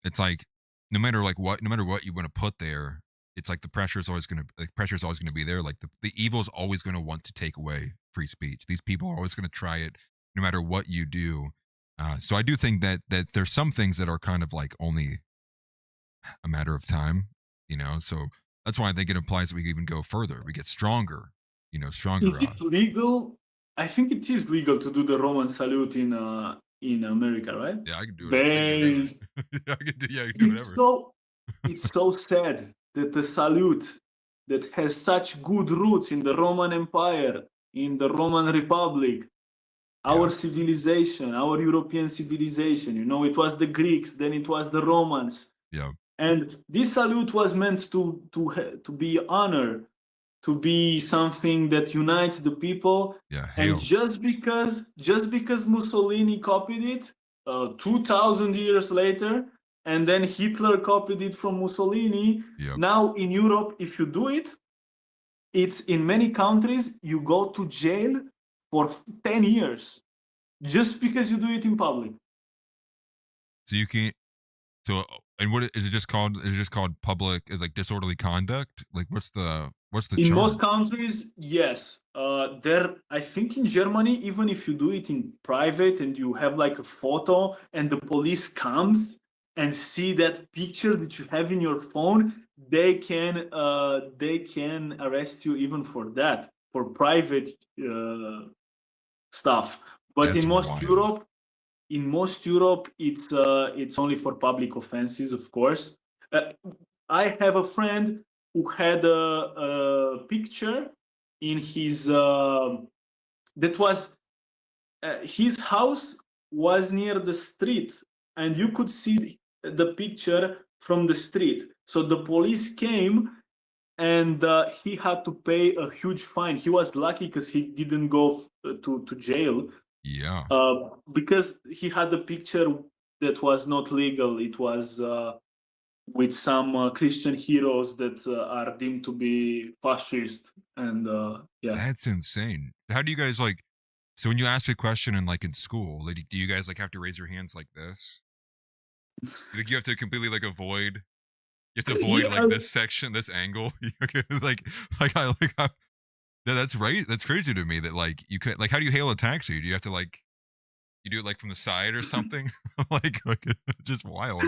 It's like no matter what you want to put there, it's like the pressure is always going to be there. Like the evil is always going to want to take away free speech. These people are always going to try it no matter what you do. So I do think that there's some things that are kind of like only a matter of time, so that's why I think it implies that we even go further. We get stronger, stronger. Is it legal? I think it is legal to do the Roman salute in America, right? Yeah, I can do it. I can do whatever. It's so sad that the salute that has such good roots in the Roman Empire, in the Roman Republic, our civilization, our European civilization, it was the Greeks, then it was the Romans. Yeah. And this salute was meant to be honor, to be something that unites the people. Yeah. Hail. And just because Mussolini copied it 2,000 years later, and then Hitler copied it from Mussolini, now in Europe, if you do it, it's in many countries, you go to jail for 10 years just because you do it in public. So you can't. So and what is it just called? Is it just called public? Is like disorderly conduct? Like what's the in charge? most countries? Yes. I think in Germany, even if you do it in private and you have like a photo and the police comes and see that picture that you have in your phone, they can arrest you even for that, for private stuff. But That's in most wild. Europe, it's only for public offenses, of course. I have a friend who had a picture in his that was his house was near the street, and you could see the picture from the street. So the police came, and he had to pay a huge fine. He was lucky because he didn't go to jail. Yeah. Because he had a picture that was not legal. It was with some Christian heroes that are deemed to be fascist, and That's insane. How do you guys like? So when you ask a question in school, like, do you guys like have to raise your hands like this? Like you have to completely like avoid. You have to avoid Yeah, like this section, this angle. Okay, that's right. That's crazy to me that like you could like how do you hail a taxi? Do you have to like you do it like from the side or something? like just wild.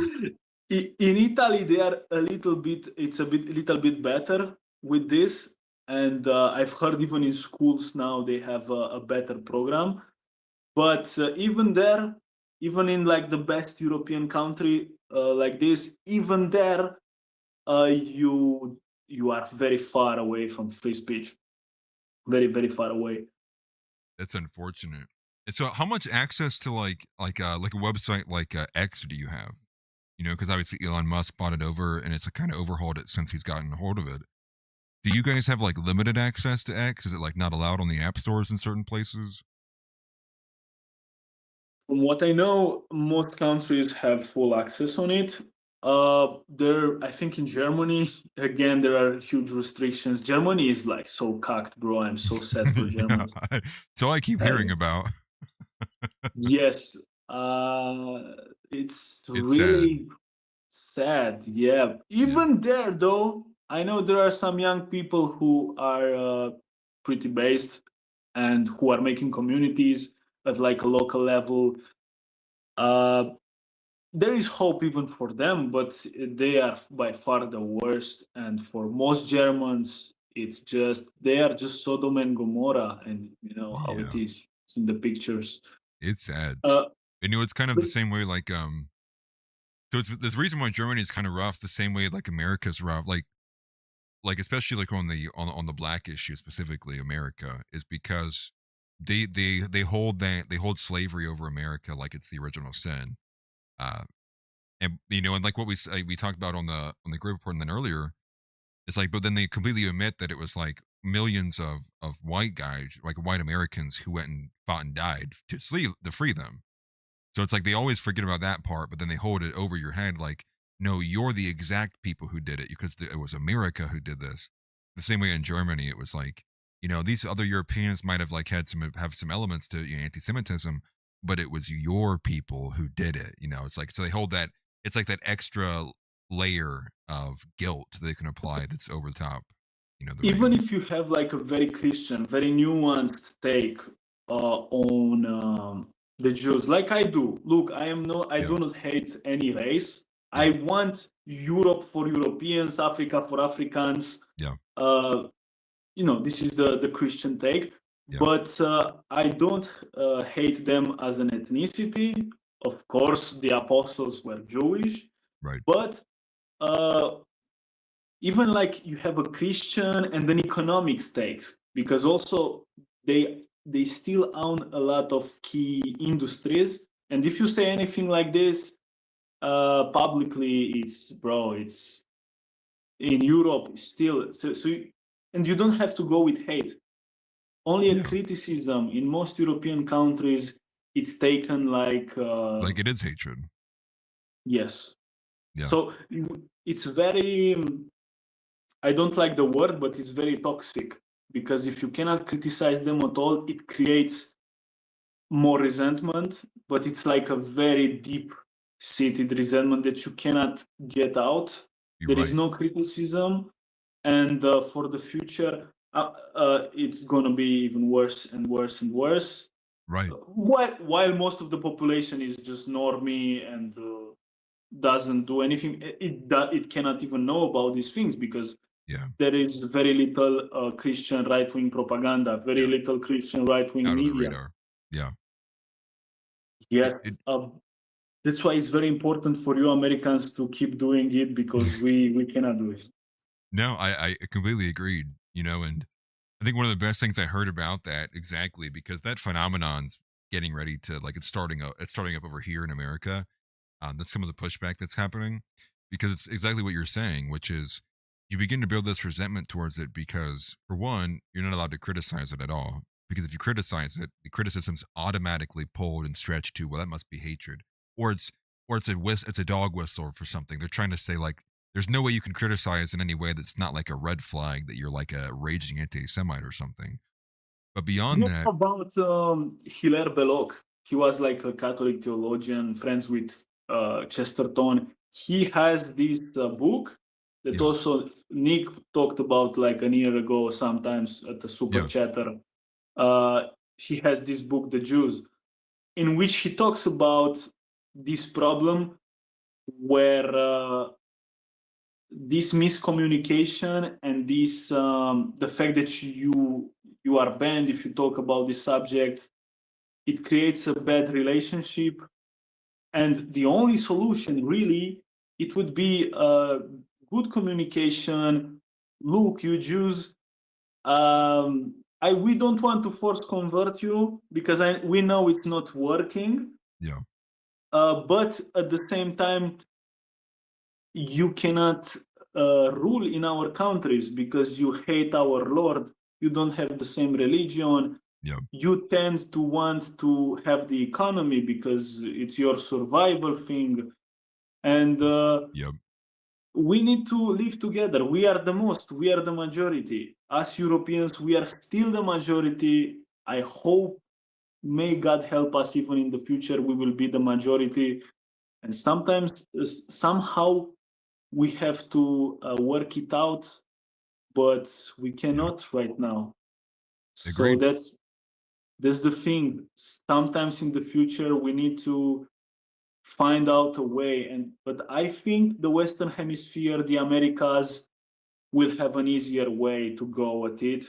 in Italy, they are a little bit. It's a little bit better with this, and I've heard even in schools now they have a better program. But even there, even in like the best European country like this, even there, you are very far away from free speech, very far away. That's unfortunate. And so how much access to like a website like X do you have? You know, because obviously Elon Musk bought it over and it's kind of overhauled it since he's gotten a hold of it. Do you guys have like limited access to X? Is it like not allowed on the app stores in certain places? From what I know, most countries have full access on it. I think in Germany, again, there are huge restrictions. Germany is like so cucked, bro. I'm so sad for Yeah, Germans. so I keep hearing It's, about. yes, it's It's sad. really sad. Yeah. Even there, though, I know there are some young people who are pretty based and who are making communities at like a local level. Uh, there is hope even for them, but they are by far the worst. And for most Germans, it's just they are just Sodom and Gomorrah, and you know how it Yeah, is. It's in the pictures. it's sad. Uh, And it's kind of but the same way so it's this reason why Germany is kind of rough the same way like America's rough. Like especially like on the black issue specifically America is because they hold slavery over America like it's the original sin. Uh and you know and like what we talked about on the group report and then earlier it's like but then they completely omit that it was like millions of white guys like white Americans who went and fought and died to free them. So it's like they always forget about that part, but then they hold it over your head like, no, you're the exact people who did it because it was America who did this. The same way in Germany, it was like, you know, these other Europeans might have like have some elements to anti-Semitism, but it was your people who did it. You know, it's like so they hold that it's like that extra layer of guilt they can apply that's over the top. You know, the even regular. if you have like a very Christian, very nuanced take on the Jews, like I do. Look, I do not hate any race. Yeah. I want Europe for Europeans, Africa for Africans. Yeah. You know, this is the Christian take, Yeah. but I don't hate them as an ethnicity. Of course, the apostles were Jewish, Right. but even like you have a Christian and then economic stakes because also they still own a lot of key industries. And if you say anything like this publicly, it's in Europe still and you don't have to go with hate. Only a criticism in most European countries, it's taken like it is hatred. yes. Yeah. So it's very I don't like the word, but it's very toxic because if you cannot criticize them at all, it creates more resentment, but it's like a very deep seated resentment that you cannot get out. There is no criticism. And for the future, it's going to be even worse and worse and worse. Right. While most of the population is just normie and doesn't do anything, it cannot even know about these things because there is very little Christian right-wing propaganda, very little Christian right-wing out media. of the radar. Yeah. Yes. That's why it's very important for you Americans to keep doing it because we cannot do it. No, I completely agreed. You know, and I think one of the best things I heard about that exactly because that phenomenon's getting ready to like it's starting up over here in America. That's some of the pushback that's happening because it's exactly what you're saying, which is you begin to build this resentment towards it because for one, you're not allowed to criticize it at all. Because if you criticize it, the criticism's automatically pulled and stretched to, well, that must be hatred. Or it's it's a dog whistle for something. They're trying to say like there's no way you can criticize in any way that's not like a red flag that you're like a raging anti-Semite or something. But beyond You know that, about Hilaire Belloc? He was like a Catholic theologian, friends with Chesterton. He has this book that Yeah. also Nick talked about like a year ago, sometimes at the Super Yeah. Chatter. He has this book, The Jews, in which he talks about this problem where this miscommunication and this the fact that you are banned if you talk about this subject, it creates a bad relationship, and the only solution really, it would be good communication. Look, you Jews, we don't want to force convert you because we know it's not working. Yeah. But at the same time, you cannot rule in our countries because you hate our Lord. You don't have the same religion. Yeah. You tend to want to have the economy because it's your survival thing. And Yep. we need to live together. We are the majority. Us Europeans, we are still the majority. I hope, may God help us, even in the future, we will be the majority. And sometimes, somehow, we have to work it out, but we cannot right now. So Agreed. that's the thing. Sometimes in the future we need to find out a way, but I think the Western Hemisphere, the Americas, will have an easier way to go at it.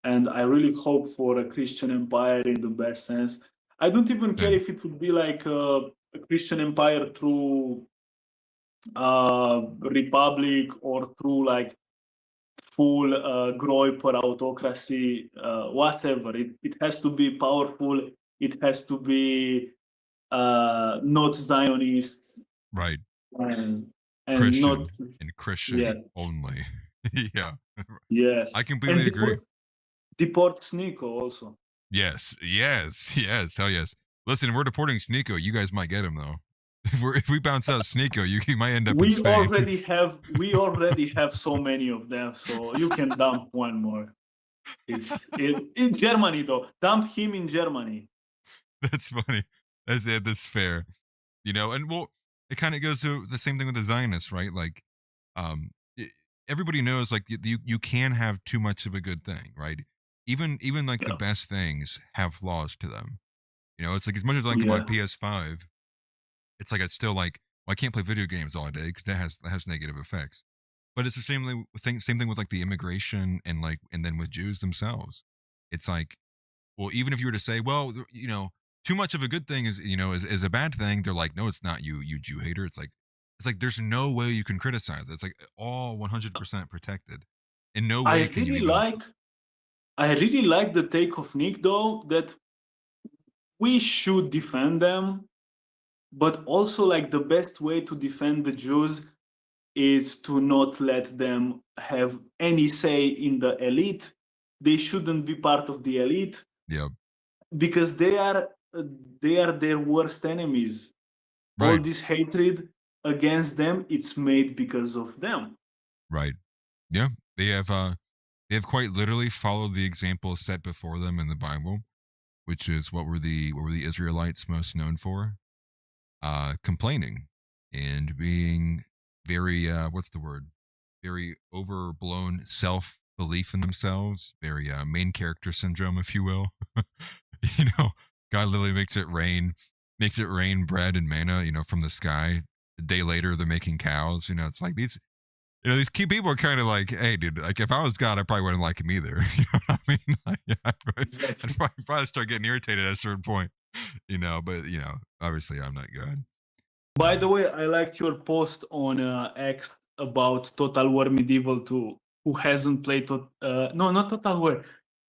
And I really hope for a Christian empire in the best sense. I don't even care if it would be like a Christian empire through republic or through like full Groiper autocracy, whatever. It has to be powerful. It has to be not Zionist Right. and Christian not and Christian yeah. only. Yeah. Yes. I completely agree. Deport Sneeko also. Yes. Hell yes. Listen, we're deporting Sneeko. You guys might get him though. If we bounce out Sneeko, you might end up in We Spain. already have so many of them, so you can dump one more. It's in Germany though. Dump him in Germany. That's funny. That's fair. You know, and well, it kind of goes to the same thing with the Zionists, right? Like, everybody knows like you can have too much of a good thing, right? Even like the best things have flaws to them. You know, it's like as much as I like my PS5, it's like it's still like, well, I can't play video games all day because that has negative effects. But it's the same thing with like the immigration and like and then with Jews themselves. It's like, well, even if you were to say, well, you know, too much of a good thing is a bad thing, they're like, no, it's not, you Jew hater. It's like there's no way you can criticize it. It's like all 100% protected. In no way can you even. I really like the take of Nick though, that we should defend them, but also like the best way to defend the Jews is to not let them have any say in the elite. They shouldn't be part of the elite. Yeah. Because they are their worst enemies. Right. All this hatred against them, it's made because of them. Right. Yeah. They have quite literally followed the example set before them in the Bible, which is what were the Israelites most known for? Complaining and being very what's the word? Very overblown self-belief in themselves, very main character syndrome, if you will. You know, God literally makes it rain bread and manna, you know, from the sky. A day later they're making cows. You know, it's like these key people are kind of like, hey, dude, like if I was God, I probably wouldn't like him either. You know what I mean? Like, yeah, I'd probably start getting irritated at a certain point, you know, but, you know, obviously I'm not God. By the way, I liked your post on X about Total War Medieval 2. Who hasn't played no, not Total War.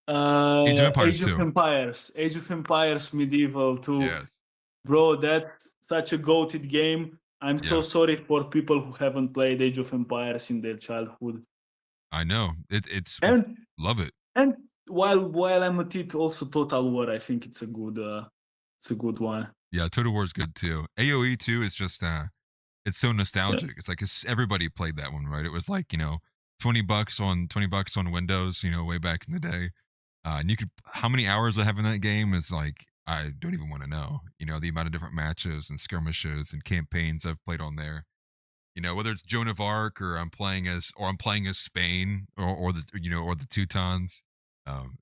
Age of Empires. Age of Empires Medieval 2. Yes. Bro, that's such a goated game. I'm so sorry for people who haven't played Age of Empires in their childhood. I know. It's love it. And while I'm at it, also Total War, I think it's a good one. Yeah, Total War is good too. AoE 2 is just it's so nostalgic. Yeah. It's like everybody played that one, right? It was like, you know, $20 on Windows, you know, way back in the day. And you could, how many hours I have in that game is like, I don't even want to know. You know, the amount of different matches and skirmishes and campaigns I've played on there. You know, whether it's Joan of Arc or I'm playing as Spain or the, you know, or the Teutons.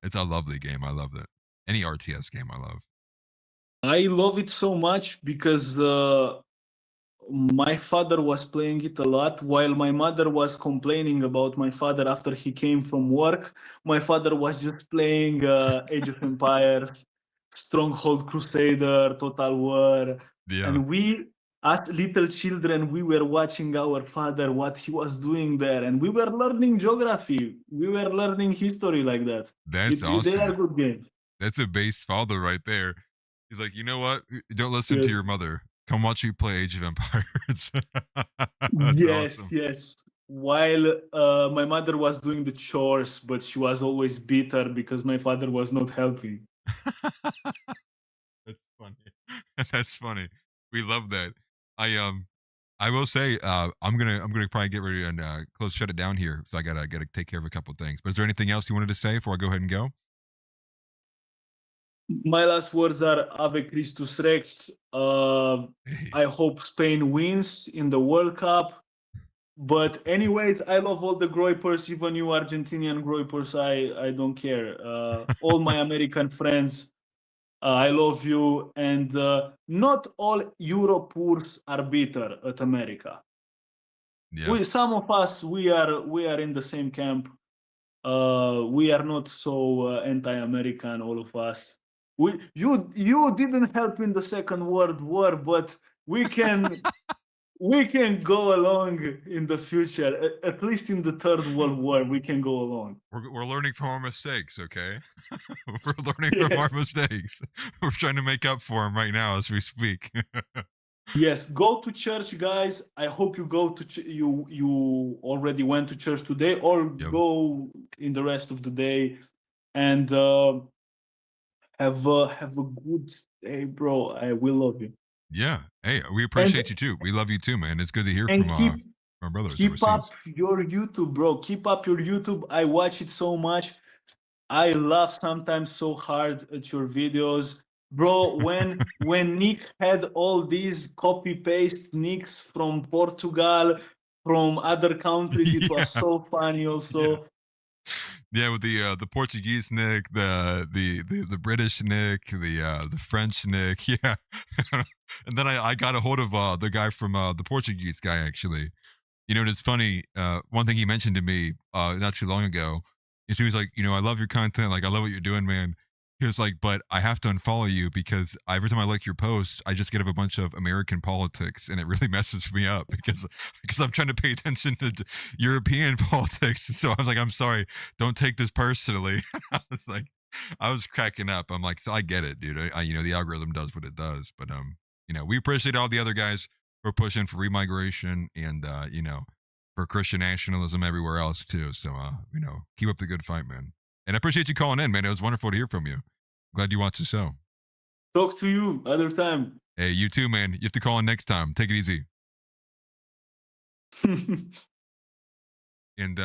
It's a lovely game. I love it. Any RTS game I love. I love it so much because my father was playing it a lot while my mother was complaining about my father after he came from work. My father was just playing Age of Empires, Stronghold Crusader, Total War. Yeah. And we, as little children, we were watching our father, what he was doing there. And we were learning geography. We were learning history like that. That's They awesome. are good games. That's a base father right there. He's like, you know what? Don't listen to Yes. your mother. Come watch me play Age of Empires. Yes, awesome. yes. While my mother was doing the chores, but she was always bitter because my father was not helping. That's funny. That's funny. We love that. I will say I'm gonna probably get ready and shut it down here. So I gotta take care of a couple of things. But is there anything else you wanted to say before I go ahead and go? My last words are Ave Christus Rex. I hope Spain wins in the World Cup. But anyways, I love all the Groypers, even you Argentinian Groypers. I don't care. All my American friends, I love you. And not all Europoors are bitter at America. Yeah. Some of us, we are in the same camp. We are not so anti-American, all of us. You didn't help in the Second World War, but we can go along in the future. At least in the Third World War, we can go along. We're learning from our mistakes, okay? We're learning from our mistakes. We're trying to make up for them right now as we speak. Yes, go to church, guys. I hope you go to you already went to church today, or go in the rest of the day, and have a good day, bro. I will love you. Yeah. Hey, we appreciate you too. We love you too, man. It's good to hear from our brothers. Keep up your YouTube, bro. Keep up your YouTube. I watch it so much. I laugh sometimes so hard at your videos. Bro, when Nick had all these copy-paste nicks from Portugal, from other countries, it was so funny also. Yeah, with the Portuguese nick, the British nick, the French nick, yeah. And then I got a hold of the guy from the Portuguese guy actually. You know, and it's funny. One thing he mentioned to me not too long ago is he was like, you know, I love your content, like I love what you're doing, man. He was like, but I have to unfollow you because every time I like your posts, I just get up a bunch of American politics, and it really messes me up because I'm trying to pay attention to European politics. And so I was like, I'm sorry, don't take this personally. I was cracking up. I'm like, so I get it, dude. You know, the algorithm does what it does, but you know, we appreciate all the other guys who are pushing for remigration and you know, for Christian nationalism everywhere else too. So you know, keep up the good fight, man. And I appreciate you calling in, man. It was wonderful to hear from you. Glad you watched the show. Talk to you other time. Hey, you too, man. You have to call in next time. Take it easy. And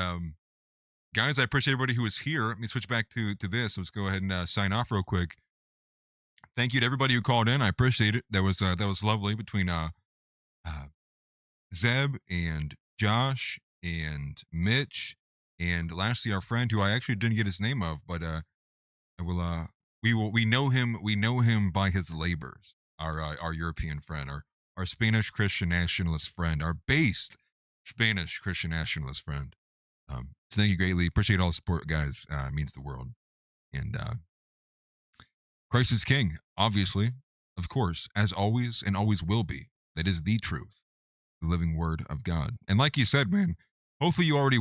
guys, I appreciate everybody who was here. Let me switch back to this. Let's go ahead and sign off real quick. Thank you to everybody who called in. I appreciate it. That was lovely between Zeb and Josh and Mitch. And lastly, our friend who I actually didn't get his name of, but we know him by his labors. Our European friend, our Spanish Christian nationalist friend, our based Spanish Christian nationalist friend. So thank you greatly. Appreciate all the support, guys. It means the world. And Christ is King, obviously, of course, as always and always will be. That is the truth, the living Word of God. And like you said, man. Hopefully you already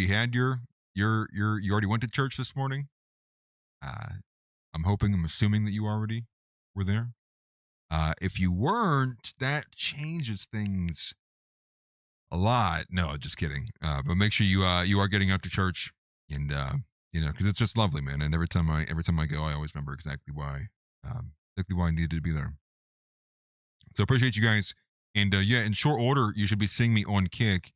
had you already went to church this morning. I'm assuming that you already were there. If you weren't, that changes things a lot. No, just kidding. But make sure you are getting out to church, and you know, because it's just lovely, man. And every time I go, I always remember exactly why I needed to be there. So appreciate you guys, and yeah, in short order, you should be seeing me on Kick.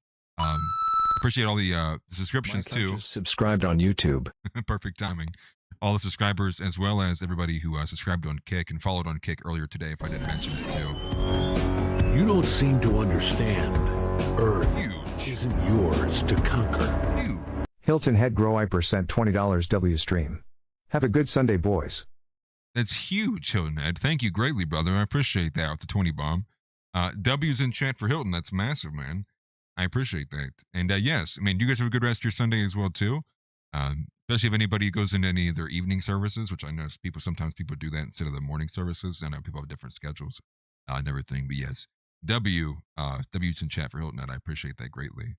Appreciate all the subscriptions too. Subscribed on YouTube. Perfect timing. all the subscribers, as well as everybody who subscribed on Kick and followed on Kick earlier today, if I didn't mention it too. You don't seem to understand. Earth Huge. isn't yours to conquer. Huge. Hilton Head Grow I% $20 W stream. Have a good Sunday, boys. That's huge, Hilton Head. Thank you greatly, brother. I appreciate that with the 20 bomb. W's in chat for Hilton. That's massive, man. I appreciate that. And yes, I mean, you guys have a good rest of your Sunday as well, too. Especially if anybody goes into any of their evening services, which I know sometimes people do that instead of the morning services. I know people have different schedules and everything. But yes, W's in chat for Hilton Head. I appreciate that greatly.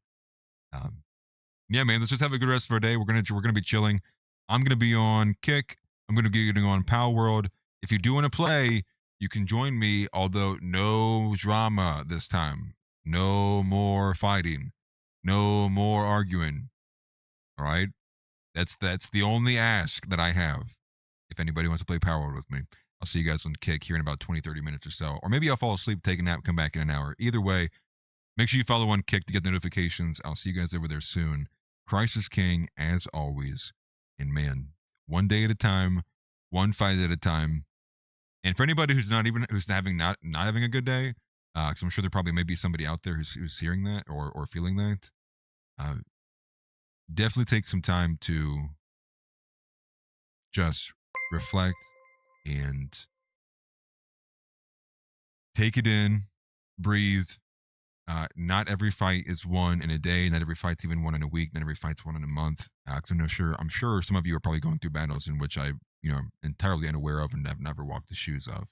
Yeah, man, let's just have a good rest of our day. We're gonna be chilling. I'm gonna be on Kick. I'm gonna be getting on Pal World. If you do want to play, you can join me. Although no drama this time, no more fighting, no more arguing. All right, that's the only ask that I have. If anybody wants to play Power World with me, I'll see you guys on Kick here in about 20-30 minutes or so, or maybe I'll fall asleep, take a nap, come back in an hour. Either way, make sure you follow on Kick to get the notifications. I'll see you guys over there soon. Christ is King, as always. And man, one day at a time, one fight at a time. And for anybody who's not having a good day, because I'm sure there probably may be somebody out there who's hearing that or feeling that, definitely take some time to just reflect and take it in, breathe. Not every fight is won in a day. Not every fight's even won in a week. Not every fight's won in a month. Because I'm sure some of you are probably going through battles in which I'm entirely unaware of and have never walked the shoes of.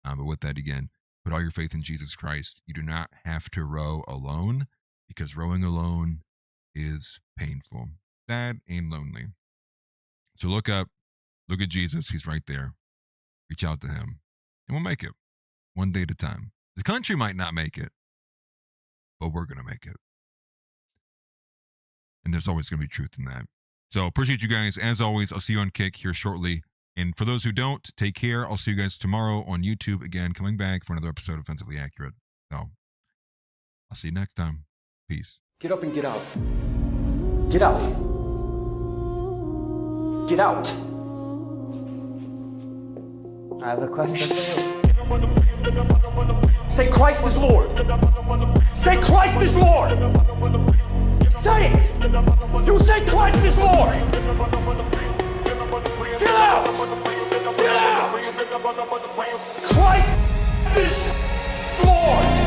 But with that, again, put all your faith in Jesus Christ. You do not have to row alone, because rowing alone is painful, sad, and lonely. So look up, look at Jesus. He's right there. Reach out to him, and we'll make it one day at a time. The country might not make it, but we're going to make it. And there's always going to be truth in that. So appreciate you guys. As always, I'll see you on Kick here shortly. And for those who don't, take care. I'll see you guys tomorrow on YouTube. Again, coming back for another episode of Offensively Accurate. So I'll see you next time. Peace. Get up and get out. Get out. Get out. I have a question for you. Say Christ is Lord. Say Christ is Lord. Say it. You say Christ is Lord. Get out. Get out. Christ is Lord.